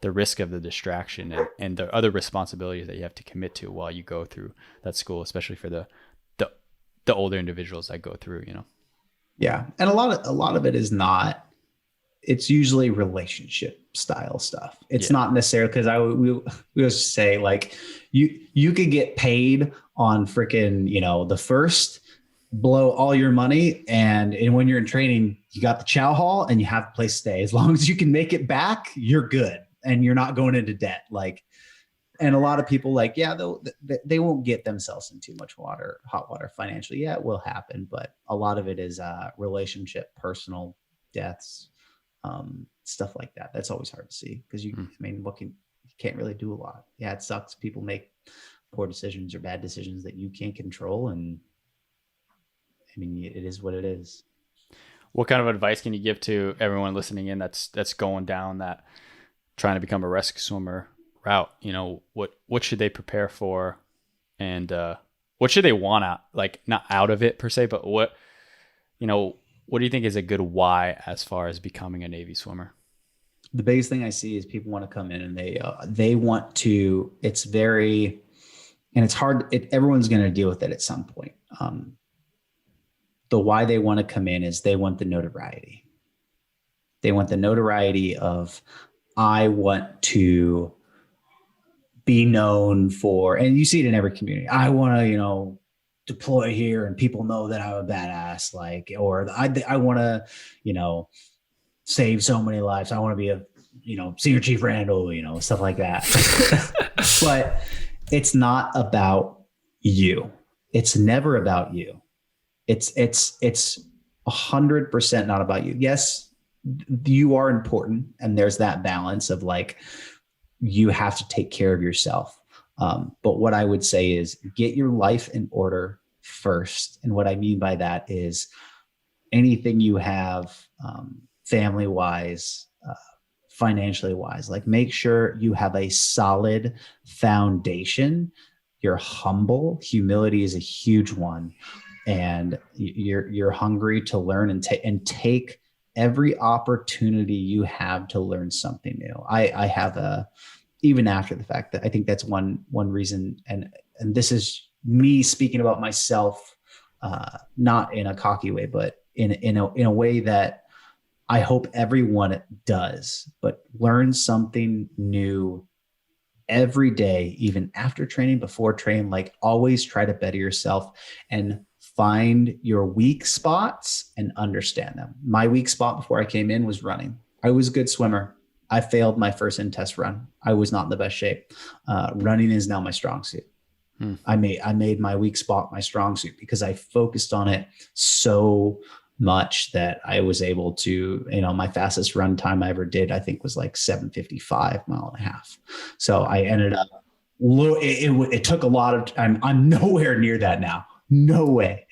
the risk of the distraction and the other responsibilities that you have to commit to while you go through that school, especially for the older individuals that go through, you know? Yeah. And a lot of it is not, it's usually relationship style stuff. It's not necessarily because we always say like you could get paid on freaking, you know, the first blow all your money and when you're in training, you got the chow hall and you have a place to stay. As long as you can make it back, you're good. And you're not going into debt. Like, and a lot of people like, they won't get themselves in too much hot water financially. Yeah, it will happen. But a lot of it is relationship, personal deaths, stuff like that. That's always hard to see because you can't really do a lot. Yeah, it sucks. People make poor decisions or bad decisions that you can't control. And I mean, it is what it is. What kind of advice can you give to everyone listening in that's going down that trying to become a rescue swimmer route? You know, what should they prepare for and what should they want out, like not out of it per se, but what do you think is a good why as far as becoming a Navy swimmer? The biggest thing I see is people want to come in and they want to, it's very, and it's hard. Everyone's going to deal with it at some point. The why they want to come in is they want the notoriety. They want the notoriety of, I want to be known for, and you see it in every community. I want to, you know, deploy here and people know that I'm a badass, like, or I want to, you know, save so many lives. I want to be a, you know, Senior Chief Randall, you know, stuff like that. But it's not about you. It's never about you. It's 100% not about you. Yes, you are important. And there's that balance of like, you have to take care of yourself. But what I would say is get your life in order first. And what I mean by that is anything you have, family wise, financially wise, like make sure you have a solid foundation. You're humble. Humility is a huge one. And you're hungry to learn and take every opportunity you have to learn something new. I have even after the fact that I think that's one reason. And this is me speaking about myself, not in a cocky way, but in a way that I hope everyone does, but learn something new every day, even after training, before training, like always try to better yourself and find your weak spots and understand them. My weak spot before I came in was running. I was a good swimmer. I failed my first in-test run. I was not in the best shape. Running is now my strong suit. I made my weak spot my strong suit because I focused on it so much that I was able to, my fastest run time I ever did, I think was like 7:55 mile and a half. So I ended up, it took a lot of time. I'm nowhere near that now. No way.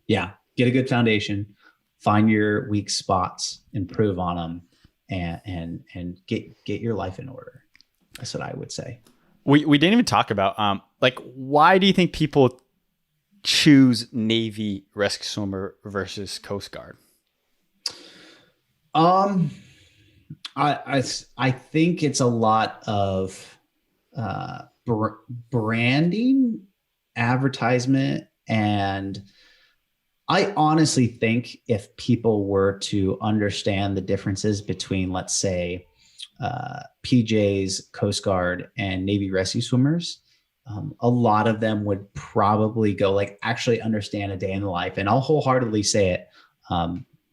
Get a good foundation, find your weak spots, improve on them, and get your life in order. That's what I would say. We didn't even talk about why do you think people choose Navy rescue swimmer versus Coast Guard? I think it's a lot of branding, advertisement, and I honestly think if people were to understand the differences between, let's say, PJs, Coast Guard, and Navy rescue swimmers, a lot of them would probably go actually understand a day in the life. And I'll wholeheartedly say it.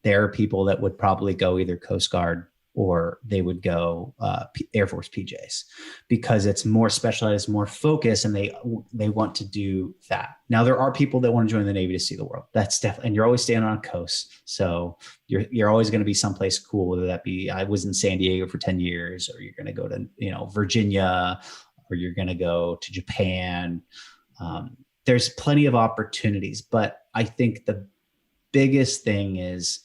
There are people that would probably go either Coast Guard or they would go Air Force PJs because it's more specialized, more focused, and they want to do that. Now, there are people that want to join the Navy to see the world. That's definitely, and you're always staying on a coast. So you're always going to be someplace cool, whether that be, I was in San Diego for 10 years, or you're going to go to, Virginia, or you're going to go to Japan. There's plenty of opportunities, but I think the biggest thing is,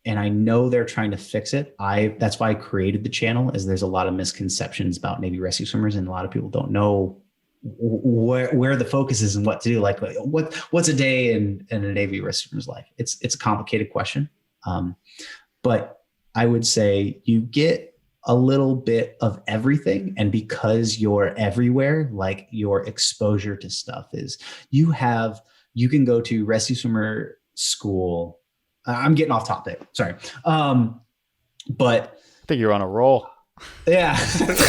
and I know they're trying to fix it. That's why I created the channel, is there's a lot of misconceptions about Navy rescue swimmers, and a lot of people don't know where the focus is and what to do. Like what's a day in a Navy rescue swimmer's life? It's a complicated question. But I would say you get a little bit of everything. And because you're everywhere, like your exposure to stuff is, you can go to rescue swimmer school. I'm getting off topic. Sorry. But I think you're on a roll. Yeah.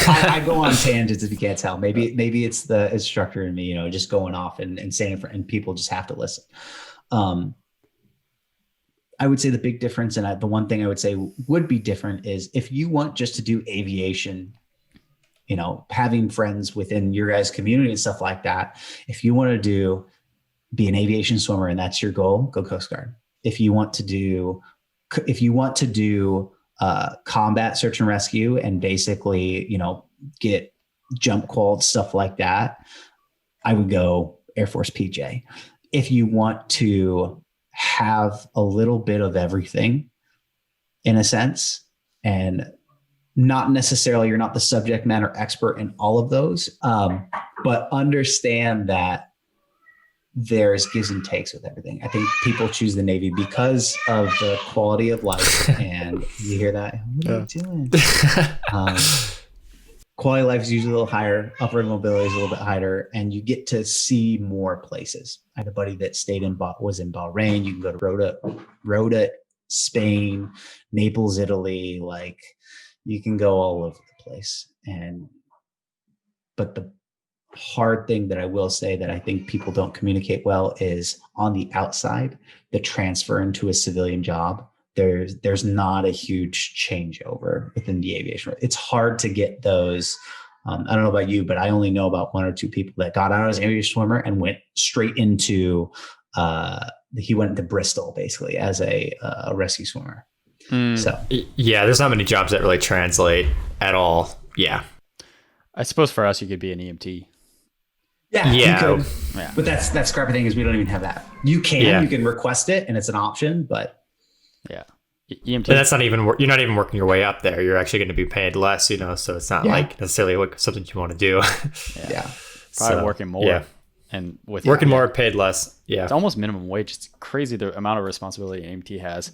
I go on tangents if you can't tell. Maybe it's the instructor in me, just going off and saying it, and people just have to listen. I would say the big difference, and the one thing I would say would be different, is if you want just to do aviation, having friends within your guys' community and stuff like that. If you want to be an aviation swimmer and that's your goal, go Coast Guard. If you want to do combat search and rescue and basically, get jump quals, stuff like that, I would go Air Force PJ. If you want to have a little bit of everything in a sense, and not necessarily, you're not the subject matter expert in all of those, but understand that there's gives and takes with everything. I think people choose the Navy because of the quality of life. And you hear that? What are you doing? Quality of life is usually a little higher. Upward mobility is a little bit higher, and you get to see more places. I had a buddy that was in Bahrain. You can go to Rota, Spain, Naples, Italy. Like, you can go all over the place. But the hard thing that I will say that I think people don't communicate well is, on the outside, the transfer into a civilian job, there's not a huge changeover within the aviation. It's hard to get those. I don't know about you, but I only know about one or two people that got out as an aviation swimmer and went straight into he went into Bristol basically as a rescue swimmer. So yeah, there's not many jobs that really translate at all. Yeah, I suppose for us, you could be an EMT. Yeah. You could. Yeah. But that's the scrappy thing, is we don't even have that. You can request it and it's an option, but yeah. EMT. But that's not even, you're not even working your way up there. You're actually going to be paid less, so it's not like necessarily something you want to do. Yeah. Probably working more. Yeah. And with working more, paid less. Yeah. It's almost minimum wage. It's crazy the amount of responsibility an EMT has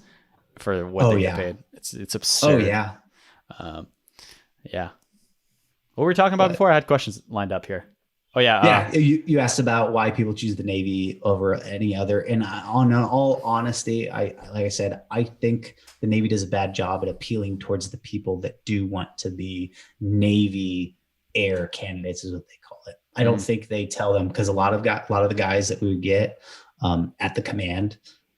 for what they get paid. It's absurd. Oh yeah. Yeah. What were we talking about before? I had questions lined up here. Oh yeah. You asked about why people choose the Navy over any other. And on all honesty, like I said, I think the Navy does a bad job at appealing towards the people that do want to be Navy air candidates, is what they call it. I don't think they tell them, because a lot of the guys that we would get at the command,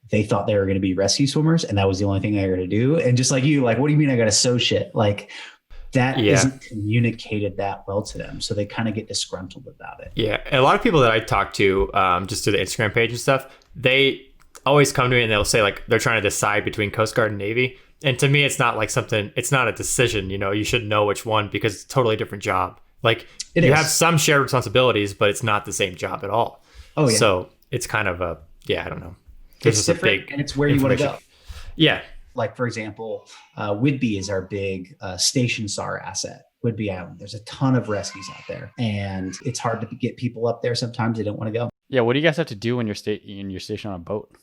they thought they were going to be rescue swimmers, and that was the only thing they were going to do. And just like you, like, what do you mean I got to sew shit? Like, that isn't communicated that well to them, so they kind of get disgruntled about it. Yeah, and a lot of people that I talk to, just to the Instagram page and stuff, they always come to me and they'll say like they're trying to decide between Coast Guard and Navy. And to me, it's not like something. It's not a decision. You know, you should know which one because it's a totally different job. Like you have some shared responsibilities, but it's not the same job at all. Oh yeah. So it's kind of a I don't know. It's different, and it's where you want to go. Yeah. Like, for example, Whidbey is our big station SAR asset, Whidbey Island. There's a ton of rescues out there, and it's hard to get people up there. Sometimes they don't want to go. Yeah. What do you guys have to do when you're stationed on a boat?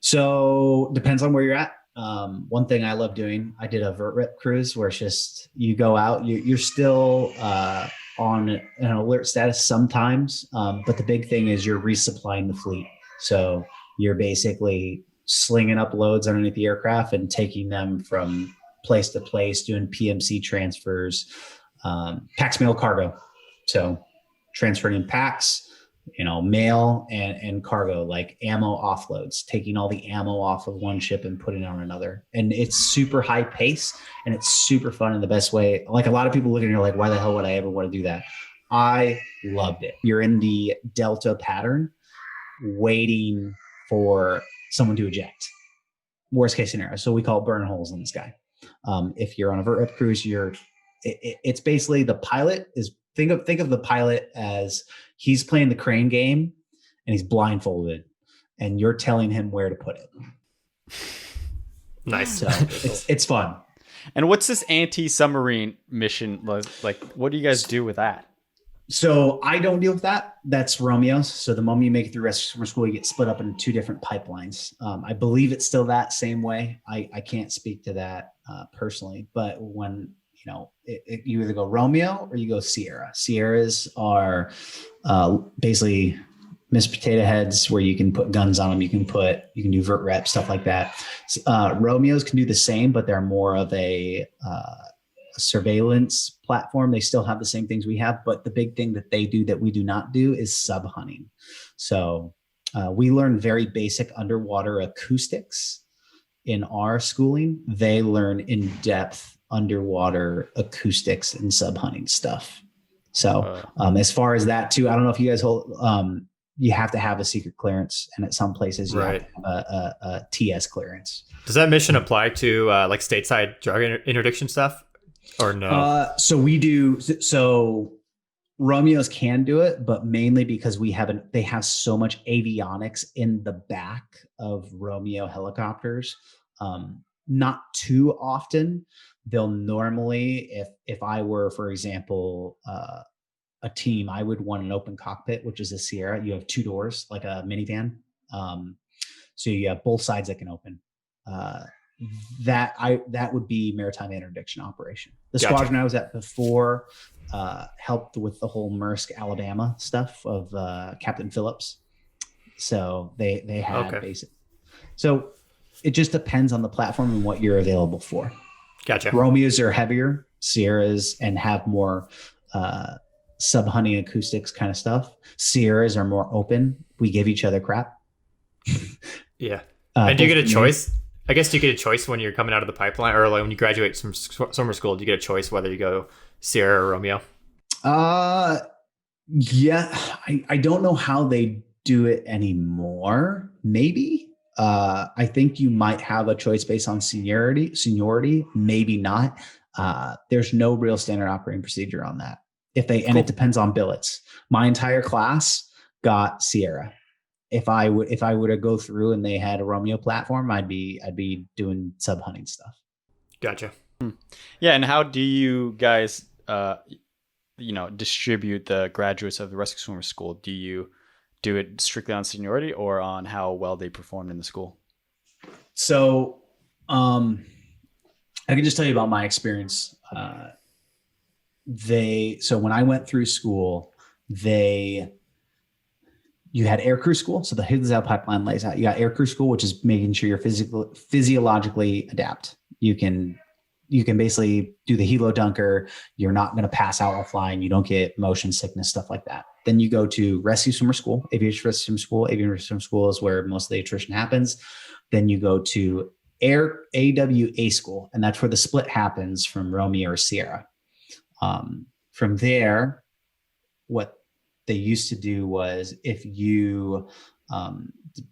So depends on where you're at. One thing I love doing, I did a vert rep cruise where it's just, you go out, you're still on an alert status sometimes. But the big thing is you're resupplying the fleet. So you're basically slinging up loads underneath the aircraft and taking them from place to place, doing PMC transfers, packs, mail, cargo. So transferring in packs, mail and cargo, like ammo offloads, taking all the ammo off of one ship and putting it on another. And it's super high pace and it's super fun in the best way. Like, a lot of people look at it and are like, why the hell would I ever want to do that? I loved it. You're in the Delta pattern waiting for someone to eject. Worst case scenario. So we call it burn holes in the sky. If you're on a vert rep cruise, it's basically the pilot is, think of the pilot as he's playing the crane game and he's blindfolded and you're telling him where to put it. Nice. So it's fun. And what's this anti-submarine mission like? What do you guys do with that? So I don't deal with that. That's Romeo's. So the moment you make it through rescue swimmer school, you get split up into two different pipelines. I believe it's still that same way. I can't speak to that personally, but when you either go Romeo or you go Sierra. Sierras are basically Miss Potato Heads where you can put guns on them. You can do vert rep, stuff like that. Romeos can do the same, but they're more of a surveillance platform. They still have the same things we have, but the big thing that they do that we do not do is sub hunting. So we learn very basic underwater acoustics in our schooling. They learn in-depth underwater acoustics and sub hunting stuff. So as far as that too, I don't know if you guys hold, you have to have a secret clearance, and at some places you have to have a TS clearance. Does that mission apply to like stateside drug interdiction stuff or no? So we do. So Romeos can do it, but mainly because they have so much avionics in the back of Romeo helicopters. Not too often. They'll normally, if I were, for example, a team, I would want an open cockpit, which is a Sierra. You have two doors, like a minivan. So you have both sides that can open. That would be maritime interdiction operation. The squadron I was at before helped with the whole Maersk, Alabama stuff of Captain Phillips. So they had basic. So it just depends on the platform and what you're available for. Gotcha. Romeos are heavier, Sierras, and have more sub-hunting acoustics kind of stuff. Sierras are more open. We give each other crap. Yeah. And do you get a choice? I guess you get a choice when you're coming out of the pipeline, or like when you graduate from summer school, do you get a choice whether you go Sierra or Romeo? Yeah. I don't know how they do it anymore. Maybe. I think you might have a choice based on seniority, maybe not. There's no real standard operating procedure on that. It depends on billets. My entire class got Sierra. If I were to go through and they had a Romeo platform, I'd be doing sub hunting stuff. Gotcha. Yeah, and how do you guys, distribute the graduates of the rescue swimmer school? Do you do it strictly on seniority or on how well they performed in the school? So, I can just tell you about my experience. So when I went through school, you had aircrew school. So the Higgs-Out pipeline lays out. You got aircrew school, which is making sure you're physiologically adapt. You can you can basically do the helo dunker. You're not going to pass out while flying. You don't get motion sickness, stuff like that. Then you go to rescue swimmer school, aviation rescue swimmer school. Aviation rescue swimmer school is where most of the attrition happens. Then you go to AWA school, and that's where the split happens from Romeo or Sierra. From there, what they used to do was if you,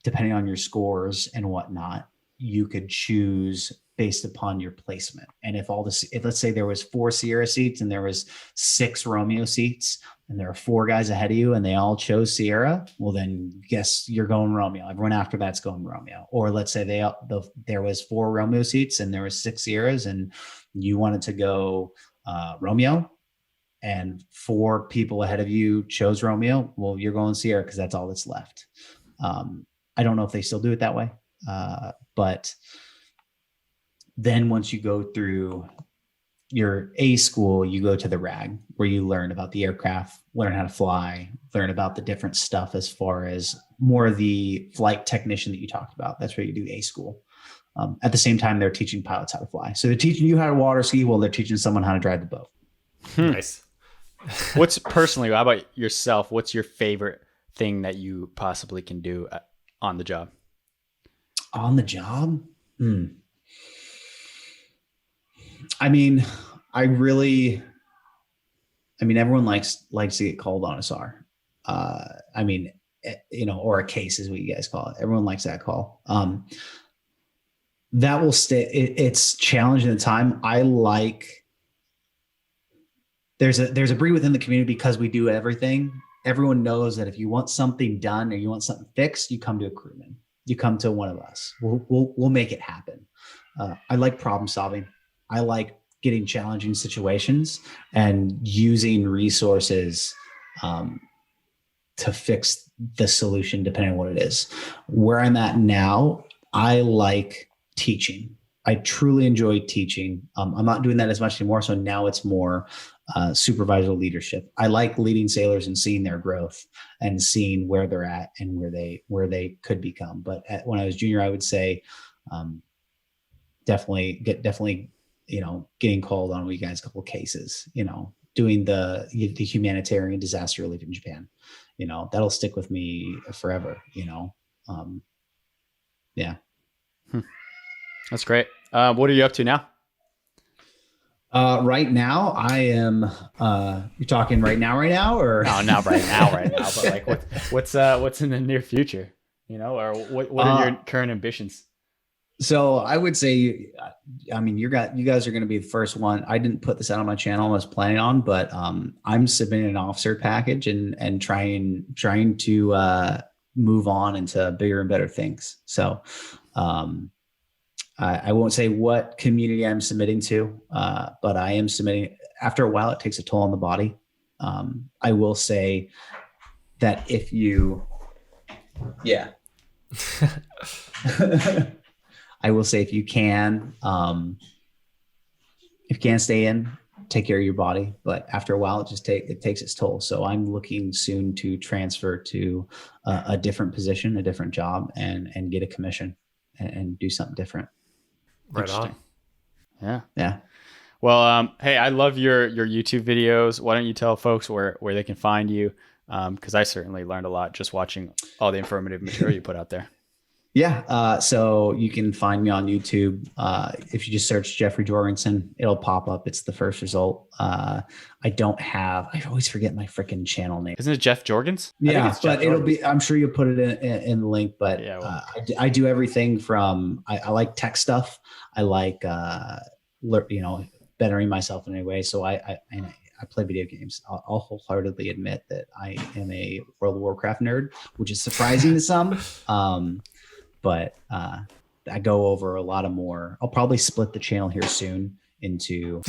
depending on your scores and whatnot, you could choose based upon your placement. And if let's say there was 4 Sierra seats and there was 6 Romeo seats, and there are 4 guys ahead of you and they all chose Sierra, well, then guess you're going Romeo. Everyone after that's going Romeo. Or let's say there was 4 Romeo seats and there was 6 Sierras and you wanted to go Romeo, and 4 people ahead of you chose Romeo, well, you're going Sierra because that's all that's left. I don't know if they still do it that way. But then once you go through your A school, you go to the RAG, where you learn about the aircraft, learn how to fly, learn about the different stuff as far as more of the flight technician that you talked about. That's where you do A school. At the same time, they're teaching pilots how to fly. So they're teaching you how to water ski while they're teaching someone how to drive the boat. Nice. How about yourself? What's your favorite thing that you possibly can do on the job? On the job? I mean, everyone likes to get called on a SAR. Or a case is what you guys call it. Everyone likes that call. That will stay. It's challenging at the time. There's a breed within the community because we do everything. Everyone knows that if you want something done or you want something fixed, you come to a crewman. You come to one of us. We'll make it happen. I like problem solving. I like getting challenging situations and using resources to fix the solution, depending on what it is. Where I'm at now, I like teaching. I truly enjoy teaching. I'm not doing that as much anymore. So now it's more supervisor leadership. I like leading sailors and seeing their growth and seeing where they're at and where they could become. But when I was junior, I would say definitely getting called on with you guys a couple of cases, doing the humanitarian disaster relief in Japan, that'll stick with me forever, yeah. That's great. What are you up to now? Right now I am, you're talking right now, or no, not right now, but like what's in the near future, or what are your current ambitions? So I would say, you guys are going to be the first one. I didn't put this out on my channel. I was planning on, but I'm submitting an officer package and trying to move on into bigger and better things. So I won't say what community I'm submitting to, but I am submitting. After a while, it takes a toll on the body. I will say that if you can, stay in, take care of your body, but after a while, it takes its toll. So I'm looking soon to transfer to a different position, a different job, and get a commission and do something different. Right on. Yeah. Well, hey, I love your YouTube videos. Why don't you tell folks where they can find you? Because I certainly learned a lot just watching all the informative material you put out there. Yeah. So you can find me on YouTube. If you just search Jeffrey Jorgensen, it'll pop up. It's the first result. I always forget my freaking channel name. Isn't it Jeff Jorgens? Yeah, but it'll be, I'm sure you'll put it in the link, but yeah, well, I do everything from, I like tech stuff. I like, bettering myself in any way. So I play video games. I'll wholeheartedly admit that I am a World of Warcraft nerd, which is surprising to some. But I go over a lot of more. I'll probably split the channel here soon into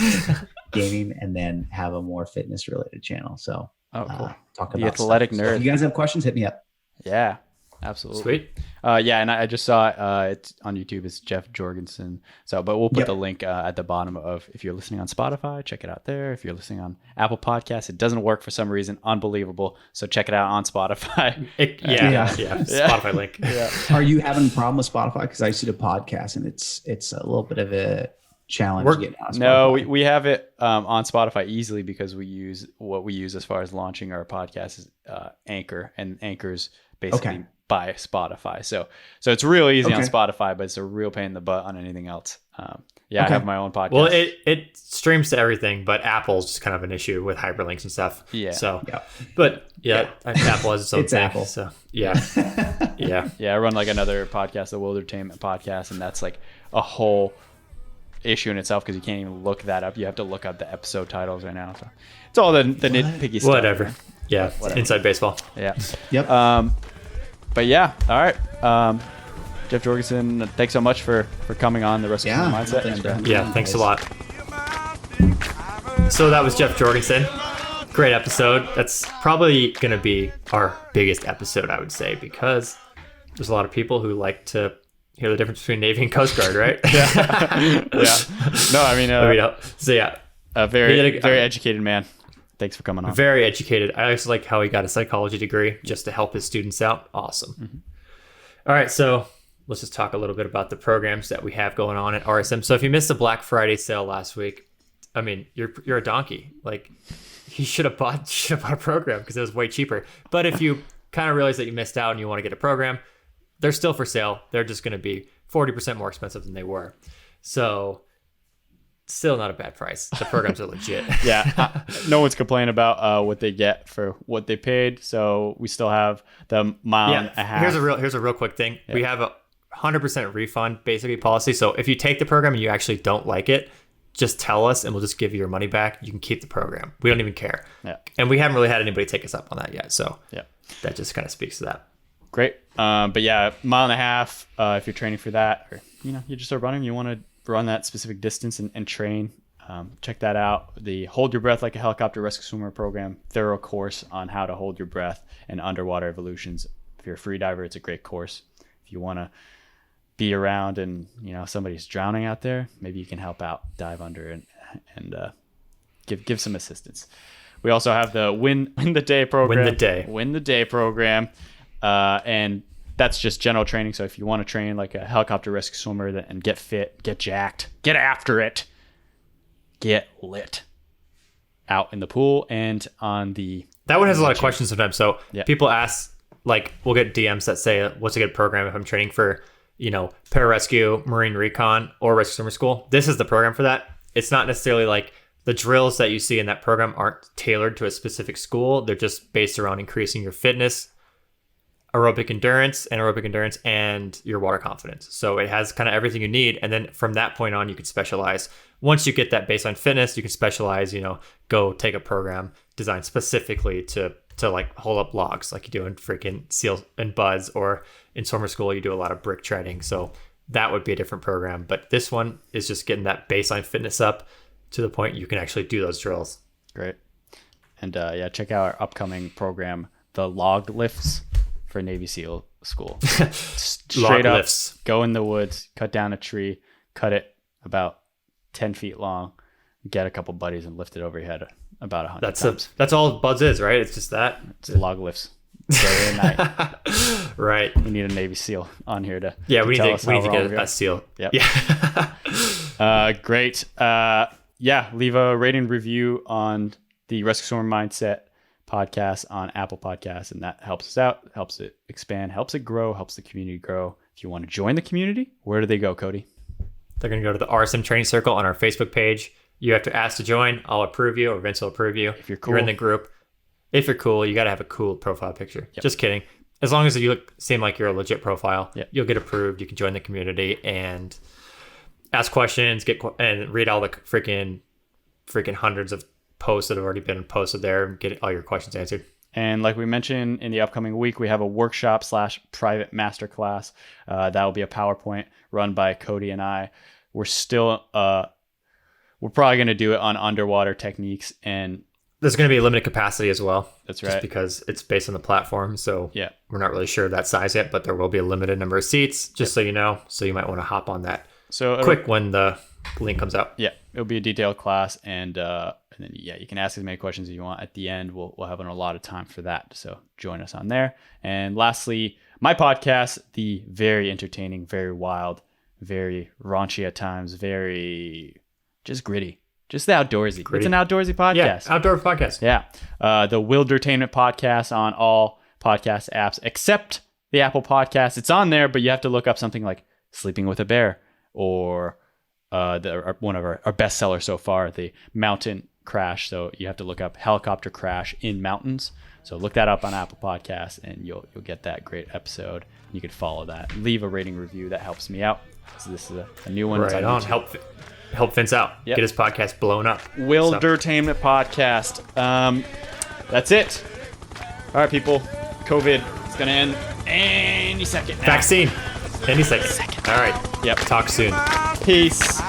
gaming and then have a more fitness related channel. So cool. Talk the about athletic stuff. nerd. So if you guys have questions, hit me up. Yeah, absolutely. Sweet. And I just saw it's on YouTube. It's Jeff Jorgensen. So, but we'll put the link at the bottom of, if you're listening on Spotify, check it out there. If you're listening on Apple Podcasts, it doesn't work for some reason. Unbelievable. So check it out on Spotify. Spotify link. Yeah. Are you having a problem with Spotify? Because I used to do a podcast and it's a little bit of challenge getting on Spotify? No, we have it on Spotify easily because we use what we use as far as launching our podcast is Anchor, and Anchor's basically by Spotify. So it's real easy on Spotify, but it's a real pain in the butt on anything else. I have my own podcast. Well, it streams to everything, but Apple's just kind of an issue with hyperlinks and stuff. Yeah. So, but Apple has its own thing. Apple. So yeah. I run like another podcast, the Wildertainment podcast, and that's like a whole issue in itself because you can't even look that up. You have to look up the episode titles right now. So it's all the nitpicky stuff. Whatever. Man. Yeah. Whatever. Inside baseball. Yeah. Yep. But yeah. All right. Jeff Jorgensen, thanks so much for coming on the Rescue Mindset. Thanks a lot. So that was Jeff Jorgensen. Great episode. That's probably going to be our biggest episode, I would say, because there's a lot of people who like to hear the difference between Navy and Coast Guard, right? No, I mean, so yeah, a very educated man. Thanks for coming on. Very educated. I also like how he got a psychology degree just to help his students out. Awesome. Mm-hmm. All right, so let's just talk a little bit about the programs that we have going on at RSM. So if you missed the Black Friday sale last week, I mean, you're a donkey. Like, you should have bought a program because it was way cheaper. But if you kind of realize that you missed out and you want to get a program, they're still for sale. They're just going to be 40% more expensive than they were. So still not a bad price. The programs are legit. No one's complaining about what they get for what they paid. So we still have the mile and a half. Here's a real quick thing. Yeah. We have a 100% refund basically policy. So if you take the program and you actually don't like it, just tell us and we'll just give you your money back. You can keep the program. We don't even care. Yeah. And we haven't really had anybody take us up on that yet. So that just kind of speaks to that. Great. But yeah, mile and a half, if you're training for that, or you just start running, you want to run that specific distance and train, check that out. The Hold Your Breath Like a Helicopter Rescue Swimmer program, thorough course on how to hold your breath and underwater evolutions. If you're a free diver, it's a great course. If you want to be around and somebody's drowning out there, maybe you can help out, dive under and give some assistance. We also have the Win the Day program. Win the Day program. And that's just general training. So if you want to train like a helicopter rescue swimmer and get fit, get jacked, get after it, get lit out in the pool and on the... That one has a lot of questions sometimes. So people ask, like, we'll get DMs that say, what's a good program if I'm training for, pararescue, marine recon, or rescue swimmer school? This is the program for that. It's not necessarily like the drills that you see in that program aren't tailored to a specific school. They're just based around increasing your fitness, aerobic endurance, and your water confidence. So it has kind of everything you need. And then from that point on, you can specialize. Once you get that baseline fitness, you can specialize, go take a program designed specifically to like hold up logs like you do in freaking SEAL and BUDS, or in swimmer school, you do a lot of brick treading. So that would be a different program. But this one is just getting that baseline fitness up to the point you can actually do those drills. Great. And check out our upcoming program, the log lifts for Navy SEAL school. Straight up, lifts. Go in the woods, cut down a tree, cut it about 10 feet long, get a couple buddies and lift it over your head about 100 times. That's all BUDS is, right? It's just that. It's log lifts. Day and night. Right. We need a Navy SEAL on here to we need to get a SEAL. Yep. Yeah. Great. Leave a rating review on the Rescue Swimmer Mindset podcast on Apple Podcasts, and that helps us out, helps it expand, helps it grow, helps the community grow. If you want to join the community, where do they go, Cody? They're going to go to the RSM Training Circle on our Facebook page. You have to ask to join. I'll approve you, or Vince will approve you. If you're cool. You're in the group. If you're cool, you got to have a cool profile picture. Yep. Just kidding. As long as you seem like you're a legit profile, you'll get approved. You can join the community and ask questions, and read all the freaking hundreds of posts that have already been posted there, and get all your questions answered. And like we mentioned, in the upcoming week, we have a workshop / private masterclass. That will be a PowerPoint run by Cody and I. We're still, we're probably going to do it on underwater techniques, and there's going to be a limited capacity as well. That's right. Just because it's based on the platform. So we're not really sure that size yet, but there will be a limited number of seats, just so you know. So you might want to hop on that quick when the link comes out. Yeah, it'll be a detailed class, and then you can ask as many questions as you want. At the end, we'll have a lot of time for that. So join us on there. And lastly, my podcast, the very entertaining, very wild very raunchy at times, very just gritty, just the outdoorsy. It's an outdoorsy podcast. Yeah, outdoor podcast. Yeah. The Wildertainment podcast on all podcast apps except the Apple Podcast. It's on there, but you have to look up something like Sleeping with a Bear or one of our bestseller so far, the Mountain Crash. So you have to look up Helicopter Crash in Mountains. So look that up on Apple Podcasts and you'll get that great episode. You can follow that. Leave a rating review. That helps me out. So this is a new one. Right on. Help Vince out. Yep. Get his podcast blown up. Wildertainment podcast. That's it. All right, people. COVID is going to end any second now. Vaccine. Any second. All right. Yep. Talk soon. Peace.